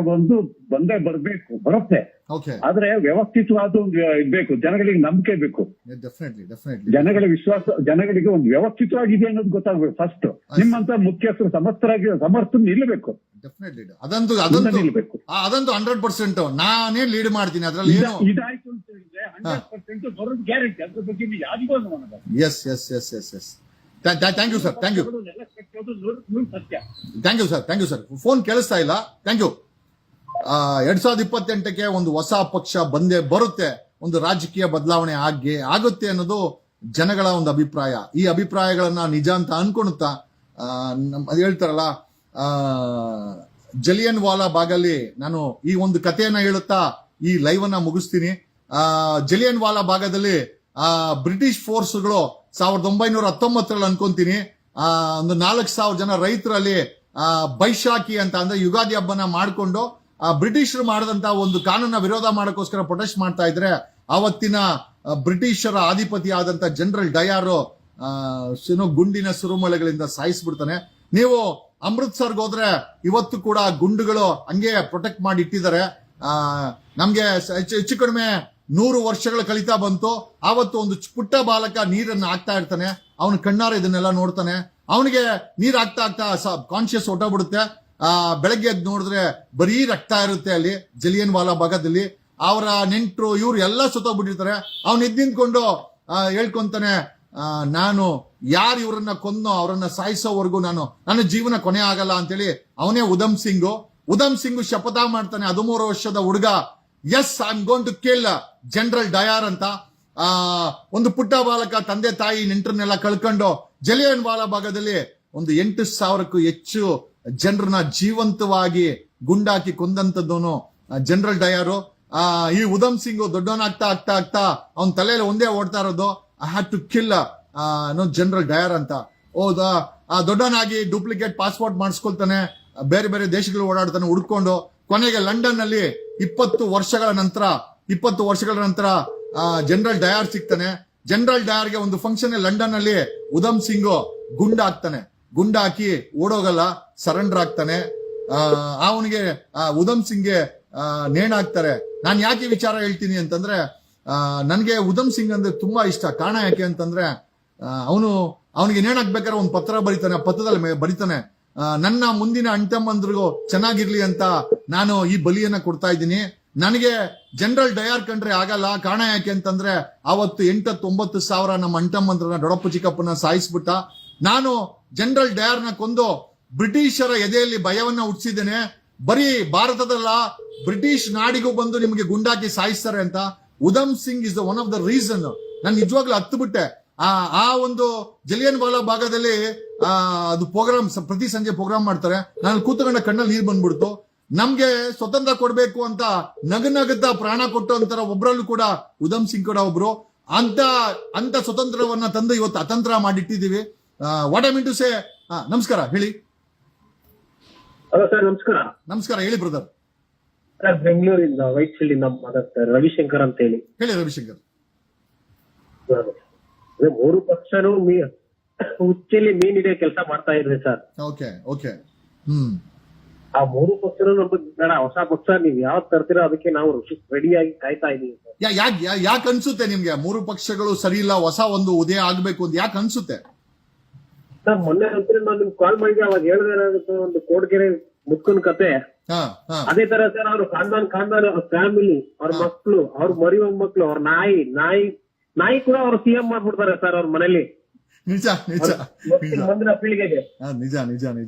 [SPEAKER 3] ಬಂದೇ ಬರುತ್ತೆ. ಆದ್ರೆ ವ್ಯವಸ್ಥಿತವಾದ ಬೇಕು, ಜನಗಳಿಗೆ ನಂಬಿಕೆ ಬೇಕು, ಜನಗಳ ವಿಶ್ವಾಸ, ಜನಗಳಿಗೆ ಒಂದು ವ್ಯವಸ್ಥಿತವಾಗಿದೆ ಅನ್ನೋದು ಗೊತ್ತಾಗ್ಬೇಕು. ಫಸ್ಟ್ ನಿಮ್ಮಂತ ಮುಖ್ಯಸ್ಥರು ಸಮರ್ಥ ನಿಲ್ಲಬೇಕು.
[SPEAKER 1] ಅದಂತೂ 100% ನಾನೇ ಲೀಡ್ ಮಾಡ್ತೀನಿ. ಅದ್ರಲ್ಲಿ
[SPEAKER 3] ಇದಾಯ್ತು ಅಂತ ಹೇಳಿದ್ರೆ 100% ಬರೋದು ಗ್ಯಾರಂಟಿ. ಅದ್ರ ಬಗ್ಗೆ ಯಾರಿಗೂ
[SPEAKER 1] yes. Thank you sir, thank you sir. Phone ಕೇಳಿಸ್ತಾ ಇಲ್ಲ. Thank you. 2028ಕ್ಕೆ ಒಂದು ಹೊಸ ಪಕ್ಷ ಬಂದೇ ಬರುತ್ತೆ, ಒಂದು ರಾಜಕೀಯ ಬದಲಾವಣೆ ಆಗುತ್ತೆ ಅನ್ನೋದು ಜನಗಳ ಒಂದು ಅಭಿಪ್ರಾಯ. ಈ ಅಭಿಪ್ರಾಯಗಳನ್ನ ನಿಜ ಅಂತ ಅನ್ಕೊಳುತ್ತಾ ಅದು ಹೇಳ್ತಾರಲ್ಲ, ಜಲಿಯನ್ ವಾಲಾ ಬಾಗಲ್ಲಿ ನಾನು ಈ ಒಂದು ಕಥೆಯನ್ನ ಹೇಳುತ್ತಾ ಈ ಲೈವ್ ಅನ್ನ ಮುಗಿಸ್ತೀನಿ. ಜಲಿಯನ್ ವಾಲಾ ಭಾಗದಲ್ಲಿ ಬ್ರಿಟಿಷ್ ಫೋರ್ಸ್ಗಳು 1919 ಅನ್ಕೊಂತೀನಿ ಒಂದು 4,000 ಜನ ರೈತರಲ್ಲಿ ಬೈಶಾಖಿ ಅಂತ ಅಂದ್ರೆ ಯುಗಾದಿ ಹಬ್ಬನ ಮಾಡ್ಕೊಂಡು ಬ್ರಿಟಿಷರು ಮಾಡಿದಂತ ಒಂದು ಕಾನೂನ ವಿರೋಧ ಮಾಡೋಕ್ಕೋಸ್ಕರ ಪ್ರೊಟೆಸ್ಟ್ ಮಾಡ್ತಾ ಇದ್ರೆ, ಅವತ್ತಿನ ಬ್ರಿಟಿಷರ ಆಧಿಪತಿ ಆದಂತ ಜನರಲ್ ಡಯಾರು ಗುಂಡಿನ ಸುರುಮಳೆಗಳಿಂದ ಸಾಯಿಸ್ಬಿಡ್ತಾನೆ. ನೀವು ಅಮೃತ್ಸರ್ಗೆ ಹೋದ್ರೆ ಇವತ್ತು ಕೂಡ ಗುಂಡುಗಳು ಹಂಗೆ ಪ್ರೊಟೆಕ್ಟ್ ಮಾಡಿ ಇಟ್ಟಿದ್ದಾರೆ. ನಮ್ಗೆ ಹೆಚ್ಚು ಕಡಿಮೆ 100 ವರ್ಷಗಳು ಕಳೀತಾ ಬಂತು. ಆವತ್ತು ಒಂದು ಪುಟ್ಟ ಬಾಲಕ ನೀರನ್ನು ಹಾಕ್ತಾ ಇರ್ತಾನೆ, ಅವನ ಕಣ್ಣಾರ ಇದನ್ನೆಲ್ಲ ನೋಡ್ತಾನೆ. ಅವನಿಗೆ ನೀರ್ ಹಾಕ್ತಾ ಕಾನ್ಶಿಯಸ್ ಹೊಟ್ಟೋಗ್ಬಿಡುತ್ತೆ. ಬೆಳಗ್ಗೆ ಎದ್ದು ನೋಡಿದ್ರೆ ಬರೀ ರಕ್ತ ಇರುತ್ತೆ ಅಲ್ಲಿ ಜಲಿಯನ್ ವಾಲಾ ಭಾಗದಲ್ಲಿ. ಅವರ ನೆಂಟರು ಇವ್ರು ಎಲ್ಲ ಸುತ್ತೋಗ್ಬಿಟ್ಟಿರ್ತಾರೆ. ಅವನ್ ಎದ್ದು ನಿಂತ್ಕೊಂಡು ಹೇಳ್ಕೊಂತಾನೆ, ನಾನು ಯಾರು ಇವ್ರನ್ನ ಕೊಂದೋ ಅವರನ್ನ ಸಾಯಿಸೋವರೆಗೂ ನನ್ನ ಜೀವನ ಕೊನೆ ಆಗಲ್ಲ ಅಂತೇಳಿ. ಅವನೇ ಉಧಮ್ ಸಿಂಗ್ ಶಪಥ ಮಾಡ್ತಾನೆ. 13 ವರ್ಷದ ಹುಡುಗ, yes I am going to kill General Dyer ಅಂತ. ಒಂದು ಪುಟ್ಟ ಬಾಲಕ ತಂದೆ ತಾಯಿ ನೆಂಟರನ್ನೆಲ್ಲ ಕಳ್ಕೊಂಡು ಜಲಿಯನ್ ವಾಲಾ ಭಾಗದಲ್ಲಿ ಒಂದು 8,000ಕ್ಕೂ ಹೆಚ್ಚು ಜನರನ್ನ ಜೀವಂತವಾಗಿ ಗುಂಡಾಕಿ ಕೊಂದಂತದ್ದವನು ಜನರಲ್ ಡಯಾರು. ಈ ಉಧಮ್ ಸಿಂಗ್ ದೊಡ್ಡವನಾಗ್ತಾ ಆಗ್ತಾ ಅವನ ತಲೆಯಲ್ಲಿ ಒಂದೇ ಓಡ್ತಾ ಇರೋದು, I had to kill General Dyer ಅಂತ. ದೊಡ್ಡವನಾಗಿ ಡೂಪ್ಲಿಕೇಟ್ ಪಾಸ್ಪೋರ್ಟ್ ಮಾಡಿಸ್ಕೊಳ್ತಾನೆ, ಬೇರೆ ಬೇರೆ ದೇಶಗಳು ಓಡಾಡ್ತಾನೆ ಹುಡ್ಕೊಂಡು. ಕೊನೆಗೆ ಲಂಡನ್ ನಲ್ಲಿ 20 ವರ್ಷಗಳ ನಂತರ ಜನರಲ್ ಡಯಾರ್ ಸಿಗ್ತಾನೆ. ಜನರಲ್ ಡಯಾರ್ಗೆ ಒಂದು ಫಂಕ್ಷನ್ ಲಂಡನ್ ಅಲ್ಲಿ ಉಧಮ್ ಸಿಂಗ್ ಗುಂಡಾಕಿ ಓಡೋಗಲ್ಲ, ಸರೆಂಡರ್ ಆಗ್ತಾನೆ. ಅವನಿಗೆ ಉಧಮ್ ಸಿಂಗ್ಗೆ ನೇಣಾಕ್ತಾರೆ. ನಾನು ಯಾಕೆ ವಿಚಾರ ಹೇಳ್ತೀನಿ ಅಂತಂದ್ರೆ, ನನ್ಗೆ ಉಧಮ್ ಸಿಂಗ್ ಅಂದ್ರೆ ತುಂಬಾ ಇಷ್ಟ. ಕಾರಣ ಯಾಕೆ ಅಂತಂದ್ರೆ, ಅವನು ಅವನಿಗೆ ನೇಣಾಕ್ಬೇಕಾದ್ರೆ ಒಂದು ಪತ್ರ ಬರೀತಾನೆ, ಆ ಪತ್ರದಲ್ಲಿ ಬರೀತಾನೆ, ನನ್ನ ಮುಂದಿನ ಅಣ್ತಮ್ಮಂದ್ರಿಗೂ ಚೆನ್ನಾಗಿರ್ಲಿ ಅಂತ ನಾನು ಈ ಬಲಿಯನ್ನ ಕೊಡ್ತಾ ಇದ್ದೀನಿ. ನನಗೆ ಜನರಲ್ ಡಯಾರ್ ಕಂಡ್ರೆ ಆಗಲ್ಲ. ಕಾರಣ ಯಾಕೆ ಅಂತಂದ್ರೆ ಅವತ್ತು 8-9 ಸಾವಿರ ನಮ್ಮ ಅಣ್ತಮ್ಮಂದ್ರನ್ನ ದೊಡ್ಡಪ್ಪ ಚಿಕ್ಕಪ್ಪನ ಸಾಯಿಸ್ಬಿಟ್ಟ. ನಾನು ಜನರಲ್ ಡಯಾರ್ನ ಕೊಂದು ಬ್ರಿಟಿಷರ ಎದೆಯಲ್ಲಿ ಭಯವನ್ನ ಹುಟ್ಟಿಸಿದ್ದೇನೆ. ಬರೀ ಭಾರತದಲ್ಲ, ಬ್ರಿಟಿಷ್ ನಾಡಿಗೂ ಬಂದು ನಿಮಗೆ ಗುಂಡಾಕಿ ಸಾಯಿಸ್ತಾರೆ ಅಂತ. Udham Singh is one of the reason. ನಾನು ನಿಜವಾಗ್ಲೂ ಹತ್ತು ಬಿಟ್ಟೆ. ಆ ಒಂದು ಜಲಿಯನ್ ವಾಲಾ ಭಾಗದಲ್ಲಿ ಅದು ಪ್ರೋಗ್ರಾಮ್, ಪ್ರತಿ ಸಂಜೆ ಪ್ರೋಗ್ರಾಮ್ ಮಾಡ್ತಾರೆ. ನಾನು ಕೂತ್ಕೊಂಡ ಕಣ್ಣಲ್ಲಿ ನೀರು ಬಂದ್ಬಿಡ್ತು. ನಮ್ಗೆ ಸ್ವತಂತ್ರ ಕೊಡ್ಬೇಕು ಅಂತ ನಗನಗುತ್ತಾ ಪ್ರಾಣ ಕೊಟ್ಟು ಅಂತಾರ ಒಬ್ರಲ್ಲೂ ಕೂಡ ಉಧಮ್ ಸಿಂಗ್ ಕೂಡ ಒಬ್ರು. ಅಂತ ಸ್ವತಂತ್ರವನ್ನ ತಂದು ಇವತ್ತು ಅತಂತ್ರ ಮಾಡಿಟ್ಟಿದೀವಿ. What I mean to say. ನಮಸ್ಕಾರ, ಹೇಳಿ.
[SPEAKER 8] ಹಲೋ ಸರ್, ನಮಸ್ಕಾರ.
[SPEAKER 1] ನಮಸ್ಕಾರ, ಹೇಳಿ ಬ್ರದರ್.
[SPEAKER 8] ಸರ್, ಬೆಂಗಳೂರಿಂದ ವೈಟ್ ಫೀಲ್ಡ್ ಇಂದ ಮಾತಾಡ್ತಾರೆ, ರವಿಶಂಕರ್ ಅಂತ ಹೇಳಿ.
[SPEAKER 1] ಹೇಳಿ ರವಿಶಂಕರ್.
[SPEAKER 8] 3 ಪಕ್ಷನೂ ಹುಚ್ಚಲ್ಲಿ ಮೀನ್ ಹಿಡಿಯೋ ಕೆಲಸ ಮಾಡ್ತಾ ಇದ್ರಿ ಸರ್.
[SPEAKER 1] ಓಕೆ.
[SPEAKER 8] ಆ 3 ಪಕ್ಷನೂ ನಮ್ಗೆ ಬೇಡ, ಹೊಸ ಪಕ್ಷ ನೀವ್ ಯಾವ್ದು ತರ್ತೀರೋ ಅದಕ್ಕೆ ನಾವು ರೆಡಿಯಾಗಿ ಕಾಯ್ತಾ ಇದೀವಿ ಸರ್.
[SPEAKER 1] ಯಾಕೆ ಅನ್ಸುತ್ತೆ ನಿಮ್ಗೆ 3 ಪಕ್ಷಗಳು ಸರಿ ಇಲ್ಲ, ಹೊಸ ಒಂದು ಉದಯ ಆಗ್ಬೇಕು ಅಂತ ಯಾಕೆ ಅನ್ಸುತ್ತೆ?
[SPEAKER 8] ಸರ್, ಮೊನ್ನೆ ನಂತರ ನಾನು ನಿಮ್ಗೆ ಕಾಲ್ ಮಾಡಿದ್ದೆ, ಅವಾಗ ಹೇಳಿದ್ರೆ ಒಂದು ಕೋಟಗೆರೆ ಮುತ್ಕನ್ ಕತೆ. ಅದೇ ತರ ಸರ್, ಅವ್ರು ಖಾನ್ದಾನ್ ಅವ್ರ ಫ್ಯಾಮಿಲಿ, ಅವ್ರ ಮಕ್ಳು, ಅವ್ರ ಮರಿ ಮಕ್ಳು, ಅವ್ರ ನಾಯಿ ಕೂಡ ಅವ್ರು ಸಿಎಂ ಮಾಡ್ಬಿಡ್ತಾರೆ ಸರ್ ಅವ್ರ ಮನೇಲಿ.
[SPEAKER 1] ನಿಜ
[SPEAKER 8] ಮುಂದಿನ ಪೀಳಿಗೆಗೆ.
[SPEAKER 1] ನಿಜ.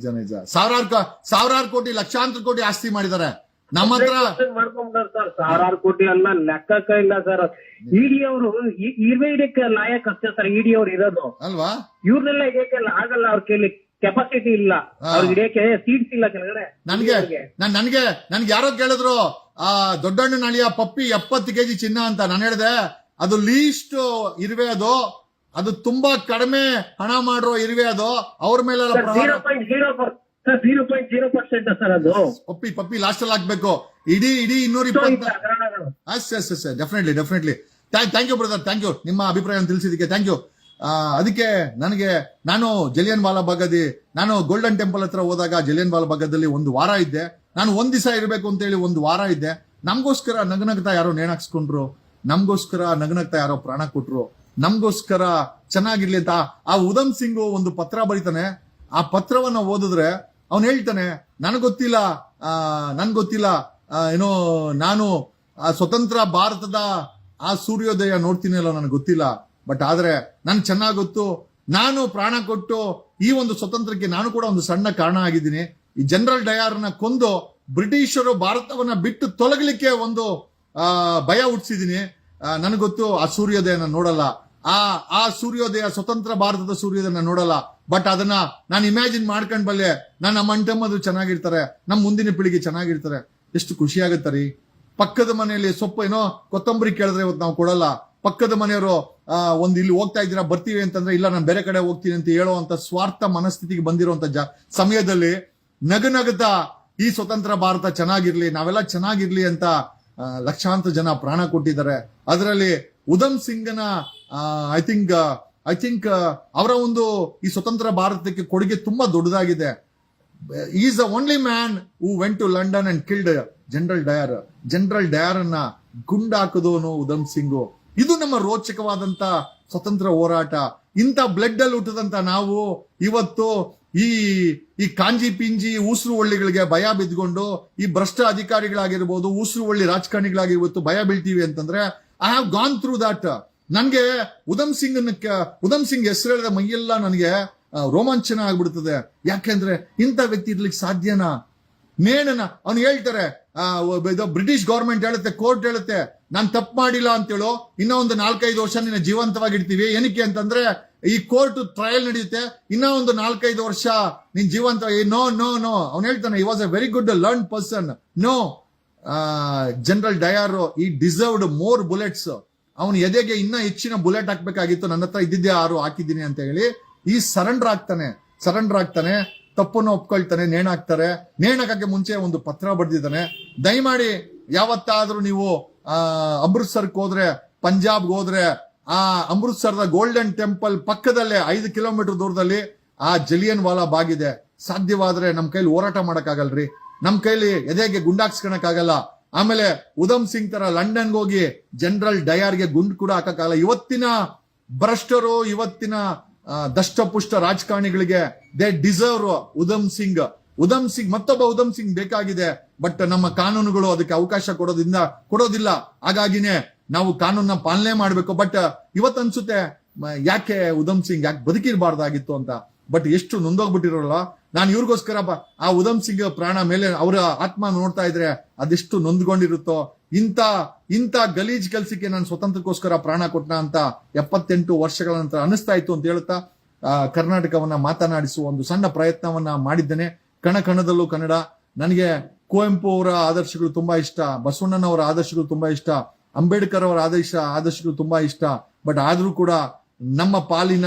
[SPEAKER 1] ಸಾವಿರಾರು ಕೋಟಿ, ಲಕ್ಷಾಂತರ ಕೋಟಿ ಆಸ್ತಿ ಮಾಡಿದ್ದಾರೆ. ನಮ್ಮ ಹತ್ರ
[SPEAKER 8] ಮಾಡ್ಕೊಂಡ್ಬಿಟ್ಟಾರೆ ಸರ್. ಸಾವಿರಾರು ಕೋಟಿ ಅಲ್ಲ, ಲೆಕ್ಕಕ್ಕ ಇಲ್ಲ ಸರ್. ಇಡಿ ಅವರು ಇರ್ವೇ ಹಿಡಿಯಕ್ಕೆ ಲಾಯಕ್ ಅಷ್ಟೇ ಸರ್ ಇಡಿ ಅವ್ರು ಇರೋದು
[SPEAKER 1] ಅಲ್ವಾ.
[SPEAKER 8] ಇವ್ರನ್ನೆಲ್ಲ ಹಿಡಿಯಕ್ಕೆ ಆಗಲ್ಲ, ಅವ್ರ ಕೈಲಿ ಕೆಪಾಸಿಟಿ ಇಲ್ಲ, ಅವ್ರಿಗೆ ಹಿಡಿಯಕ್ಕೆ ಸೀಟ್ಸ್ ಇಲ್ಲ ಕೆಳಗಡೆ.
[SPEAKER 1] ನನ್ಗೆ ಯಾರೋ ಕೇಳಿದ್ರು, ದೊಡ್ಡಣ್ಣ ನಳಿಯ ಪಪ್ಪಿ 70 kg ಚಿನ್ನ ಅಂತ. ನಾನು ಹೇಳಿದೆ, ಅದು ಲೀಸ್ಟ್ ಇರುವೆ, ಅದು ತುಂಬಾ ಕಡಿಮೆ ಹಣ ಮಾಡಿರೋ ಇರುವೆ, ಅದು ಅವ್ರ ಮೇಲೆ
[SPEAKER 8] 0.0% ಸರ್ ಅದು.
[SPEAKER 1] ಪಪ್ಪಿ ಲಾಸ್ಟ್ ಅಲ್ಲಿ ಹಾಕ್ಬೇಕು. ಇಡೀ 220. Definitely. Thank you brother, thank you. ನಿಮ್ಮ ಅಭಿಪ್ರಾಯ ತಿಳಿಸಿದಕ್ಕೆ ಥ್ಯಾಂಕ್ ಯು. ಅದಕ್ಕೆ ನಾನು ಜಲಿಯನ್ ವಾಲಾ ಭಾಗದಿ, ನಾನು ಗೋಲ್ಡನ್ ಟೆಂಪಲ್ ಹತ್ರ ಹೋದಾಗ ಜಲಿಯನ್ ವಾಲಾ ಭಾಗದಲ್ಲಿ 1 ವಾರ ಇದ್ದೆ. ನಾನು 1 ದಿವಸ ಇರಬೇಕು ಅಂತ ಹೇಳಿ 1 ವಾರ ಇದ್ದೆ. ನಮ್ಗೋಸ್ಕರ ನಗನಗ್ತಾ ಯಾರೋ ನೇಣಾಕ್ಸ್ಕೊಂಡ್ರು, ನಮ್ಗೋಸ್ಕರ ನಗನಗ್ತಾ ಯಾರೋ ಪ್ರಾಣ ಕೊಟ್ರು, ನಮ್ಗೋಸ್ಕರ ಚೆನ್ನಾಗಿರ್ಲಿ ಅಂತ ಆ ಉಧಮ್ ಸಿಂಗ್ ಒಂದು ಪತ್ರ ಬರೀತಾನೆ. ಆ ಪತ್ರವನ್ನ ಓದಿದ್ರೆ ಅವನ್ ಹೇಳ್ತಾನೆ, ನನ್ಗೆ ಗೊತ್ತಿಲ್ಲ ಏನೋ, ನಾನು ಆ ಸ್ವತಂತ್ರ ಭಾರತದ ಆ ಸೂರ್ಯೋದಯ ನೋಡ್ತೀನಿ ಅಲ್ಲ, ನನಗೆ ಗೊತ್ತಿಲ್ಲ. ಬಟ್ ಆದ್ರೆ ನನ್ಗೆ ಚೆನ್ನಾಗ್ ಗೊತ್ತು, ನಾನು ಪ್ರಾಣ ಕೊಟ್ಟು ಈ ಒಂದು ಸ್ವತಂತ್ರಕ್ಕೆ ನಾನು ಕೂಡ ಒಂದು ಸಣ್ಣ ಕಾರಣ ಆಗಿದ್ದೀನಿ. ಈ ಜನರಲ್ ಡಯಾರ್ನ ಕೊಂದು ಬ್ರಿಟಿಷರು ಭಾರತವನ್ನ ಬಿಟ್ಟು ತೊಲಗಲಿಕ್ಕೆ ಒಂದು ಭಯ ಹುಟ್ಟಿಸಿದೀನಿ. ನನಗೆ ಗೊತ್ತು ಆ ಸೂರ್ಯೋದಯನ ನೋಡಲ್ಲ, ಆ ಸೂರ್ಯೋದಯ, ಸ್ವತಂತ್ರ ಭಾರತದ ಸೂರ್ಯೋದಯನ ನೋಡಲ್ಲ. ಬಟ್ ಅದನ್ನ ನಾನು ಇಮ್ಯಾಜಿನ್ ಮಾಡ್ಕೊಂಡ್ ಬಲ್ಲೆ, ನಮ್ಮ ಅಣ್ತಮ್ಮದು ಚೆನ್ನಾಗಿರ್ತಾರೆ, ನಮ್ಮ ಮುಂದಿನ ಪೀಳಿಗೆ ಚೆನ್ನಾಗಿರ್ತಾರೆ. ಎಷ್ಟು ಖುಷಿ ಆಗುತ್ತೆ ರೀ. ಪಕ್ಕದ ಮನೆಯಲ್ಲಿ ಸೊಪ್ಪು ಏನೋ ಕೊತ್ತಂಬರಿ ಕೇಳಿದ್ರೆ ಇವತ್ತು ನಾವು ಕೊಡಲ್ಲ. ಪಕ್ಕದ ಮನೆಯವರು ಒಂದು ಇಲ್ಲಿ ಹೋಗ್ತಾ ಇದ್ದೀರಾ ಬರ್ತೀವಿ ಅಂತಂದ್ರೆ, ಇಲ್ಲ ನಾನು ಬೇರೆ ಕಡೆ ಹೋಗ್ತೀನಿ ಅಂತ ಹೇಳುವಂತ ಸ್ವಾರ್ಥ ಮನಸ್ಥಿತಿಗೆ ಬಂದಿರುವಂತ ಸಮಯದಲ್ಲಿ ನಗನಗುತ್ತಾ ಈ ಸ್ವತಂತ್ರ ಭಾರತ ಚೆನ್ನಾಗಿರ್ಲಿ, ನಾವೆಲ್ಲ ಚೆನ್ನಾಗಿರ್ಲಿ ಅಂತ ಲಕ್ಷಾಂತರ ಜನ ಪ್ರಾಣ ಕೊಟ್ಟಿದ್ದಾರೆ. ಅದರಲ್ಲಿ ಉಧಮ್ ಸಿಂಗ್ನ ಐ ಥಿಂಕ್ ಅವರ ಒಂದು ಈ ಸ್ವತಂತ್ರ ಭಾರತಕ್ಕೆ ಕೊಡುಗೆ ತುಂಬಾ ದೊಡ್ಡದಾಗಿದೆ. Is the only man who went to London and killed General Dyer ಅನ್ನ ಗುಂಡಾಕದವನು ಉಧಮ್ ಸಿಂಗು. ಇದು ನಮ್ಮ ರೋಚಕವಾದಂತ ಸ್ವತಂತ್ರ ಹೋರಾಟ. ಇಂಥ ಬ್ಲಡ್ ಅಲ್ಲಿ ಹುಟ್ಟದಂತ ನಾವು ಇವತ್ತು ಈ ಕಾಂಜಿ ಪಿಂಜಿ ಉಸಿರು ಒಳ್ಳಿಗಳಿಗೆ ಭಯ ಬಿದ್ಕೊಂಡು, ಈ ಭ್ರಷ್ಟ ಅಧಿಕಾರಿಗಳಾಗಿರ್ಬೋದು, ಉಸಿರು ಒಳ್ಳಿ ರಾಜಕಾರಣಿಗಳಾಗಿರ್ಬೋದು ಭಯ ಬೀಳ್ತೀವಿ ಅಂತಂದ್ರೆ, I have gone through that. ನನ್ಗೆ ಉಧಮ್ ಸಿಂಗ್ ಹೆಸರು ಹೇಳಿದ ಮೈಯೆಲ್ಲ ನನಗೆ ರೋಮಾಂಚನ ಆಗ್ಬಿಡ್ತದೆ. ಯಾಕೆಂದ್ರೆ ಇಂಥ ವ್ಯಕ್ತಿ ಇರ್ಲಿಕ್ಕೆ ಸಾಧ್ಯನಾ? ನೇಣನ ಅವ್ನು ಹೇಳ್ತಾರೆ, ಬ್ರಿಟಿಷ್ ಗವರ್ಮೆಂಟ್ ಹೇಳುತ್ತೆ, ಕೋರ್ಟ್ ಹೇಳುತ್ತೆ, ನಾನ್ ತಪ್ಪು ಮಾಡಿಲ್ಲ ಅಂತೇಳು, ಇನ್ನ ಒಂದು 4-5 ವರ್ಷ ನಿನ್ನ ಜೀವಂತವಾಗಿಡ್ತೀವಿ. ಏನಕ್ಕೆ ಅಂತಂದ್ರೆ ಈ ಕೋರ್ಟ್ ಟ್ರಯಲ್ ನಡೆಯುತ್ತೆ, ಇನ್ನ ಒಂದು 4-5 ವರ್ಷ ನೀನ್ ಜೀವಂತ. ನೋ ಅವ್ನು ಹೇಳ್ತಾನೆ, he was a very good learn person. No, General Dyer he deserved more bullets. ಅವನು ಎದೆಗೆ ಇನ್ನ ಹೆಚ್ಚಿನ ಬುಲೆಟ್ ಹಾಕ್ಬೇಕಾಗಿತ್ತು, ನನ್ನ ಹತ್ರ ಇದ್ದಿದ್ದೆ 6 ಹಾಕಿದ್ದೀನಿ ಅಂತ ಹೇಳಿ ಈ ಸರೆಂಡರ್ ಆಗ್ತಾನೆ, ತಪ್ಪನ್ನು ಒಪ್ಕೊಳ್ತಾನೆ, ನೇಣಾಕ್ತಾರೆ. ನೇಣಾಕಕ್ಕೆ ಮುಂಚೆ ಒಂದು ಪತ್ರ ಬರೆದಿದ್ದಾನೆ. ದಯಮಾಡಿ ಯಾವತ್ತಾದ್ರೂ ನೀವು ಅಮೃತ್ಸರ್ಗೆ ಹೋದ್ರೆ, ಪಂಜಾಬ್ಗೆ ಹೋದ್ರೆ, ಆ ಅಮೃತ್ಸರದ ಗೋಲ್ಡನ್ ಟೆಂಪಲ್ ಪಕ್ಕದಲ್ಲೇ 5 ಕಿಲೋಮೀಟರ್ ದೂರದಲ್ಲಿ ಆ ಜಲಿಯನ್ ವಾಲಾ ಬಾಗ್ ಇದೆ. ಸಾಧ್ಯವಾದ್ರೆ ನಮ್ ಕೈಲಿ ಹೋರಾಟ ಮಾಡಕ್ಕಾಗಲ್ರಿ, ನಮ್ ಕೈಲಿ ಎದೆಗೆ ಗುಂಡಾಕ್ಸ್ಕೊಳಕ್ಕಾಗಲ್ಲ. ಆಮೇಲೆ ಉಧಮ್ ಸಿಂಗ್ ತರ ಲಂಡನ್ಗೆ ಹೋಗಿ ಜನರಲ್ ಡಯಾರ್ಗೆ ಗುಂಡು ಕೂಡ ಹಾಕಕ್ಕಾಗಲ್ಲ. ಇವತ್ತಿನ ಭ್ರಷ್ಟರು, ಇವತ್ತಿನ ದಷ್ಟಪುಷ್ಟ ರಾಜಕಾರಣಿಗಳಿಗೆ ದೇ ಡಿಸರ್ವ್ ಉಧಮ್ ಸಿಂಗ್. ಮತ್ತೊಬ್ಬ ಉಧಮ್ ಸಿಂಗ್ ಬೇಕಾಗಿದೆ. ಬಟ್ ನಮ್ಮ ಕಾನೂನುಗಳು ಅದಕ್ಕೆ ಅವಕಾಶ ಕೊಡೋದಿಲ್ಲ. ಹಾಗಾಗಿನೇ ನಾವು ಕಾನೂನನ್ನ ಪಾಲನೆ ಮಾಡ್ಬೇಕು. ಬಟ್ ಇವತ್ತನ್ಸುತ್ತೆ ಯಾಕೆ ಉಧಮ್ ಸಿಂಗ್ ಯಾಕೆ ಬದುಕಿರಬಾರ್ದಾಗಿತ್ತು ಅಂತ. ಬಟ್ ಎಷ್ಟು ನೊಂದೋಗ್ಬಿಟ್ಟಿರೋಲ್ಲ. ನಾನು ಇವ್ರಿಗೋಸ್ಕರ ಆ ಉಧಮ್ ಸಿಂಗ್ ಪ್ರಾಣ ಮೇಲೆ ಅವರ ಆತ್ಮ ನೋಡ್ತಾ ಇದ್ರೆ ಅದೆಷ್ಟು ನೊಂದ್ಕೊಂಡಿರುತ್ತೋ. ಇಂಥ ಗಲೀಜ್ ಕೆಲ್ಸಕ್ಕೆ ನಾನು ಸ್ವತಂತ್ರಕ್ಕೋಸ್ಕರ ಪ್ರಾಣ ಕೊಟ್ಟ ಅಂತ 78 ವರ್ಷಗಳ ನಂತರ ಅನಿಸ್ತಾ ಇತ್ತು ಅಂತ ಹೇಳುತ್ತಾ ಕರ್ನಾಟಕವನ್ನ ಮಾತನಾಡಿಸುವ ಒಂದು ಸಣ್ಣ ಪ್ರಯತ್ನವನ್ನ ಮಾಡಿದ್ದೇನೆ. ಕಣ ಕಣದಲ್ಲೂ ಕನ್ನಡ. ನನಗೆ ಕುವೆಂಪು ಅವರ ಆದರ್ಶಗಳು ತುಂಬಾ ಇಷ್ಟ, ಬಸವಣ್ಣನವರ ಆದರ್ಶಗಳು ತುಂಬಾ ಇಷ್ಟ, ಅಂಬೇಡ್ಕರ್ ಅವರ ಆದರ್ಶಗಳು ತುಂಬಾ ಇಷ್ಟ. ಬಟ್ ಆದ್ರೂ ಕೂಡ ನಮ್ಮ ಪಾಲಿನ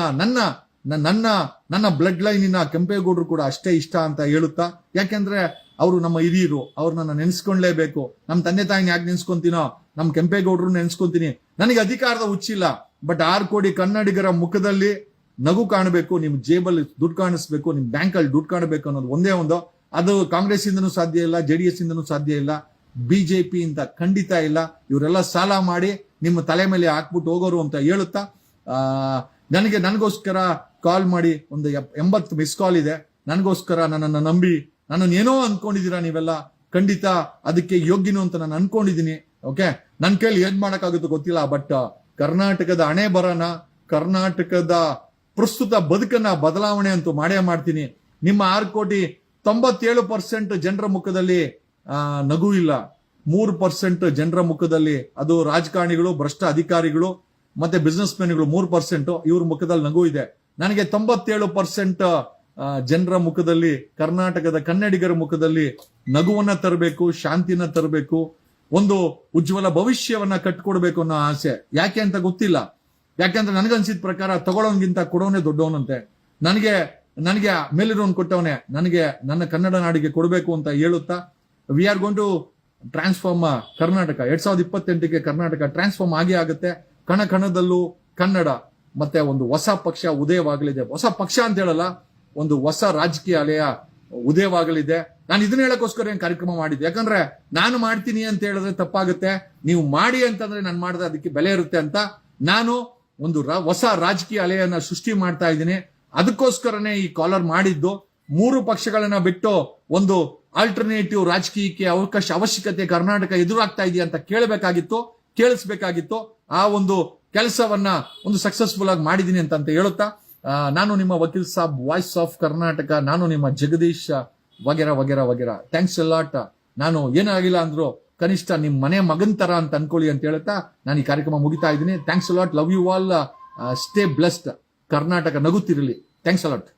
[SPEAKER 1] ನನ್ನ ಬ್ಲಡ್ ಲೈನಿನ ಕೆಂಪೇಗೌಡರು ಕೂಡ ಅಷ್ಟೇ ಇಷ್ಟ ಅಂತ ಹೇಳುತ್ತಾ, ಯಾಕೆಂದ್ರೆ ಅವರು ನಮ್ಮ ಹಿರಿಯರು, ಅವ್ರನ್ನ ನೆನೆಸ್ಕೊಂಡ್ಲೇಬೇಕು. ನಮ್ಮ ತಂದೆ ತಾಯಿನ ಯಾಕೆ ನೆನ್ಸ್ಕೊಂತೀನೋ ನಮ್ ಕೆಂಪೇಗೌಡರು ನೆನ್ಸ್ಕೊಂತೀನಿ. ನನಗೆ ಅಧಿಕಾರದ ಹುಚ್ಚಿಲ್ಲ. ಬಟ್ 6 ಕೋಟಿ ಕನ್ನಡಿಗರ ಮುಖದಲ್ಲಿ ನಗು ಕಾಣಬೇಕು, ನಿಮ್ ಜೇಬಲ್ಲಿ ದುಡ್ಡು ಕಾಣಿಸ್ಬೇಕು, ನಿಮ್ ಬ್ಯಾಂಕ್ ಅಲ್ಲಿ ದುಡ್ಡು ಕಾಣಬೇಕು ಅನ್ನೋದು ಒಂದೇ ಒಂದು. ಅದು ಕಾಂಗ್ರೆಸ್ ಇಂದನೂ ಸಾಧ್ಯ ಇಲ್ಲ, JDS ಇಂದನೂ ಸಾಧ್ಯ ಇಲ್ಲ, ಬಿಜೆಪಿ ಇಂದ ಖಂಡಿತ ಇಲ್ಲ. ಇವರೆಲ್ಲ ಸಾಲ ಮಾಡಿ ನಿಮ್ಮ ತಲೆ ಮೇಲೆ ಹಾಕ್ಬಿಟ್ಟು ಹೋಗೋರು ಅಂತ ಹೇಳುತ್ತಾ ನನಗೋಸ್ಕರ ಕಾಲ್ ಮಾಡಿ ಒಂದು 80 ಮಿಸ್ ಕಾಲ್ ಇದೆ. ನನಗೋಸ್ಕರ ನನ್ನನ್ನು ನಂಬಿ ನನ್ನನ್ನು ಏನೋ ಅನ್ಕೊಂಡಿದೀರಾ ನೀವೆಲ್ಲ. ಖಂಡಿತ ಅದಕ್ಕೆ ಯೋಗ್ಯನು ಅಂತ ನಾನು ಅನ್ಕೊಂಡಿದೀನಿ. ಓಕೆ, ನನ್ ಕೈಲಿ ಏನ್ ಮಾಡಕ್ಕಾಗುತ್ತೋ ಗೊತ್ತಿಲ್ಲ. ಬಟ್ ಕರ್ನಾಟಕದ ಹಣೆ ಬರನ, ಕರ್ನಾಟಕದ ಪ್ರಸ್ತುತ ಬದುಕನ್ನ ಬದಲಾವಣೆ ಅಂತೂ ಮಾಡೇ ಮಾಡ್ತೀನಿ. ನಿಮ್ಮ 6 ಕೋಟಿ 97% ಜನರ ಮುಖದಲ್ಲಿ ನಗು ಇಲ್ಲ. 3% ಜನರ ಮುಖದಲ್ಲಿ, ಅದು ರಾಜಕಾರಣಿಗಳು, ಭ್ರಷ್ಟ ಅಧಿಕಾರಿಗಳು ಮತ್ತೆ ಬಿಸ್ನೆಸ್ ಮೆನ್ಗಳು 3%, ಇವ್ರ ಮುಖದಲ್ಲಿ ನಗು ಇದೆ. ನನಗೆ 97% ಜನರ ಮುಖದಲ್ಲಿ, ಕರ್ನಾಟಕದ ಕನ್ನಡಿಗರ ಮುಖದಲ್ಲಿ ನಗುವನ್ನ ತರಬೇಕು, ಶಾಂತಿನ ತರಬೇಕು, ಒಂದು ಉಜ್ವಲ ಭವಿಷ್ಯವನ್ನ ಕಟ್ಕೊಡ್ಬೇಕು ಅನ್ನೋ ಆಸೆ. ಯಾಕೆ ಅಂತ ಗೊತ್ತಿಲ್ಲ. ಯಾಕೆಂದ್ರೆ ನನಗನ್ಸಿದ ಪ್ರಕಾರ ತಗೊಳ್ಳೋನ್ಗಿಂತ ಕೊಡೋನೆ ದೊಡ್ಡವನಂತೆ. ನನಗೆ ಮೇಲಿರೋನ್ ಕೊಟ್ಟವನೇ ನನಗೆ ನನ್ನ ಕನ್ನಡ ನಾಡಿಗೆ ಕೊಡಬೇಕು ಅಂತ ಹೇಳುತ್ತಾ, we are going to transform Karnataka. 2028ಕ್ಕೆ ಕರ್ನಾಟಕ ಟ್ರಾನ್ಸ್ಫಾರ್ಮ್ ಆಗೇ ಆಗುತ್ತೆ. ಕಣ ಕಣದಲ್ಲೂ ಕನ್ನಡ ಮತ್ತೆ ಒಂದು ಹೊಸ ಪಕ್ಷ ಉದಯವಾಗಲಿದೆ. ಹೊಸ ಪಕ್ಷ ಅಂತ ಹೇಳಲ್ಲ, ಒಂದು ಹೊಸ ರಾಜಕೀಯ ಅಲೆಯ ಉದಯವಾಗಲಿದೆ. ನಾನು ಇದನ್ನ ಹೇಳಕ್ಕೋಸ್ಕರ ಏನ್ ಕಾರ್ಯಕ್ರಮ ಮಾಡಿದ್ದೆ. ಯಾಕಂದ್ರೆ ನಾನು ಮಾಡ್ತೀನಿ ಅಂತ ಹೇಳಿದ್ರೆ ತಪ್ಪಾಗುತ್ತೆ, ನೀವು ಮಾಡಿ ಅಂತಂದ್ರೆ ನಾನು ಮಾಡಿದ್ರೆ ಅದಕ್ಕೆ ಬೆಲೆ ಇರುತ್ತೆ ಅಂತ ನಾನು ಒಂದು ಹೊಸ ರಾಜಕೀಯ ಅಲೆಯನ್ನ ಸೃಷ್ಟಿ ಮಾಡ್ತಾ ಇದ್ದೀನಿ. ಅದಕ್ಕೋಸ್ಕರನೇ ಈ ಕಾಲರ್ ಮಾಡಿದ್ದು. 3 ಪಕ್ಷಗಳನ್ನ ಬಿಟ್ಟು ಒಂದು ಆಲ್ಟರ್ನೇಟಿವ್ ರಾಜಕೀಯಕ್ಕೆ ಅವಶ್ಯಕತೆ ಕರ್ನಾಟಕ ಎದುರಾಗ್ತಾ ಇದೆಯಾ ಅಂತ ಕೇಳಿಸ್ಬೇಕಾಗಿತ್ತು. ಆ ಒಂದು ಕೆಲಸವನ್ನ ಒಂದು ಸಕ್ಸಸ್ಫುಲ್ ಆಗಿ ಮಾಡಿದೀನಿ ಅಂತ ಹೇಳುತ್ತಾ, ನಾನು ನಿಮ್ಮ ವಕೀಲ್ ಸಾಬ್, ವಾಯ್ಸ್ ಆಫ್ ಕರ್ನಾಟಕ, ನಾನು ನಿಮ್ಮ ಜಗದೀಶ್ ವಗೇರಾ. Thanks a lot. ನಾನು ಏನಾಗಿಲ್ಲ ಅಂದ್ರು ಕನಿಷ್ಠ ನಿಮ್ ಮನೆ ಮಗನ್ ತರ ಅಂತ ಅನ್ಕೊಳ್ಳಿ ಅಂತ ಹೇಳುತ್ತಾ ನಾನು ಈ ಕಾರ್ಯಕ್ರಮ ಮುಗಿತಾ ಇದ್ದೀನಿ. Thanks a lot. Love you all. Stay blessed. Karnataka ನಗುತ್ತಿರಲಿ. Thanks a lot.